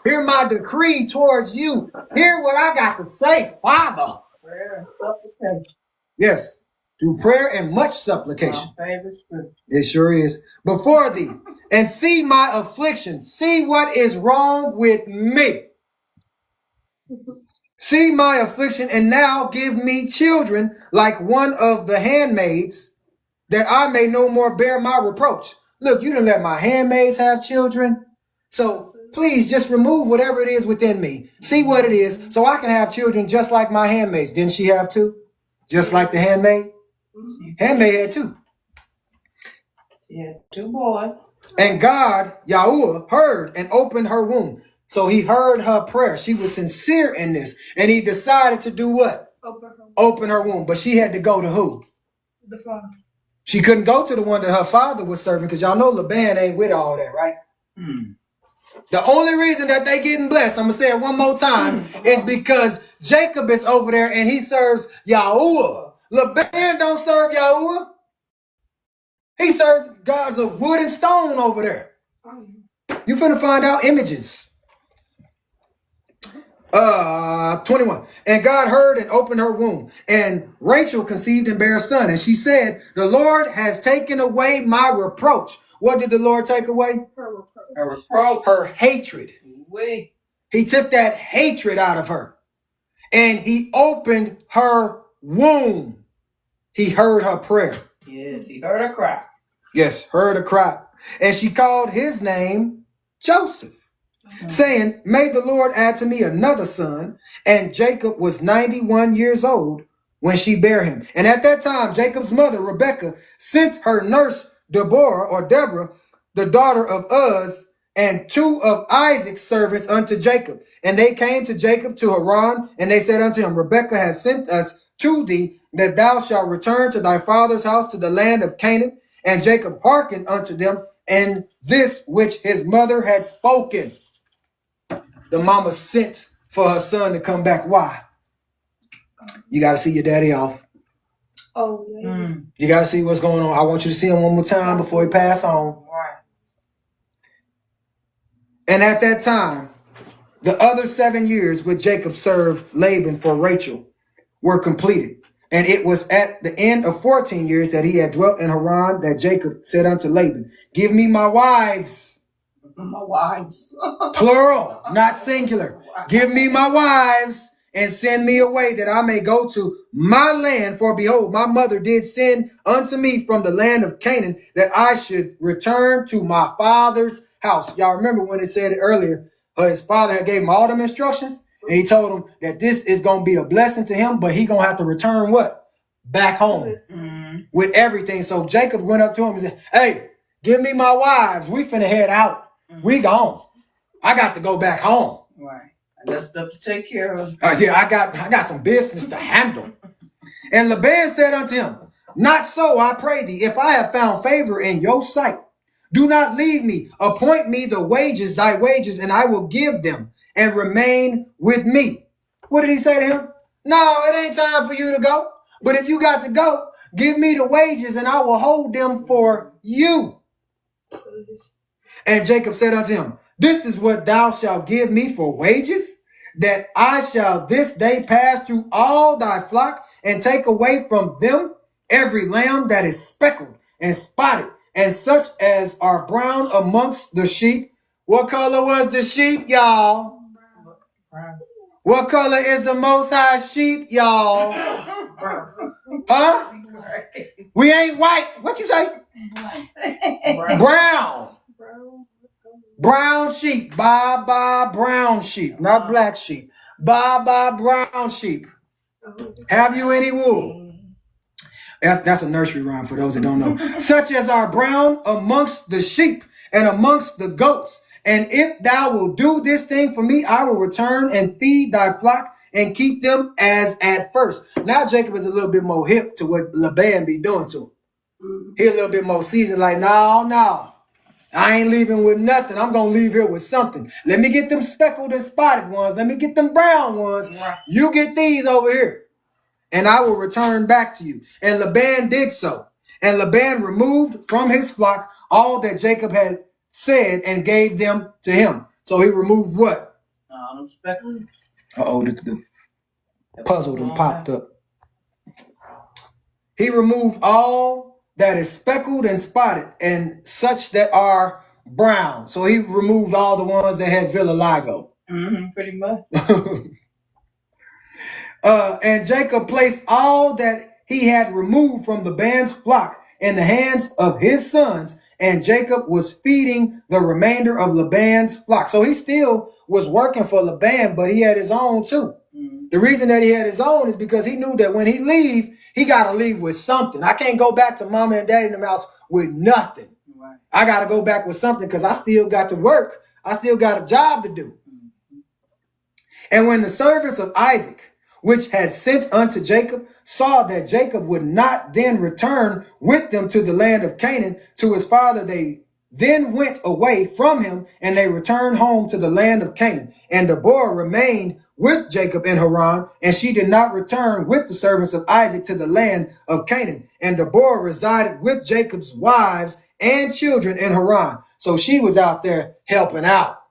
Hear my decree towards you. Hear what I got to say, Father. Prayer and supplication. Yes, through prayer and much supplication. My favorite scripture. It sure is. Before thee, and see my affliction. See what is wrong with me. See my affliction, and now give me children like one of the handmaids, that I may no more bear my reproach. Look, you didn't let my handmaids have children. So please just remove whatever it is within me. See what it is, so I can have children just like my handmaids. Didn't she have 2? Just like the handmaid? Handmaid had 2. She had 2 boys. And God, Yahuwah, heard and opened her womb. So He heard her prayer. She was sincere in this. And He decided to do what? Open her womb. But she had to go to who? The father. She couldn't go to the one that her father was serving, because y'all know Laban ain't with all that, right? The only reason that they getting blessed, I'm going to say it one more time, is because Jacob is over there and he serves Yahuwah. Laban don't serve Yahuwah. He serves gods of wood and stone over there. You finna find out images. 21. And God heard and opened her womb, and Rachel conceived and bare a son. And she said, the Lord has taken away my reproach. What did the Lord take away? Her reproach. Her hatred. Wait. He took that hatred out of her, and He opened her womb. He heard her prayer. Yes, He heard her cry. Yes, heard her cry. And she called his name Joseph, saying, may the Lord add to me another son. And Jacob was 91 years old when she bare him. And at that time, Jacob's mother, Rebekah, sent her nurse, Deborah, the daughter of Uz, and 2 of Isaac's servants unto Jacob. And they came to Jacob to Haran, and they said unto him, Rebekah has sent us to thee, that thou shalt return to thy father's house to the land of Canaan. And Jacob hearkened unto them, and this which his mother had spoken. The mama sent for her son to come back. Why? You got to see your daddy off. Oh, yes. You got to see what's going on. I want you to see him one more time before he pass on. Right. And at that time, the other 7 years which Jacob served Laban for Rachel were completed. And it was at the end of 14 years that he had dwelt in Haran that Jacob said unto Laban, give me my wives. My wives. Plural, not singular. Give me my wives and send me away that I may go to my land. For behold, my mother did send unto me from the land of Canaan that I should return to my father's house. Y'all remember when it said it earlier, his father had gave him all them instructions. And he told him that this is going to be a blessing to him, but he going to have to return what? Back home with everything. So Jacob went up to him and said, hey, give me my wives. We finna head out. We gone. I got to go back home. Right. I got stuff to take care of. Yeah, I got some business to handle. And Laban said unto him, not so, I pray thee, if I have found favor in your sight. Do not leave me. Appoint me the wages, thy wages, and I will give them, and remain with me. What did he say to him? No, it ain't time for you to go. But if you got to go, give me the wages, and I will hold them for you. And Jacob said unto him, this is what thou shalt give me for wages, that I shall this day pass through all thy flock and take away from them every lamb that is speckled and spotted, and such as are brown amongst the sheep. What color was the sheep, y'all? Brown. What color is the Most High sheep, y'all? Huh? We ain't white. What you say? Brown. Brown sheep. Bye, brown sheep. Not black sheep. Bye, brown sheep. Have you any wool? That's a nursery rhyme for those that don't know. Such as are brown amongst the sheep and amongst the goats. And if thou will do this thing for me, I will return and feed thy flock and keep them as at first. Now Jacob is a little bit more hip to what Laban be doing to him. He a little bit more seasoned, like, no. I ain't leaving with nothing. I'm going to leave here with something. Let me get them speckled and spotted ones. Let me get them brown ones. You get these over here. And I will return back to you. And Laban did so. And Laban removed from his flock all that Jacob had said and gave them to him. So he removed what? Uh-oh, the puzzle done popped up. He removed all that is speckled and spotted and such that are brown. So he removed all the ones that had vitiligo. Pretty much. And Jacob placed all that he had removed from Laban's flock in the hands of his sons, and Jacob was feeding the remainder of Laban's flock. So he still was working for Laban, but he had his own too. The reason that he had his own is because he knew that when he leave, he got to leave with something. I can't go back to mama and daddy in the house with nothing. Right. I got to go back with something because I still got to work. I still got a job to do. And when the servants of Isaac, which had sent unto Jacob, saw that Jacob would not then return with them to the land of Canaan to his father, they then went away from him, and they returned home to the land of Canaan. And Deborah remained with Jacob in Haran, and she did not return with the servants of Isaac to the land of Canaan. And Deborah resided with Jacob's wives and children in Haran. So she was out there helping out.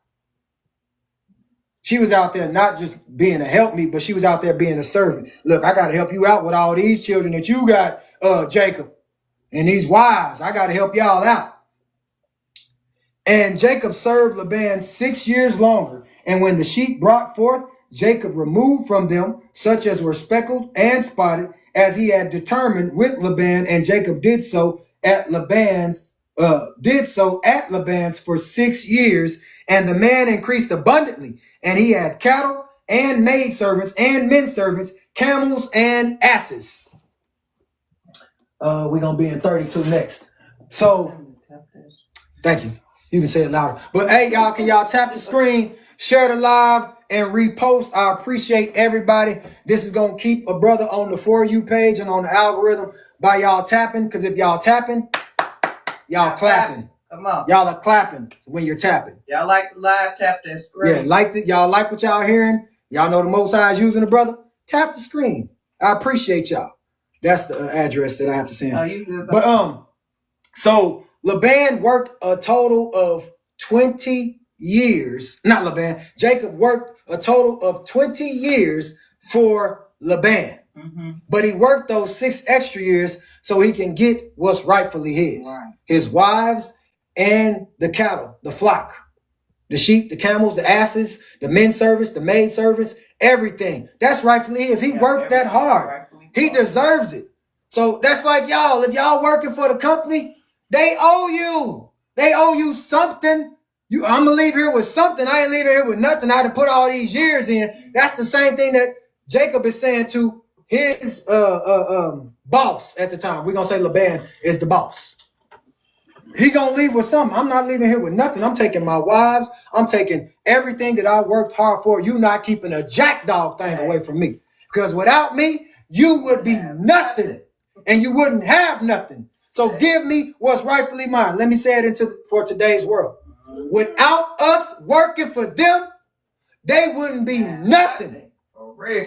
She was out there not just being a helpmeet, but she was out there being a servant. Look, I got to help you out with all these children that you got, Jacob, and these wives. I got to help y'all out. And Jacob served Laban 6 years longer. And when the sheep brought forth, Jacob removed from them such as were speckled and spotted, as he had determined with Laban. And Jacob did so at Laban's for 6 years. And the man increased abundantly. And he had cattle and maidservants and men servants, camels and asses. We're going to be in 32 next. So, thank you. You can say it louder. But hey, y'all, can y'all tap the screen, share the live, and repost? I appreciate everybody. This is going to keep a brother on the For You page and on the algorithm by y'all tapping. Because if y'all tapping, y'all clapping. Come on. Y'all are clapping when you're tapping. Y'all like the live, tap that screen. Yeah, y'all like what y'all hearing. Y'all know the Most High is using the brother. Tap the screen. I appreciate y'all. That's the address that I have to send. Oh, you good? But so Laban worked a total of 20 years. Not Laban. Jacob worked a total of 20 years for Laban. Mm-hmm. But he worked those 6 extra years so he can get what's rightfully his. Right. His wives and the cattle, the flock, the sheep, the camels, the asses, the men servants, the maid servants, everything. That's rightfully his. He worked that hard. He deserves it. So that's like y'all. If y'all working for the company, they owe you. They owe you something. I'm going to leave here with something. I ain't leaving here with nothing. I had to put all these years in. That's the same thing that Jacob is saying to his boss at the time. We're going to say Laban is the boss. He going to leave with something. I'm not leaving here with nothing. I'm taking my wives. I'm taking everything that I worked hard for. You not keeping a jackdog thing away from me. Because without me, you would be nothing. And you wouldn't have nothing. So give me what's rightfully mine. Let me say it for today's world. Without us working for them, they wouldn't be nothing.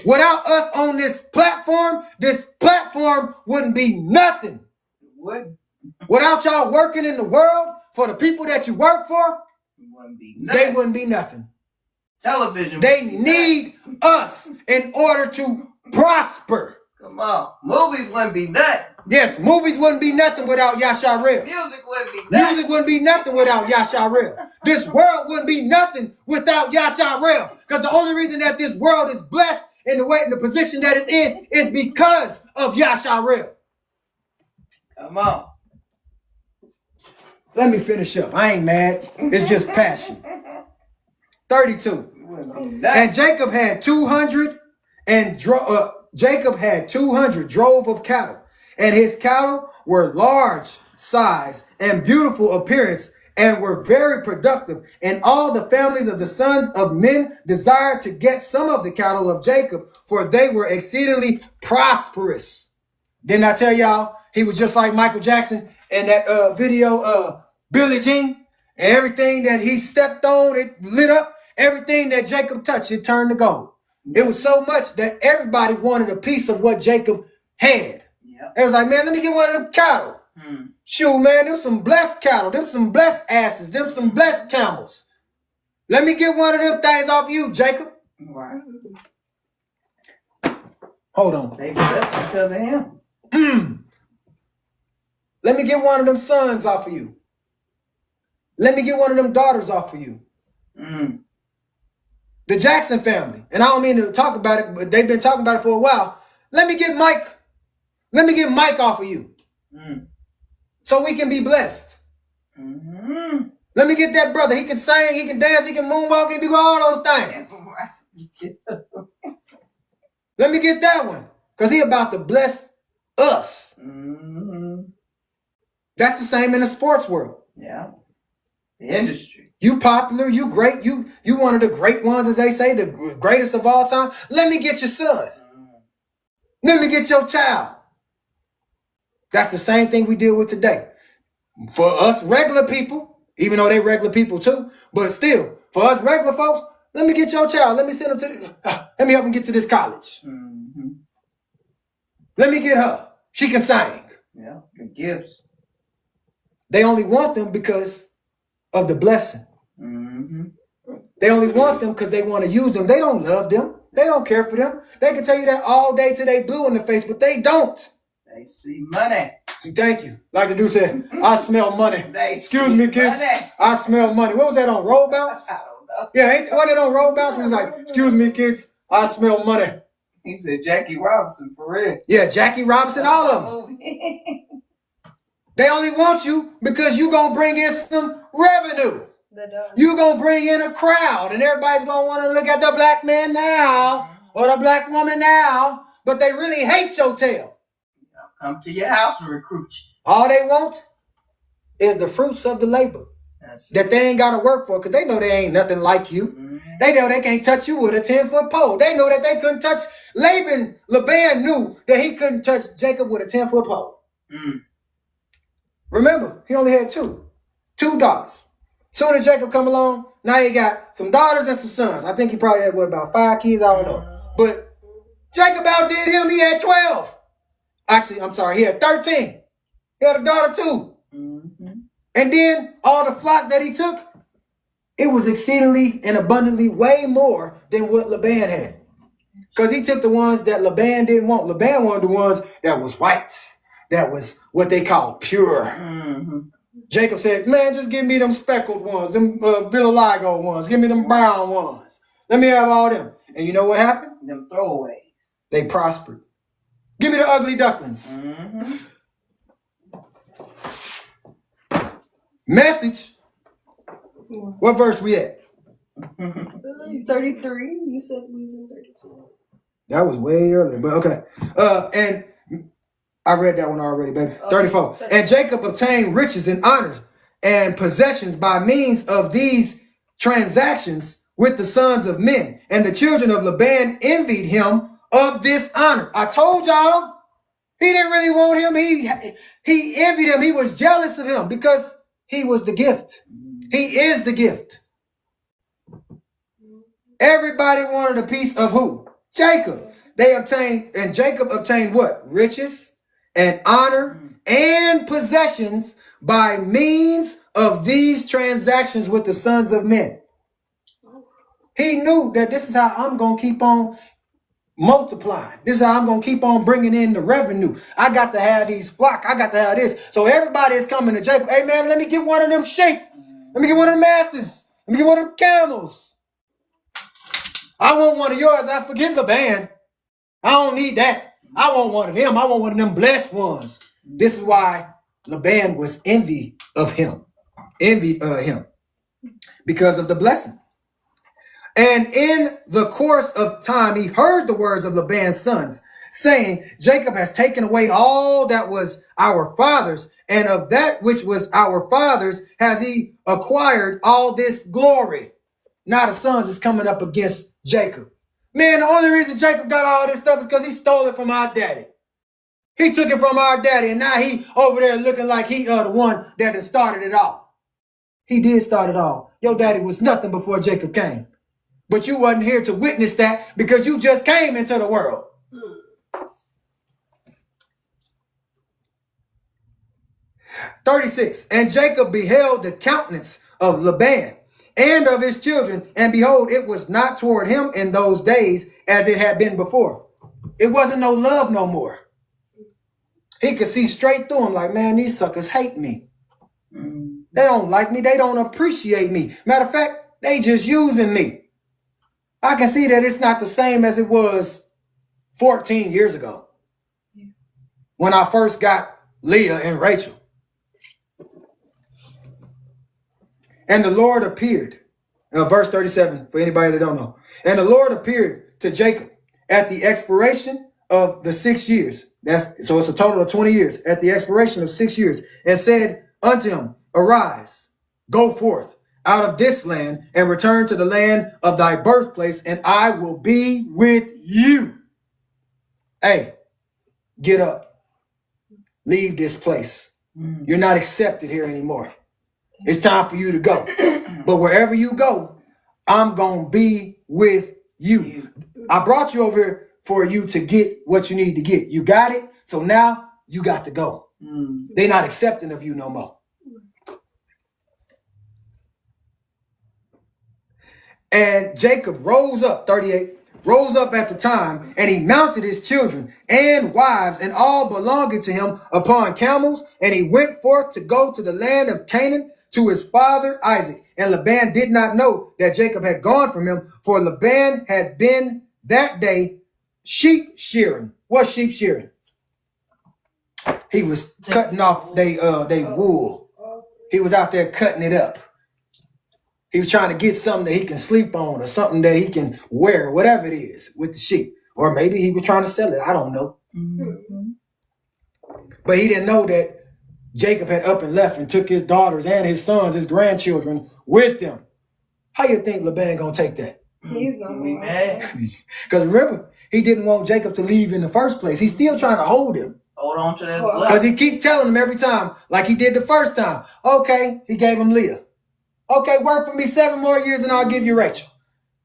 Without us on this platform wouldn't be nothing. Without y'all working in the world for the people that you work for, they wouldn't be nothing. Television. They need us in order to prosper. Come on. Movies wouldn't be nothing. Yes, movies wouldn't be nothing without Yasharel. Music wouldn't be nothing. Music wouldn't be nothing without Yasharel. This world wouldn't be nothing without Yasharel. Because the only reason that this world is blessed in the way, in the position that it's in, is because of Yasharel. Come on. Let me finish up. I ain't mad. It's just passion. 32. And Jacob had 200 drove of cattle, and his cattle were large size and beautiful appearance, and were very productive. And all the families of the sons of men desired to get some of the cattle of Jacob, for they were exceedingly prosperous. Didn't I tell y'all he was just like Michael Jackson in that video, Billie Jean? And everything that he stepped on, it lit up. Everything that Jacob touched, it turned to gold. It was so much that everybody wanted a piece of what Jacob had. Yep. It was like, man, let me get one of them cattle. Shoot, man, them some blessed cattle. Them some blessed asses. Them some blessed camels. Let me get one of them things off you, Jacob. Right. Hold on. They blessed because of him. Let me get one of them sons off of you. Let me get one of them daughters off of you. The Jackson family. And I don't mean to talk about it, but they've been talking about it for a while. Let me get Mike. Let me get Mike off of you. So we can be blessed. Let me get that brother. He can sing, he can dance, he can moonwalk, he can do all those things. Let me get that one. Because he about to bless us. That's the same in the sports world. Yeah. The industry. You popular, you great, you one of the great ones, as they say, the greatest of all time. Let me get your son. Let me get your child. That's the same thing we deal with today. For us regular people, even though they regular people too, but still, for us regular folks, let me get your child. Let me send them to let me help him get to this college. Let me get her. She can sing. Yeah, the gifts. They only want them because of the blessing. They only want them because they want to use them. They don't love them. They don't care for them. They can tell you that all day till they blue in the face, but they don't. They see money. Thank you. Like the dude said, I smell money. Excuse me, kids. Money. I smell money. What was that on Roll Bounce? I don't know. Yeah, wasn't it on Roll Bounce? When he was like, excuse me, kids. I smell money. He said Jackie Robinson for real. Yeah, Jackie Robinson, all of them. They only want you because you going to bring in some revenue. You going to bring in a crowd, and everybody's going to want to look at the black man now or the black woman now, but they really hate your tail. Come to your house and recruit you. All they want is the fruits of the labor that they ain't got to work for, because they know they ain't nothing like you. They know they can't touch you with a 10-foot pole. They know that they couldn't touch Laban knew that he couldn't touch Jacob with a 10-foot pole. Remember, he only had two daughters. Soon as Jacob come along, now he got some daughters and some sons. I think he probably had, about 5 kids? I don't know. But Jacob outdid him. He had 12. Actually, I'm sorry, he had 13. He had a daughter too. Mm-hmm. And then all the flock that he took, it was exceedingly and abundantly way more than what Laban had. Because he took the ones that Laban didn't want. Laban wanted the ones that was white, that was what they call pure. Mm-hmm. Jacob said, man, just give me them speckled ones, them vitiligo ones. Give me them brown ones. Let me have all them. And you know what happened? Them throwaways. They prospered. Give me the ugly ducklings. Mm-hmm. Message. What verse we at? 33. You said we was in 32. That was way earlier, but okay. And I read that one already, baby. 34. And Jacob obtained riches and honors and possessions by means of these transactions with the sons of men. And the children of Laban envied him of this honor. I told y'all, he didn't really want him. He envied him. He was jealous of him because he was the gift. He is the gift. Everybody wanted a piece of who? Jacob. And Jacob obtained what? Riches and honor and possessions by means of these transactions with the sons of men. He knew that this is how I'm going to keep on multiplying. This is how I'm going to keep on bringing in the revenue. I got to have these flock. I got to have this. So everybody is coming to Jacob. Hey, man, let me get one of them sheep. Let me get one of them asses. Let me get one of them camels. I want one of yours. I forget Laban. I don't need that. I want one of them. I want one of them blessed ones. This is why Laban was envied him because of the blessing. And in the course of time, he heard the words of Laban's sons, saying, Jacob has taken away all that was our father's, and of that which was our father's has he acquired all this glory. Now the sons is coming up against Jacob. Man, the only reason Jacob got all this stuff is because he stole it from our daddy. He took it from our daddy, and now he over there looking like he the one that had started it all. He did start it all. Your daddy was nothing before Jacob came. But you wasn't here to witness that because you just came into the world. 36. And Jacob beheld the countenance of Laban and of his children, and behold, it was not toward him in those days as it had been before. It wasn't no love no more. He could see straight through him like, man, these suckers hate me. They don't like me. They don't appreciate me. Matter of fact, they just using me. I can see that it's not the same as it was 14 years ago when I first got Leah and Rachel. And the Lord appeared, verse 37, for anybody that don't know. And the Lord appeared to Jacob at the expiration of the 6 years. So it's a total of 20 years. At the expiration of 6 years, and said unto him, arise, go forth out of this land and return to the land of thy birthplace, and I will be with you. Hey, get up. Leave this place. You're not accepted here anymore. It's time for you to go. But wherever you go, I'm going to be with you. I brought you over here for you to get what you need to get. You got it. So now you got to go. They're not accepting of you no more. And Jacob rose up, 38, rose up at the time, and he mounted his children and wives and all belonging to him upon camels, and he went forth to go to the land of Canaan to his father Isaac. And Laban did not know that Jacob had gone from him, for Laban had been that day sheep shearing. What's sheep shearing? He was cutting off they wool. He was out there cutting it up. He was trying to get something that he can sleep on or something that he can wear, whatever it is, with the sheep. Or maybe he was trying to sell it. I don't know. But he didn't know that Jacob had up and left and took his daughters and his sons, his grandchildren with them. How you think Laban gonna take that? He's not Be mad. Because remember, he didn't want Jacob to leave in the first place. He's still trying to hold him. Hold on to that Well, blood. Because he keep telling him every time, like he did the first time. Okay, he gave him Leah. Okay, work for me 7 more years and I'll give you Rachel.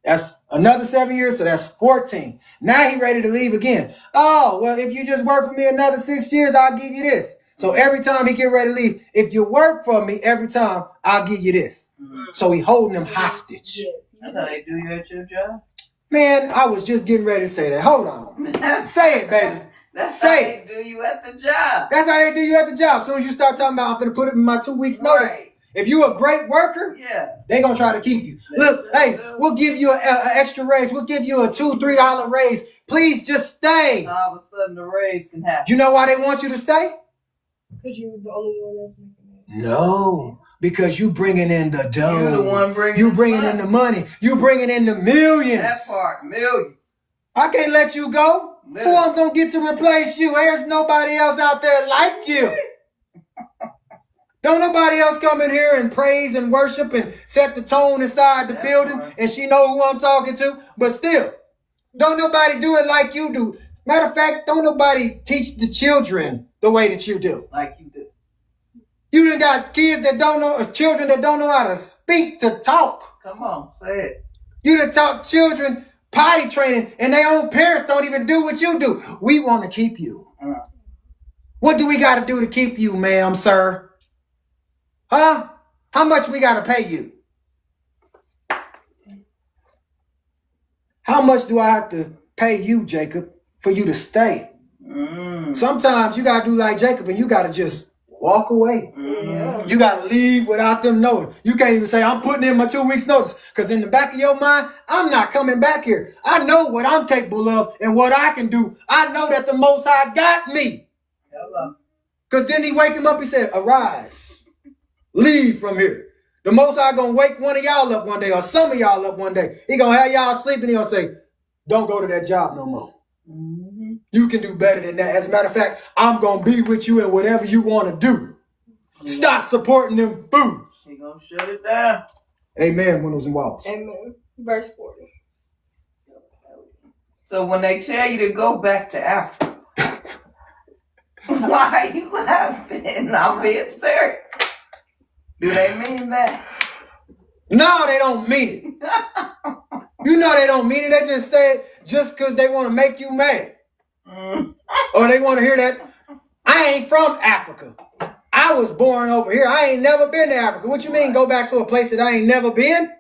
That's another 7 years, so that's 14. Now he ready to leave again. Oh, well, if you just work for me another 6 years, I'll give you this. So every time he get ready to leave, if you work for me every time, I'll give you this. So he holding them hostage. Yes. That's how they do you at your job. Man, I was just getting ready to say that. Hold on. Say it, baby. That's Say how they do you at the job. That's how they do you at the job. As soon as you start talking about, I'm going to put it in my 2 weeks notice. Right. If you a great worker, Yeah. they going to try to keep you. Look, hey, we'll give you an extra raise. We'll give you a $2, $3 raise. Please just stay. All of a sudden, the raise can happen. You know why they want you to stay? Because you're the only one that's making it. No, because you bringing in the dough. You the one bringing You the bringing money. in the money. You bringing in the millions. That part, millions. I can't let you go. Who I'm going to get to replace you? There's nobody else out there like you. Don't nobody else come in here and praise and worship and set the tone inside the building, and she know who I'm talking to. But still, don't nobody do it like you do. Matter of fact, don't nobody teach the children the way that you do. Like you do. You done got kids that don't know, children that don't know how to speak, to talk. Come on, say it. You done taught children potty training, and their own parents don't even do what you do. We want to keep you. What do we got to do to keep you, ma'am, sir? Huh? How much we got to pay you? How much do I have to pay you, Jacob, for you to stay? Sometimes you got to do like Jacob, and you got to just walk away. You got to leave without them knowing. You can't even say, I'm putting in my 2 weeks notice. Because in the back of your mind, I'm not coming back here. I know what I'm capable of and what I can do. I know that the Most High got me. Hello. Because then he wake him up, he said, arise. Leave from here. The Most High going to wake one of y'all up one day, or some of y'all up one day. He going to have y'all sleeping. He going to say, don't go to that job no more. You can do better than that. As a matter of fact, I'm going to be with you in whatever you want to do. Stop supporting them fools. He gonna shut it down. Amen, windows and walls. Amen. Verse 40. So when they tell you to go back to Africa, why are you laughing? I'm being serious. Do they mean that? No, they don't mean it. You know they don't mean it. They just say it just because they want to make you mad. Or they want to hear that. I ain't from Africa. I was born over here. I ain't never been to Africa. What you mean go back to a place that I ain't never been?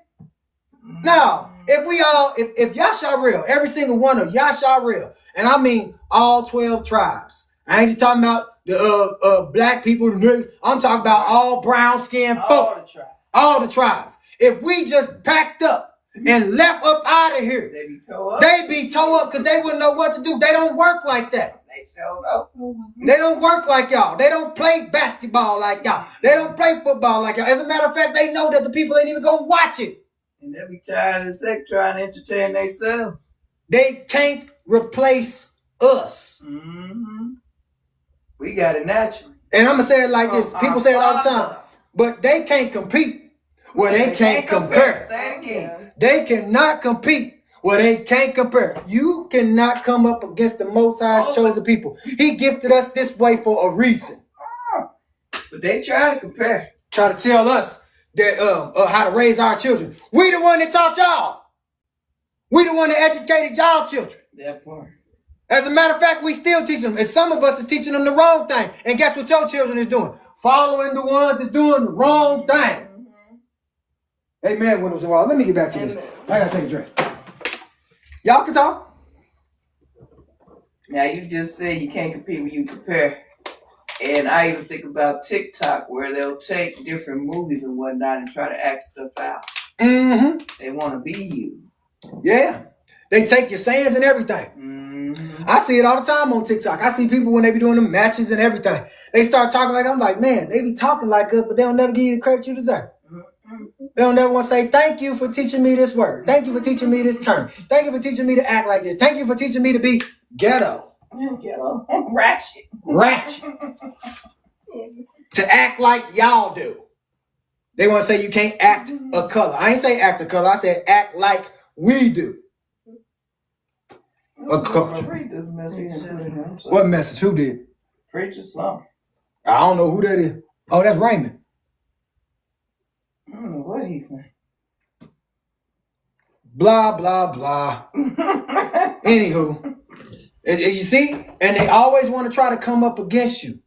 No. If Yasharel, every single one of Yasharel, and I mean all 12 tribes. I ain't just talking about the black people. I'm talking about all brown skinned folk. All the tribes. If we just packed up and left up out of here, They be tore up. they'd be tore up because they wouldn't know what to do. They don't work like that. They showed up. They don't work like y'all. They don't play basketball like y'all. They don't play football like y'all. As a matter of fact, they know that the people ain't even gonna watch it. And they be tired and sick trying to entertain themselves. They can't replace us. We got it naturally. And I'm gonna say it like this. People say it all the time. But they can't compete where they can't compare. Say it again. They cannot compete where they can't compare. You cannot come up against the Most High's chosen people. He gifted us this way for a reason. But they try to compare. Try to tell us that how to raise our children. We the one that taught y'all. We the one that educated y'all children. That part. As a matter of fact, we still teach them. And some of us is teaching them the wrong thing. And guess what your children is doing? Following the ones that's doing the wrong thing. Amen, windows and walls. Let me get back to this. I gotta take a drink. Y'all can talk. Now you just said you can't compete when you compare. And I even think about TikTok where they'll take different movies and whatnot and try to act stuff out. They want to be you. Yeah. They take your sayings and everything. I see it all the time on TikTok. I see people when they be doing the matches and everything. They start talking like, I'm like, man, they be talking like us, but they'll never give you the credit you deserve. They don't never want to say, thank you for teaching me this word. Thank you for teaching me this term. Thank you for teaching me to act like this. Thank you for teaching me to be ghetto. Ghetto. Ratchet. To act like y'all do. They want to say you can't act a color. I ain't say act a color. I said act like we do. A culture. Read this message and put it in. What message? Who did? Preach Islam. I don't know who that is. Oh, that's Raymond. I don't know what he's saying. blah, blah, blah. Anywho, you see? And they always want to try to come up against you.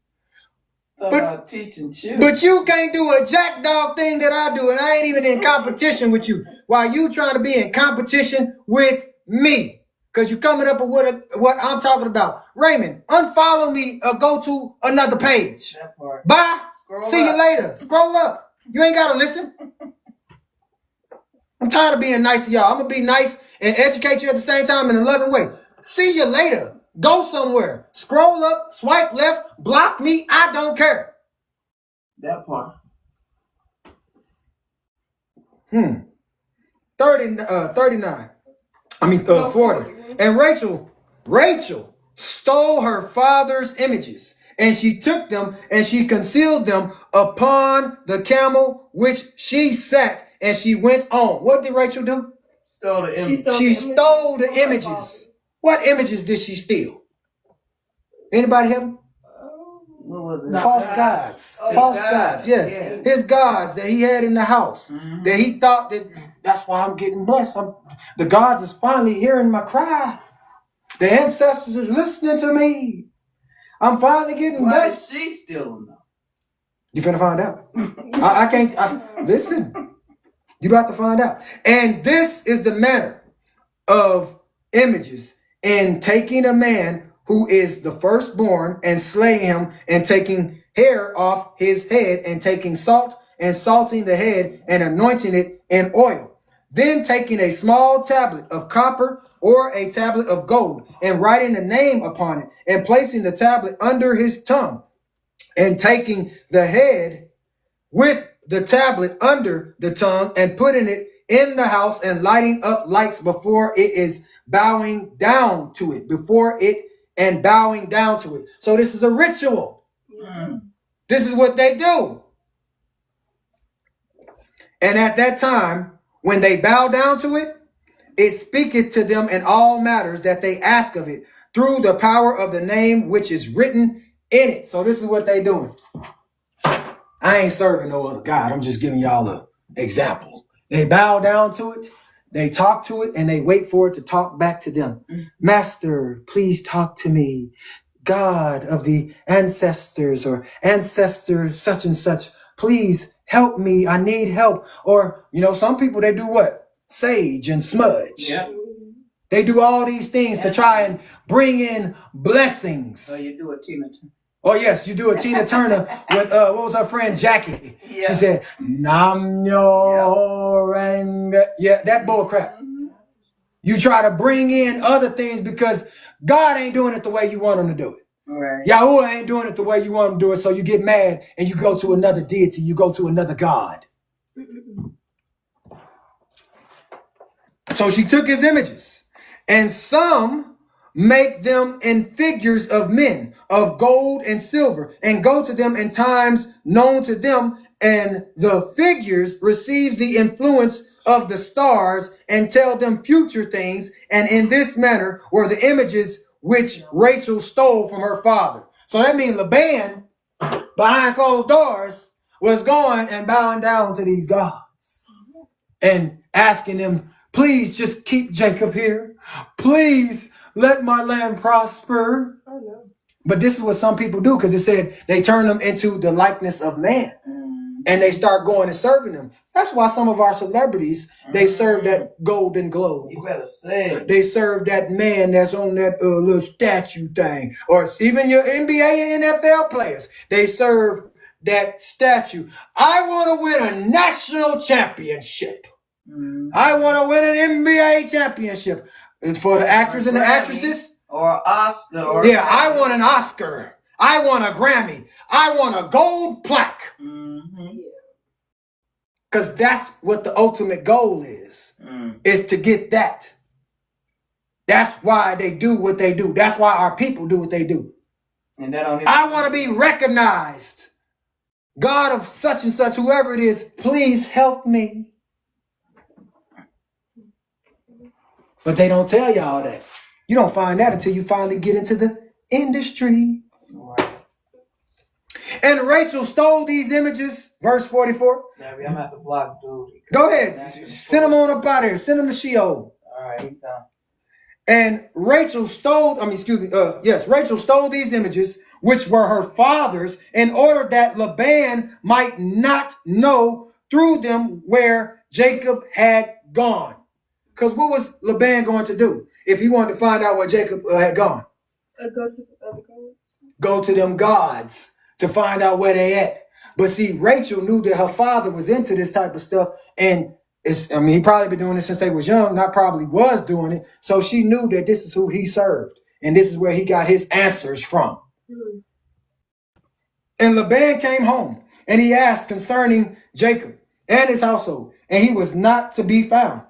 Talking about teaching you. But you can't do a jack dog thing that I do, and I ain't even in competition with you. While you trying to be in competition with me. Because you coming up with what I'm talking about. Raymond, unfollow me or go to another page. That part. Bye. Scroll See up. you later. Scroll up. You ain't got to listen. I'm tired of being nice to y'all. I'm going to be nice and educate you at the same time in a loving way. See you later. Go somewhere. Scroll up, swipe left, block me. I don't care. That part. 39. 40. And Rachel stole her father's images, and she took them and she concealed them upon the camel which she sat, and she went on. What did Rachel do? Stole the image. She stole the images. What images did she steal? Anybody have them? What was it? False gods. False gods, yes. Yeah. His gods that he had in the house. That he thought that's why I'm getting blessed. The gods is finally hearing my cry. The ancestors is listening to me. I'm finally getting Why blessed. is she stealing them? You finna find out. I can't. Listen. You about to find out. And this is the manner of images in taking a man who is the firstborn and slaying him and taking hair off his head and taking salt and salting the head and anointing it in oil. Then taking a small tablet of copper or a tablet of gold and writing a name upon it and placing the tablet under his tongue and taking the head with the tablet under the tongue and putting it in the house and lighting up lights before it is bowing down to it, bowing down to it. So this is a ritual. This is what they do. And at that time, when they bow down to it, it speaketh to them in all matters that they ask of it through the power of the name which is written in it. So this is what they doing. I ain't serving no other God. I'm just giving y'all an example. They bow down to it, they talk to it, and they wait for it to talk back to them. Master, please talk to me. God of the ancestors or ancestors such and such, please help me. I need help. Or, some people, they do what? Sage and smudge. Yep. They do all these things to try and bring in blessings. So you do a Tina Turner. Oh, yes, you do a Tina Turner with, what was her friend, Jackie? Yeah. She said, Nam yo rang. Yeah, that bull crap. You try to bring in other things because God ain't doing it the way you want him to do it. Right. Yahuwah ain't doing it the way you want him to do it, so you get mad and you go to another deity, you go to another God. So she took his images, and some make them in figures of men, of gold and silver, and go to them in times known to them, and the figures receive the influence of the stars and tell them future things, and in this manner were the images which Rachel stole from her father. So that means Laban, behind closed doors, was going and bowing down to these gods and asking them, please just keep Jacob here. Please let my land prosper. Oh, no. But this is what some people do, because it said they turn them into the likeness of man. And they start going and serving them. That's why some of our celebrities, they serve that Golden Globe. You better say it. They serve that man that's on that little statue thing. Or even your NBA and NFL players. They serve that statue. I want to win a national championship. I want to win an NBA championship. And for the actors and the actresses. Or Oscar. Or I want an Oscar. I want a Grammy. I want a gold plaque. Because that's what the ultimate goal is to get that. That's why they do what they do. That's why our people do what they do. And that don't I want to be recognized. God of such and such, whoever it is, please help me. But they don't tell y'all that. You don't find that until you finally get into the industry. And Rachel stole these images, verse 44. Now, I'm gonna have to block dude. Go ahead. Send them on up out of here. Send them to Sheol. All right, he done. And Rachel stole, Rachel stole these images, which were her father's, in order that Laban might not know through them where Jacob had gone. Because what was Laban going to do if he wanted to find out where Jacob had gone? Go to the other gods. Go to them gods to find out where they at. But see, Rachel knew that her father was into this type of stuff, and he probably been doing it since they was young, not probably was doing it. So she knew that this is who he served, and this is where he got his answers from. And Laban came home, and he asked concerning Jacob and his household, and he was not to be found.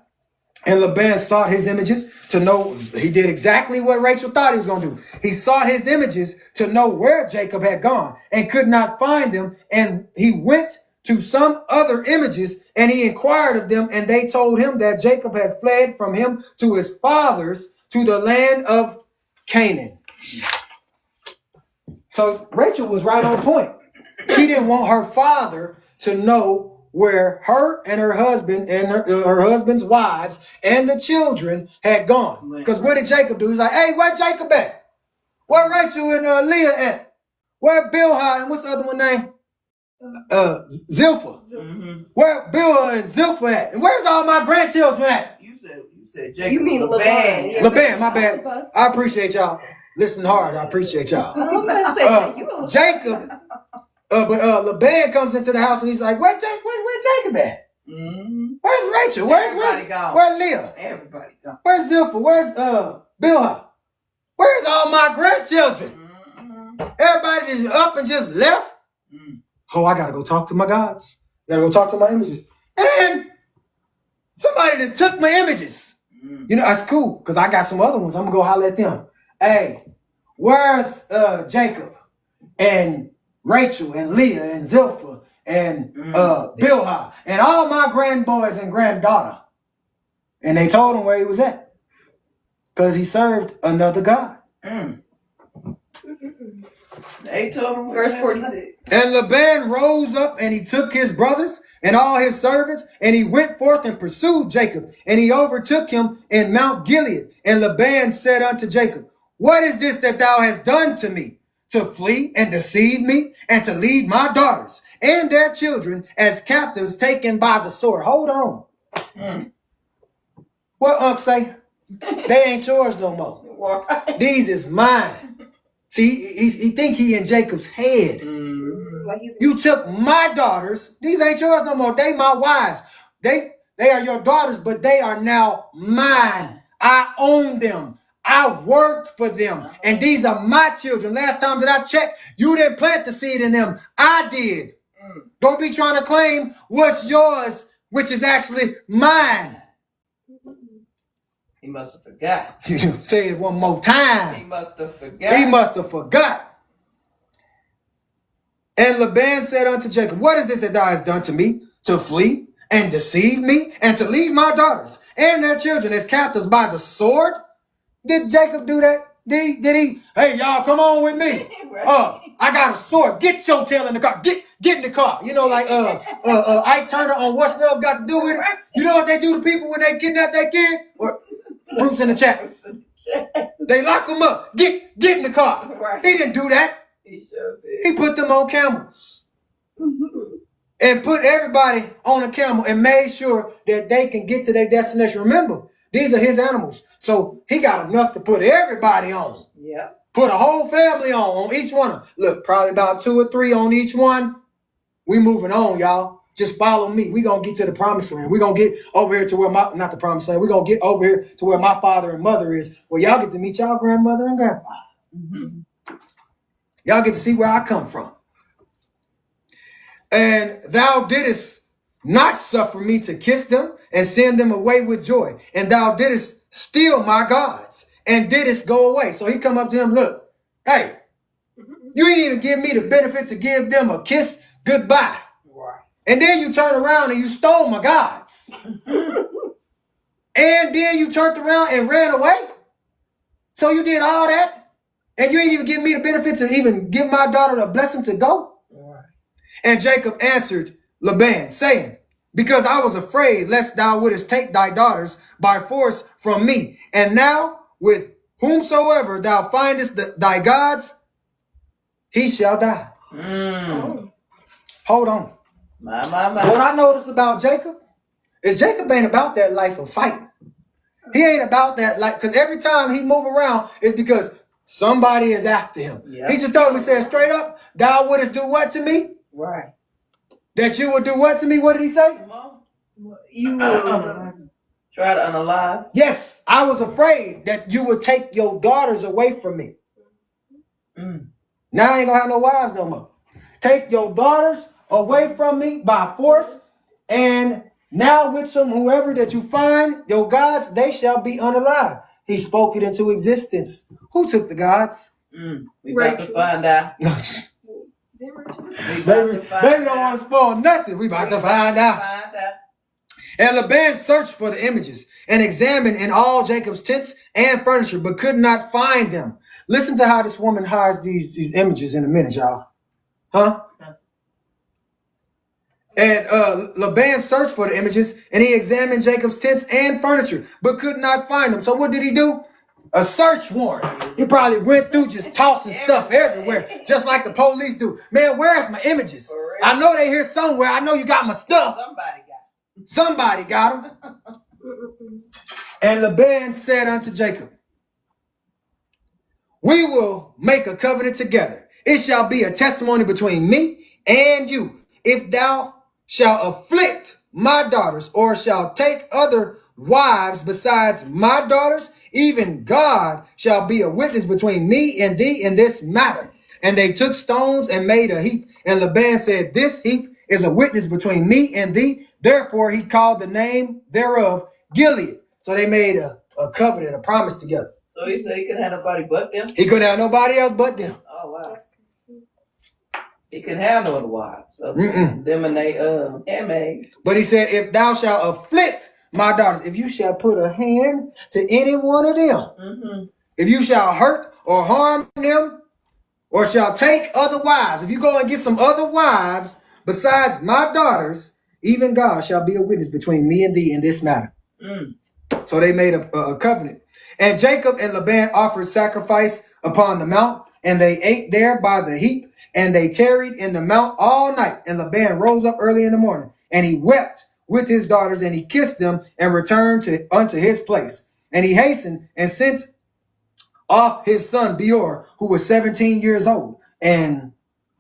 And Laban sought his images to know. He did exactly what Rachel thought he was going to do. He sought his images to know where Jacob had gone and could not find them. And he went to some other images and he inquired of them. And they told him that Jacob had fled from him to his fathers to the land of Canaan. So Rachel was right on point. She didn't want her father to know where her and her husband and her husband's wives and the children had gone. Because what did Jacob do? He's like, hey, where Jacob at? Where Rachel and Leah at? Where Bilhah and what's the other one name? Zilpah. Mm-hmm. Where Bilhah and Zilpah at? And where's all my grandchildren at? You said Jacob. You mean Laban. Laban. Laban, my bad. I appreciate y'all. Listen hard. I appreciate y'all. I'm gonna say you a Jacob. But Laban comes into the house and he's like, where Jacob at? Mm-hmm. Where's Rachel? Everybody gone. Where's Leah? Everybody gone. Where's Zilpah? Where's Bilhah? Where's all my grandchildren? Mm-hmm. Everybody just up and just left. Mm. Oh, I gotta go talk to my gods. Gotta go talk to my images. And somebody that took my images. Mm. You know, that's cool because I got some other ones. I'm gonna go holler at them. Hey, where's Jacob and Rachel and Leah and Zilpah and Bilhah and all my grandboys and granddaughter? And they told him where he was at because he served another god. Mm. They told him. verse 46. And Laban rose up and he took his brothers and all his servants and he went forth and pursued Jacob and he overtook him in Mount Gilead. And Laban said unto Jacob, what is this that thou hast done to me? To flee and deceive me and to lead my daughters and their children as captives taken by the sword. Hold on. Mm. What Unc say? They ain't yours no more. Why? These is mine. See, he think he in Jacob's head. Mm. Like he's You took my daughters. These ain't yours no more. They my wives. They are your daughters, but they are now mine. I own them. I worked for them. And these are my children. Last time that I checked, you didn't plant the seed in them. I did. Mm. Don't be trying to claim what's yours, which is actually mine. He must have forgot. Say it one more He time. must have forgot. He must have forgot. And Laban said unto Jacob, what is this that thou hast done to me? To flee and deceive me and to lead my daughters and their children as captives by the sword? Did Jacob do that? Did he? Hey, y'all, come on with me. I got a sword. Get your tail in the car. Get in the car. You know, like Ike Turner on What's Love Got to Do With It. You know what they do to people when they kidnap their kids? Or Fruits in the chat. They lock them up. Get in the car. Right. He didn't do that. He sure did. He put them on camels and put everybody on a camel and made sure that they can get to their destination. Remember, these are his animals. So he got enough to put everybody on. Yeah. Put a whole family on each one of them. Look, probably about 2 or 3 on each one. We moving on, y'all. Just follow me. We going to get to the promised land. We going to get over here to where not the promised land. We going to get over here to where my father and mother is. Where y'all get to meet y'all grandmother and grandfather. Mm-hmm. Y'all get to see where I come from. And thou didst not suffer me to kiss them and send them away with joy. And thou didst steal my gods and didst go away. So he come up to him, look, hey, you ain't even give me the benefit to give them a kiss goodbye. Right. And then you turn around and you stole my gods. And then you turned around and ran away. So you did all that. And you ain't even give me the benefit to even give my daughter a blessing to go. And Jacob answered Laban, saying, because I was afraid lest thou wouldest take thy daughters by force from me. And now with whomsoever thou findest thy gods, he shall die. Mm. Hold on. My. What I noticed about Jacob is Jacob ain't about that life of fighting. He ain't about that life, because every time he move around, it's because somebody is after him. Yep. He just told me, said straight up, thou wouldest do what to me? Right. That you would do what to me? What did he say? Come on. You will. Try to unalive. Yes, I was afraid that you would take your daughters away from me. Mm. Now I ain't gonna have no wives no more. Take your daughters away from me by force, and now with whoever that you find, your gods, they shall be unalive. He spoke it into existence. Who took the gods? We about to find out. Baby don't want to spoil nothing. We about to find out. And Laban searched for the images and examined in all Jacob's tents and furniture, but could not find them. Listen to how this woman hides these images in a minute, y'all. Huh? And Laban searched for the images, and he examined Jacob's tents and furniture, but could not find them. So what did he do? A search warrant. He probably went through just tossing stuff everywhere, just like the police do. Man, where's my images? I know they here somewhere. I know you got my stuff. Somebody got them. And Laban said unto Jacob, we will make a covenant together. It shall be a testimony between me and you. If thou shalt afflict my daughters, or shalt take other wives besides my daughters, even God shall be a witness between me and thee in this matter. And they took stones and made a heap. And Laban said, this heap is a witness between me and thee. Therefore he called the name thereof Gilead. So they made a covenant, a promise together. So he said he couldn't have nobody but them? He couldn't have nobody else but them. Oh, wow. He couldn't have no other wives. Them and they handmaid. But he said, if thou shalt afflict my daughters, if you shall put a hand to any one of them, if you shall hurt or harm them, or shall take other wives, if you go and get some other wives besides my daughters, even God shall be a witness between me and thee in this matter. So they made a covenant. And Jacob and Laban offered sacrifice upon the mount, and they ate there by the heap, and they tarried in the mount all night. And Laban rose up early in the morning, and he wept with his daughters, and he kissed them, and returned unto his place. And he hastened and sent off his son Beor, who was 17 years old, and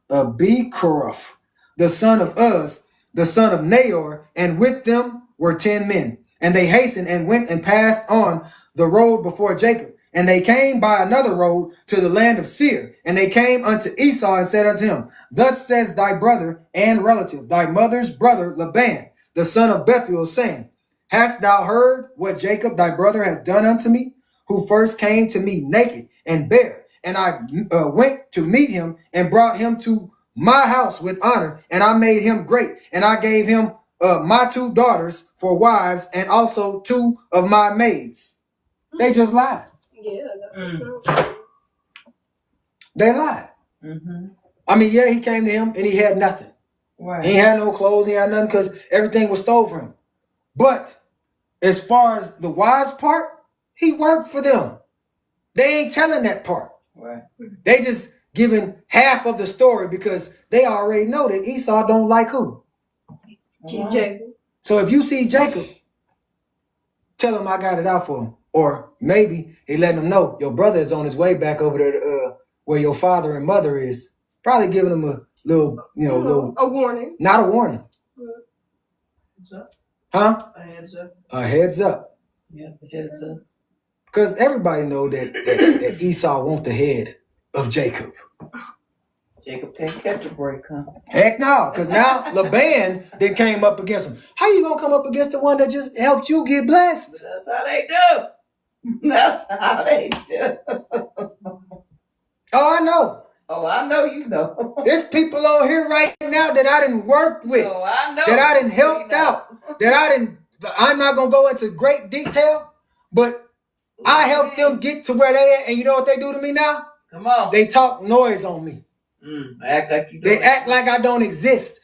Abichoroth, the son of Uz, the son of Nahor, and with them were 10 men. And they hastened and went and passed on the road before Jacob. And they came by another road to the land of Seir. And they came unto Esau and said unto him, thus says thy brother and relative, thy mother's brother Laban, the son of Bethuel, saying, hast thou heard what Jacob thy brother has done unto me, who first came to me naked and bare? And I went to meet him and brought him to my house with honor, and I made him great. And I gave him my 2 daughters for wives, and also 2 of my maids. They just lied. Yeah, that's what's They lied. I mean, yeah, he came to him and he had nothing. Right. He had no clothes, he had nothing, because everything was stole from him. But as far as the wives part, he worked for them. They ain't telling that part. Right. They just giving half of the story, because they already know that Esau don't like who? Jacob. So if you see Jacob, tell him I got it out for him. Or maybe he letting him know your brother is on his way back over there to, where your father and mother is. Probably giving him a little, A warning. not a warning. Heads up. Huh? A heads up. A heads up. Yeah, heads up. Because everybody know that Esau want the head of Jacob. Jacob can't catch a break, huh? Heck no, because now Laban then came up against him. How you gonna come up against the one that just helped you get blessed? But that's how they do. That's how they do. Oh, I know. Oh, I know you know. There's people on here right now that I didn't work with, Oh, I know. that I didn't help You know. out, that I didn't. I'm not gonna go into great detail, but I helped them get to where they at, and you know what they do to me now? Come on. They talk noise on me. Act like you don't. They act like I don't exist.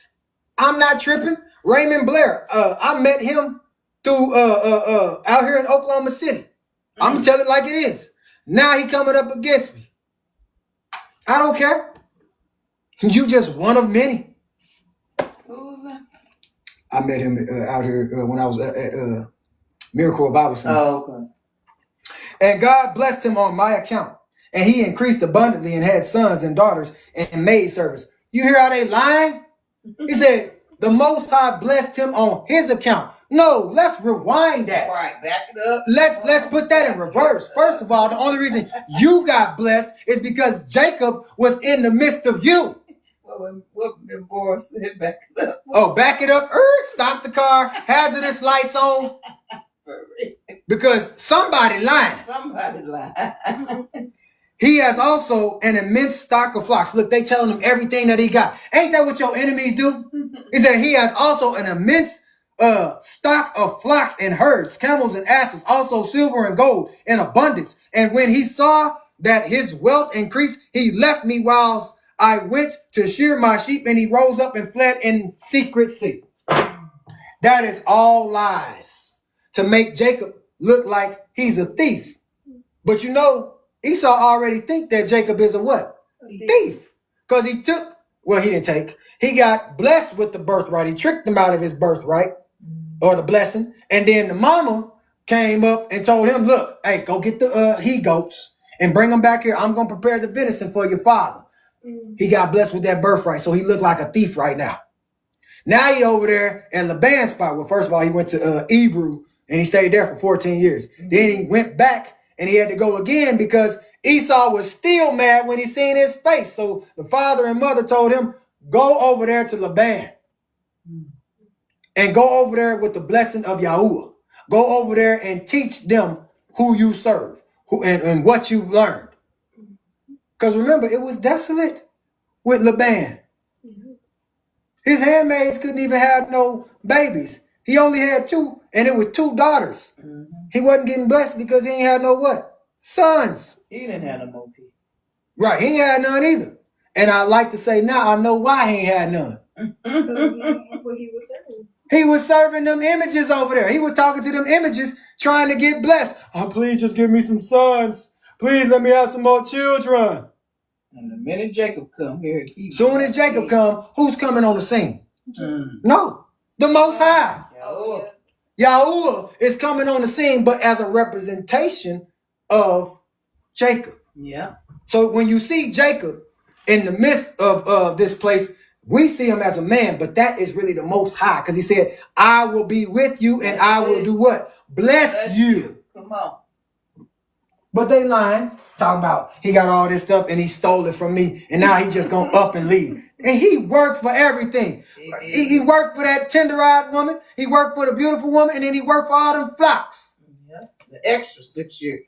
I'm not tripping. Raymond Blair, I met him through out here in Oklahoma City. I'm gonna tell it like it is. Now he coming up against me. I don't care. You just one of many. Who was that? I met him out here when I was at Miracle Bible Center. Oh, okay. And God blessed him on my account. And he increased abundantly and had sons and daughters and maid servants. You hear how they lying? He said, the Most High blessed him on his account. No, let's rewind that. All right, back it up. Let's put that in reverse. First of all, the only reason you got blessed is because Jacob was in the midst of you. What Boris said, back it up. Oh, back it up. Stop the car. Hazardous lights on. Because somebody lying. Somebody lied. He has also an immense stock of flocks. Look, they telling him everything that he got. Ain't that what your enemies do? He said he has also an immense stock of flocks and herds, camels and asses, also silver and gold in abundance. And when he saw that his wealth increased, he left me whilst I went to shear my sheep, and he rose up and fled in secrecy. That is all lies to make Jacob look like he's a thief. But you know, Esau already think that Jacob is a what? Thief. Because he took, well, he didn't take. He got blessed with the birthright. He tricked him out of his birthright or the blessing. And then the mama came up and told him, look, hey, go get the he-goats and bring them back here. I'm going to prepare the venison for your father. He got blessed with that birthright. So he looked like a thief right now. Now he over there at Labans spot. Well, first of all, he went to Hebrew and he stayed there for 14 years. Then he went back and he had to go again because Esau was still mad when he seen his face. So the father and mother told him, go over there to Laban and go over there with the blessing of Yahuwah. Go over there and teach them who you serve and what you've learned. Because remember, it was desolate with Laban. His handmaids couldn't even have no babies. He only had 2, and it was 2 daughters. He wasn't getting blessed because he ain't had no what? Sons. He didn't have no more kids. Right, he ain't had none either. And I like to say now, I know why he ain't had none. What he was serving. He was serving them images over there. He was talking to them images, trying to get blessed. Oh, please just give me some sons. Please let me have some more children. And the minute Jacob come here, soon as Jacob come, who's coming on the scene? No, the Most High. Yahuwah is coming on the scene, but as a representation of Jacob. Yeah. So when you see Jacob in the midst of this place, we see him as a man, but that is really the Most High, because he said, I will be with you and I will do what? Bless you. Come on. But they lying, talking about he got all this stuff and he stole it from me and now he just gonna up and leave. And he worked for everything. He worked for that tender-eyed woman. He worked for the beautiful woman, and then he worked for all them flocks. Yeah. The extra 6 years.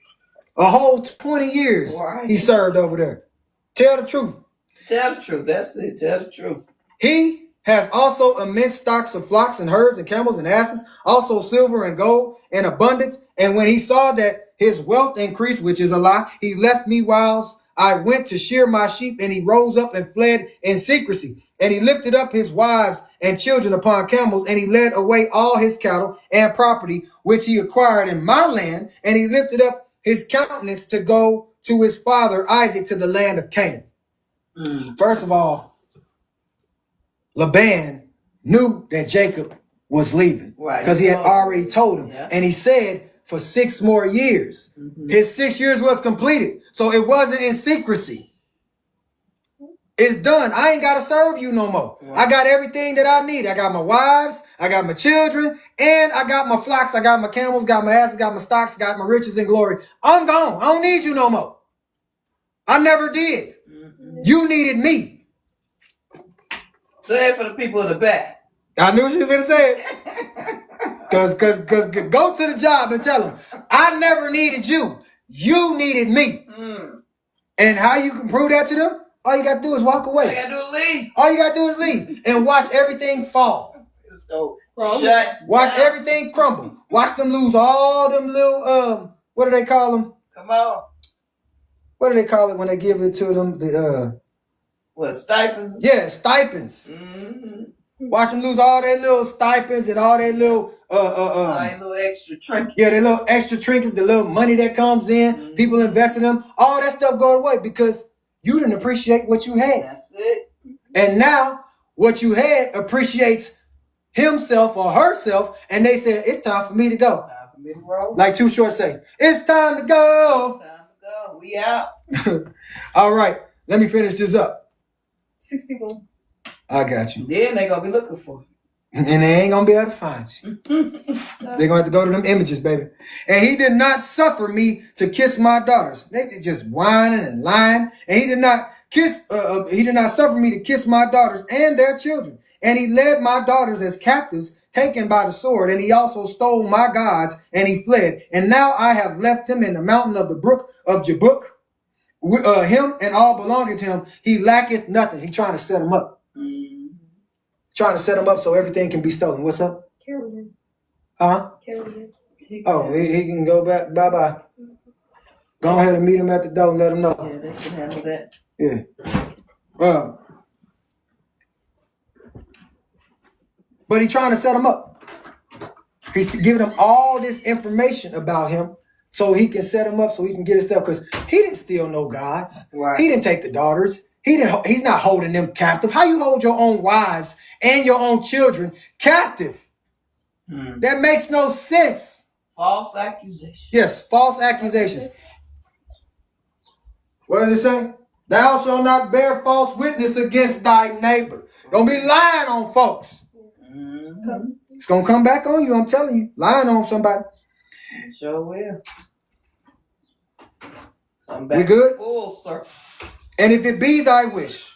A whole 20 years he served over there. Tell the truth. Tell the truth. That's it. Tell the truth. He has also immense stocks of flocks and herds and camels and asses, also silver and gold in abundance. And when he saw that his wealth increased, which is a lie, he left me whilst I went to shear my sheep, and he rose up and fled in secrecy. And he lifted up his wives and children upon camels, and he led away all his cattle and property, which he acquired in my land. And he lifted up his countenance to go to his father Isaac to the land of Canaan. First of all, Laban knew that Jacob was leaving because he had already told him. Yeah. And he said for 6 more years, his 6 years was completed. So it wasn't in secrecy. It's done. I ain't got to serve you no more. Wow. I got everything that I need. I got my wives, I got my children, and I got my flocks, I got my camels, got my asses, got my stocks, got my riches and glory. I'm gone. I don't need you no more. I never did. You needed me. Say it for the people in the back. I knew she was going to say it. Because go to the job and tell them, I never needed you. You needed me. And how you can prove that to them? All you got to do is walk away. All you got to do is leave. All you got to do is leave and watch everything fall. Watch everything crumble. Watch them lose all them little, what do they call them? Come on. What do they call it when they give it to them? What, stipends? Yeah, stipends. Mm-hmm. Watch them lose all their little stipends and all their little Little extra trinkets. yeah, their little extra trinkets, the little money that comes in, Mhm. people invest in them, all that stuff go away because you didn't appreciate what you had. That's it. And now what you had appreciates himself or herself, and they said, it's time for me to go. Time for me to roll. Like Too Short say, it's time to go. Time to go. We out. All right, let me finish this up. 61. I got you. Then they gonna be looking for you. And they ain't gonna be able to find you. They're gonna have to go to them images, baby. And he did not suffer me to kiss my daughters. They just whining and lying. And he did not suffer me to kiss my daughters and their children. And he led my daughters as captives, taken by the sword. And he also stole my gods, and he fled. And now I have left him in the mountain of the brook of Jabbok. Him and all belonging to him. He lacketh nothing. He trying to set him up. Trying to set him up so everything can be stolen. What's up? Carolyn. Huh? Carolyn. Oh, he can go back. Bye-bye. Go ahead and meet him at the door and let him know. Yeah, they can handle that. Yeah. But he trying to set him up. He's giving him all this information about him so he can set him up so he can get his stuff. Because he didn't steal no gods. Right. He didn't take the daughters. He's not holding them captive. How you hold your own wives and your own children captive? That makes no sense. False accusation. Yes, false accusations. What does it say? Thou shalt not bear false witness against thy neighbor. Don't be lying on folks. Mm-hmm. It's going to come back on you, I'm telling you. Lying on somebody. Sure will. Come back We good? full circle. And if it be thy wish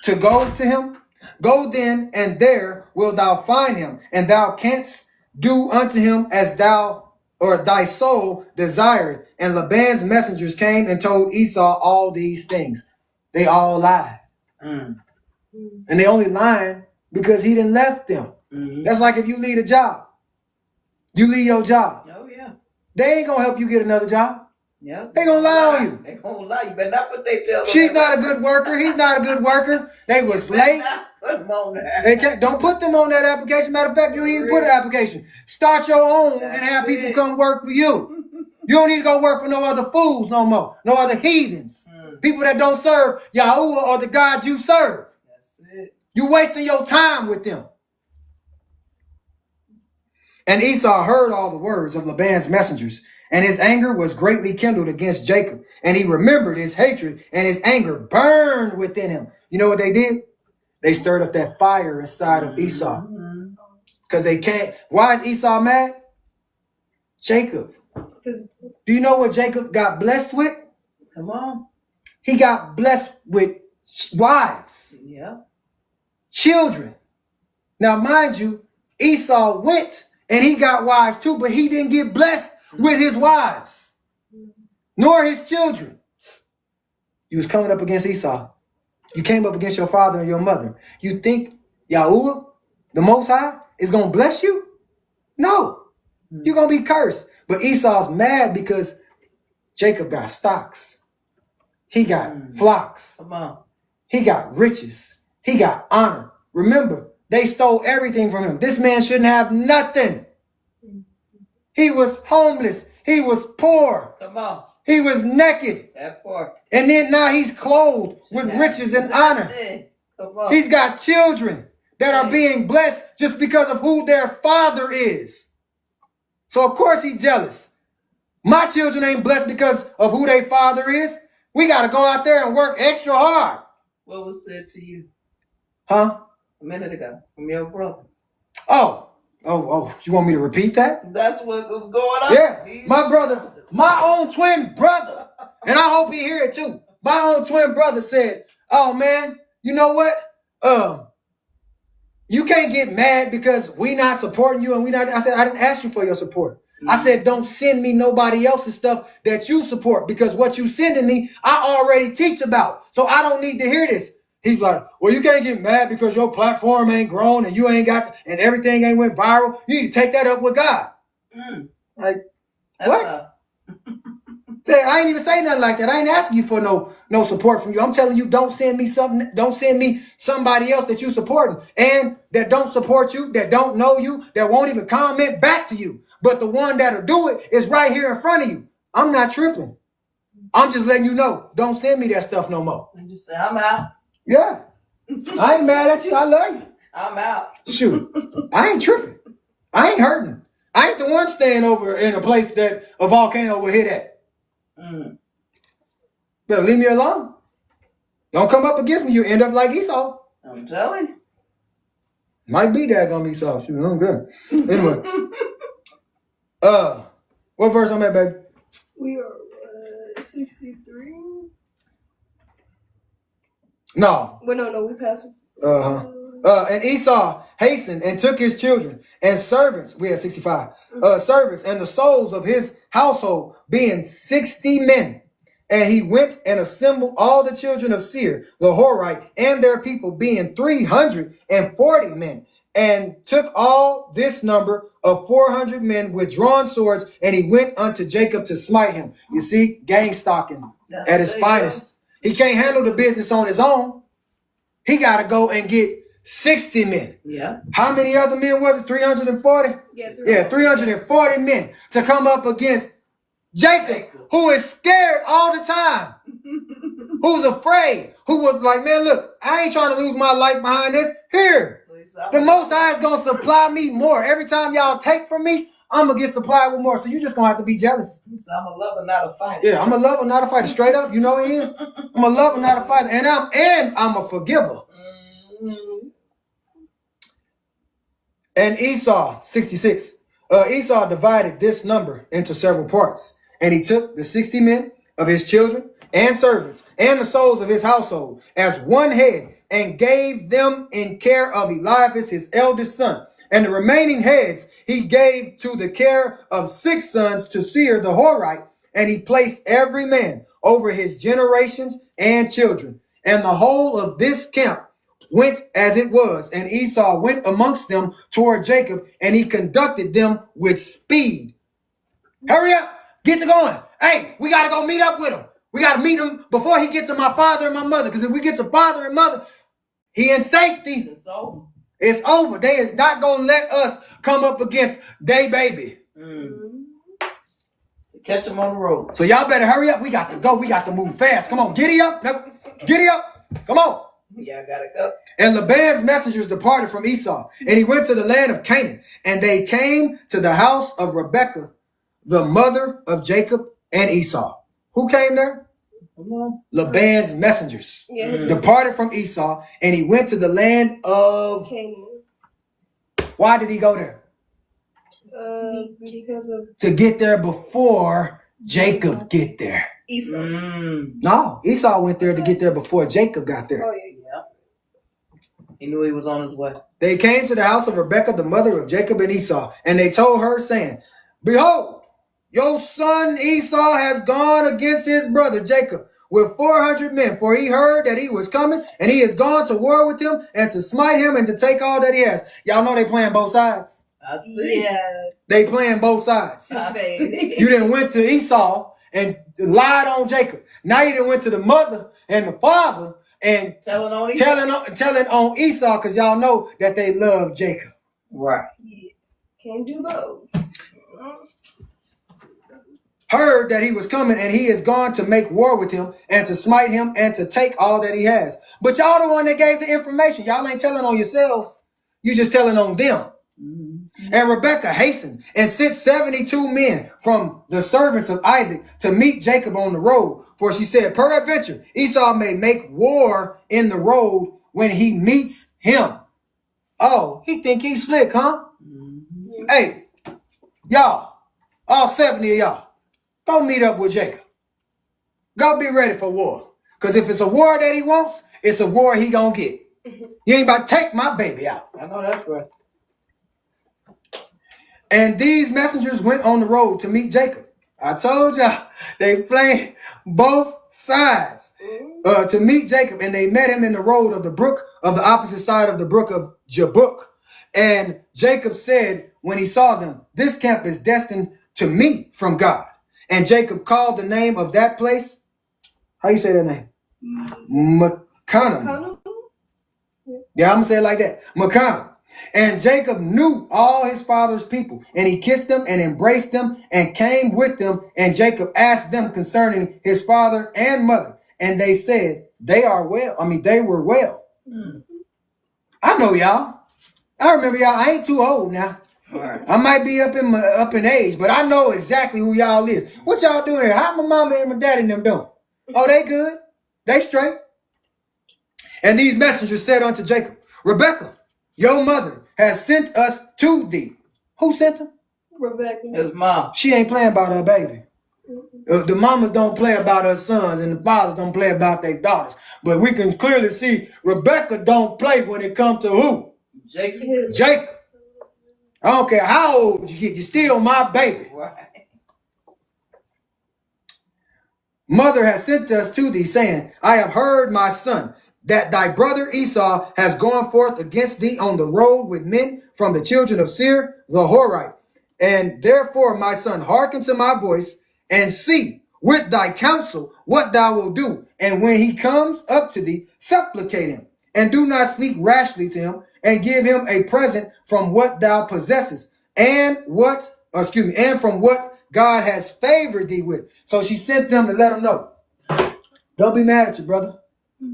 to go to him, go then, and there wilt thou find him, and thou canst do unto him as thou or thy soul desireth. And Laban's messengers came and told Esau all these things. They all lied. And they only lying because he didn't left them. That's like if you leave a job. You leave your job. Oh, yeah. They ain't gonna help you get another job. Yeah. They gonna lie on you. They gonna lie. You better not put they tell them. She's not a good worker. He's not a good worker. They was late. Put them on there. They can't, don't put them on that application. Matter of fact, you don't even put an application. Start your own and have people come work for you. You don't need to go work for no other fools no more. No other heathens. People that don't serve Yahuwah or the God you serve. That's it. You wasting your time with them. And Esau heard all the words of Laban's messengers, and his anger was greatly kindled against Jacob. And he remembered his hatred, and his anger burned within him. You know what they did? They stirred up that fire inside of Esau. Because they can't. Why is Esau mad? Jacob. Do you know what Jacob got blessed with? Come on. He got blessed with wives. Yeah. Children. Now, mind you, Esau went and he got wives too, but he didn't get blessed with his wives, nor his children. You was coming up against Esau. You came up against your father and your mother. You think Yahuwah, the Most High, is going to bless you? No. You're going to be cursed. But Esau's mad because Jacob got stocks. He got flocks. Come on. He got riches. He got honor. Remember, they stole everything from him. This man shouldn't have nothing. He was homeless. He was poor. Come on. He was naked. That part. And then now he's clothed with riches and honor. Come on. He's got children that are being blessed just because of who their father is. So of course he's jealous. My children ain't blessed because of who their father is. We got to go out there and work extra hard. What was said to you Huh? a minute ago from your brother? Oh, you want me to repeat that? That's what was going on. Yeah, my brother, my own twin brother, and I hope he hear it too. My own twin brother said, "Oh man, you know what? You can't get mad because we not supporting you and we not." I said, "I didn't ask you for your support. I said, don't send me nobody else's stuff that you support because what you sending me, I already teach about. So I don't need to hear this." He's like, "Well, you can't get mad because your platform ain't grown and you ain't got, and everything ain't went viral. You need to take that up with God." Like, That's what? I ain't even say nothing like that. I ain't asking you for no support from you. I'm telling you, don't send me something. Don't send me somebody else that you supporting and that don't support you, that don't know you, that won't even comment back to you. But the one that'll do it is right here in front of you. I'm not tripping. I'm just letting you know. Don't send me that stuff no more. And you say, I'm out. Yeah. I ain't mad at you. I love you. I'm out. Shoot. I ain't tripping. I ain't hurting. I ain't the one staying over in a place that a volcano will hit at. Better leave me alone. Don't come up against me. You end up like Esau. I'm telling you. Might be that gonna be Esau. Shoot, I'm good. Anyway. What verse I'm at, baby? We are 63. No. Wait, no, we passed it. And Esau hastened and took his children and servants. We had 65. Servants and the souls of his household, being 60 men. And he went and assembled all the children of Seir, the Horite, and their people, being 340 men. And took all this number of 400 men with drawn swords, and he went unto Jacob to smite him. You see, gang stalking at his finest. He can't handle the business on his own. He got to go and get 60 men. Yeah. How many other men was it? 340? Yeah, 340 men to come up against Jacob, who is scared all the time, who's afraid, who was like, man, look, I ain't trying to lose my life behind this. Here, the Most High is going to supply me more. Every time y'all take from me, I'm going to get supplied with more. So you just going to have to be jealous. So I'm a lover, not a fighter. Yeah, I'm a lover, not a fighter. Straight up, you know he is. I'm a lover, not a fighter. And I'm a forgiver. And Esau, 66. Esau divided this number into several parts. And he took the 60 men of his children and servants and the souls of his household as one head and gave them in care of Eliphaz, his eldest son. And the remaining heads he gave to the care of 6 sons to Seir the Horite. And he placed every man over his generations and children. And the whole of this camp went as it was, and Esau went amongst them toward Jacob, and he conducted them with speed. Hurry up, get to going. Hey, we got to go meet up with him. We got to meet him before he gets to my father and my mother, because if we get to father and mother, he in safety. It's over. It's over. They is not going to let us come up against they baby. To catch him on the road. So y'all better hurry up. We got to go. We got to move fast. Come on, giddy up. Giddy up. Come on. Yeah, I gotta go. And Laban's messengers departed from Esau, and he went to the land of Canaan. And they came to the house of Rebekah, the mother of Jacob and Esau. Who came there? Laban's messengers departed from Esau, and he went to the land of Canaan. Why did he go there? Because of To get there before Jacob get there. Esau. No, Esau went there to get there before Jacob got there. Oh, yeah. He knew he was on his way. They came to the house of Rebekah, the mother of Jacob and Esau, and they told her, saying, behold, your son Esau has gone against his brother Jacob with 400 men, for he heard that he was coming, and he is gone to war with him and to smite him and to take all that he has. Y'all know they playing both sides. I see. Yeah. They playing both sides. I see. You done went to Esau and lied on Jacob. Now you done went to the mother and the father and Telling on Esau. telling on Esau, because y'all know that they love Jacob. Right. Yeah. Can't do both. Heard that he was coming, and he is gone to make war with him and to smite him and to take all that he has. But y'all the one that gave the information. Y'all ain't telling on yourselves. You just telling on them. And Rebekah hastened and sent 72 men from the servants of Isaac to meet Jacob on the road. For she said, peradventure, Esau may make war in the road when he meets him. Oh, he think he's slick, huh? Hey, y'all, all 70 of y'all, go meet up with Jacob. Go be ready for war. Because if it's a war that he wants, it's a war he gonna get. You ain't about to take my baby out. I know that's right. And these messengers went on the road to meet Jacob. I told y'all, they played both sides to meet Jacob. And they met him in the road of the brook, of the opposite side of the brook of Jabbok. And Jacob said, when he saw them, this camp is destined to meet from God. And Jacob called the name of that place. How you say that name? Machanaim. Yeah, I'm gonna say it like that. Machanaim. And Jacob knew all his father's people, and he kissed them and embraced them and came with them. And Jacob asked them concerning his father and mother. And they said, they are well. They were well. I know y'all. I remember y'all. I ain't too old now. Right. I might be up in age, but I know exactly who y'all is. What y'all doing here? How my mama and my daddy and them doing? Oh, they good. They straight. And these messengers said unto Jacob, Rebekah, your mother has sent us to thee. Who sent them? Rebecca. His mom. She ain't playing about her baby. The mamas don't play about her sons, and the fathers don't play about their daughters. But we can clearly see Rebecca don't play when it comes to who? Jacob. Jacob. I don't care how old you get, you're still my baby. Right. Mother has sent us to thee, saying, I have heard, my son, that thy brother Esau has gone forth against thee on the road with men from the children of Seir, the Horite. And therefore, my son, hearken to my voice, and see with thy counsel what thou wilt do. And when he comes up to thee, supplicate him, and do not speak rashly to him, and give him a present from what thou possessest, and from what God has favored thee with. So she sent them to let them know. Don't be mad at your brother.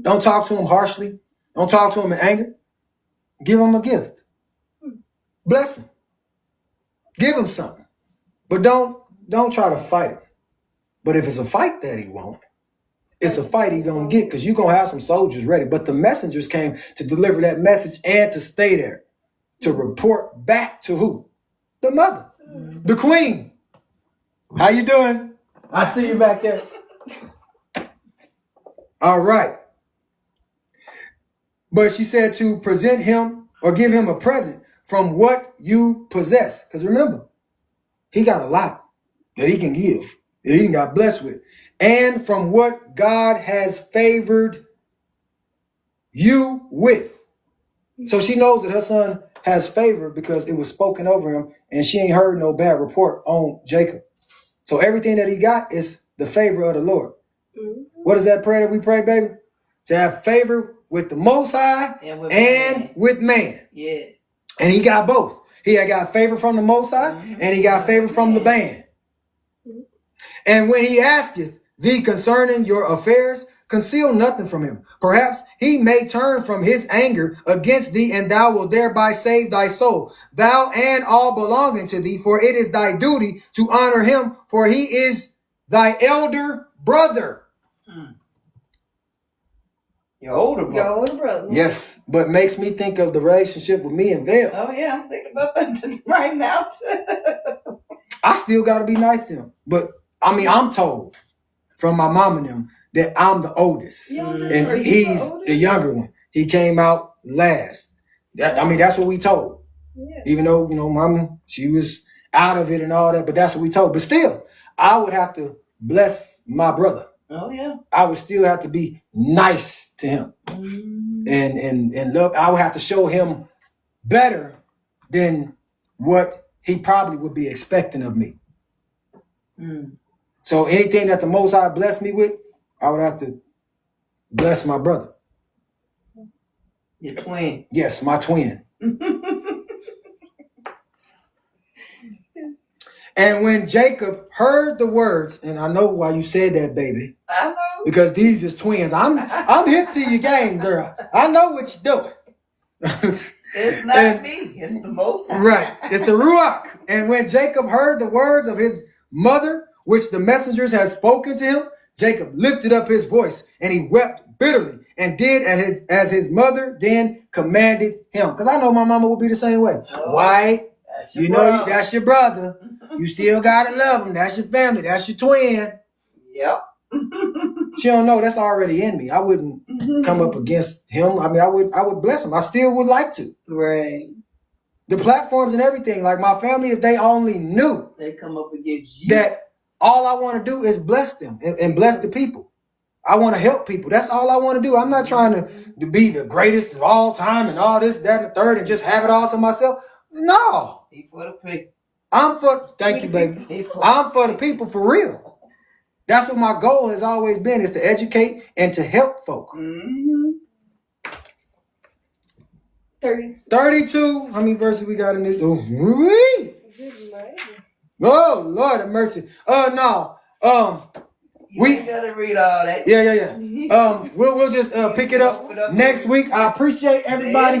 Don't talk to him harshly. Don't talk to him in anger. Give him a gift. Bless him. Give him something. But don't try to fight him. But if it's a fight that he won't, it's a fight he gonna get, because you're gonna have some soldiers ready. But the messengers came to deliver that message and to stay there, to report back to who? The mother, the queen. How you doing? I see you back there. All right. But she said to present him or give him a present from what you possess. Because remember, he got a lot that he can give, that he got blessed with. And from what God has favored you with. So she knows that her son has favor because it was spoken over him, and she ain't heard no bad report on Jacob. So everything that he got is the favor of the Lord. What is that prayer that we pray, baby? To have favor with the Most High and with man. Yeah. And he got both. He had got favor from the Most High, and he got favor from the man. And when he asketh thee concerning your affairs, conceal nothing from him. Perhaps he may turn from his anger against thee, and thou wilt thereby save thy soul, thou and all belonging to thee, for it is thy duty to honor him, for he is thy elder brother. Your older brother. Your older brother. Yes, but makes me think of the relationship with me and Bill. Oh, yeah, I'm thinking about that right now, too. I still got to be nice to him. But, I'm told from my mom and them that I'm the oldest. And he's the younger one. He came out last. That's what we told. Yeah. Even though, mama, she was out of it and all that, but that's what we told. But still, I would have to bless my brother. Oh, yeah. I would still have to be nice to him. And love. I would have to show him better than what he probably would be expecting of me. So anything that the Most High blessed me with, I would have to bless my brother. Your twin. Yes, my twin. And when Jacob heard the words, and I know why you said that, baby. I know. Because these is twins. I'm hip to your game, girl. I know what you're doing. It's not me. It's the Most High. Right. It's the Ruach. And when Jacob heard the words of his mother, which the messengers had spoken to him, Jacob lifted up his voice and he wept bitterly and did as his mother then commanded him. Because I know my mama will be the same way. Oh, why? That's your brother. You still gotta love him. That's your family. That's your twin. Yep. She don't know that's already in me. I wouldn't come up against him. I would bless him. I still would like to. Right. The platforms and everything, like my family, if they only knew they come up against you, that all I want to do is bless them and bless the people. I want to help people. That's all I want to do. I'm not trying to be the greatest of all time and all this, that, and the third, and just have it all to myself. No. He for the pick. I'm for, thank you, baby. I'm for the people for real. That's what my goal has always been, is to educate and to help folk. 32. How many verses we got in this? Oh, Lord have mercy. No. We gotta read all that. Yeah. We'll just pick it up next week. I appreciate everybody.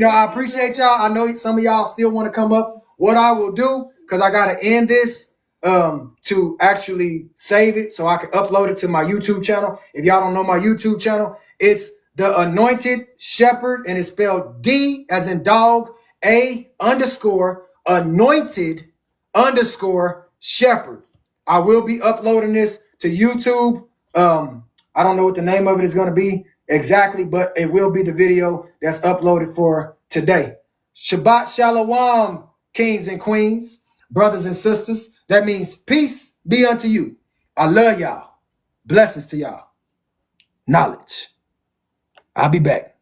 I appreciate y'all. I know some of y'all still want to come up. What I will do, because I gotta end this to actually save it so I can upload it to my YouTube channel. If y'all don't know my YouTube channel, it's The Anointed Shepherd, and it's spelled D as in dog, A_anointed_shepherd. I will be uploading this to YouTube. I don't know what the name of it is going to be exactly, but it will be the video that's uploaded for today. Shabbat Shalom, kings and queens, brothers and sisters. That means peace be unto you. I love y'all. Blessings to y'all. Knowledge. I'll be back.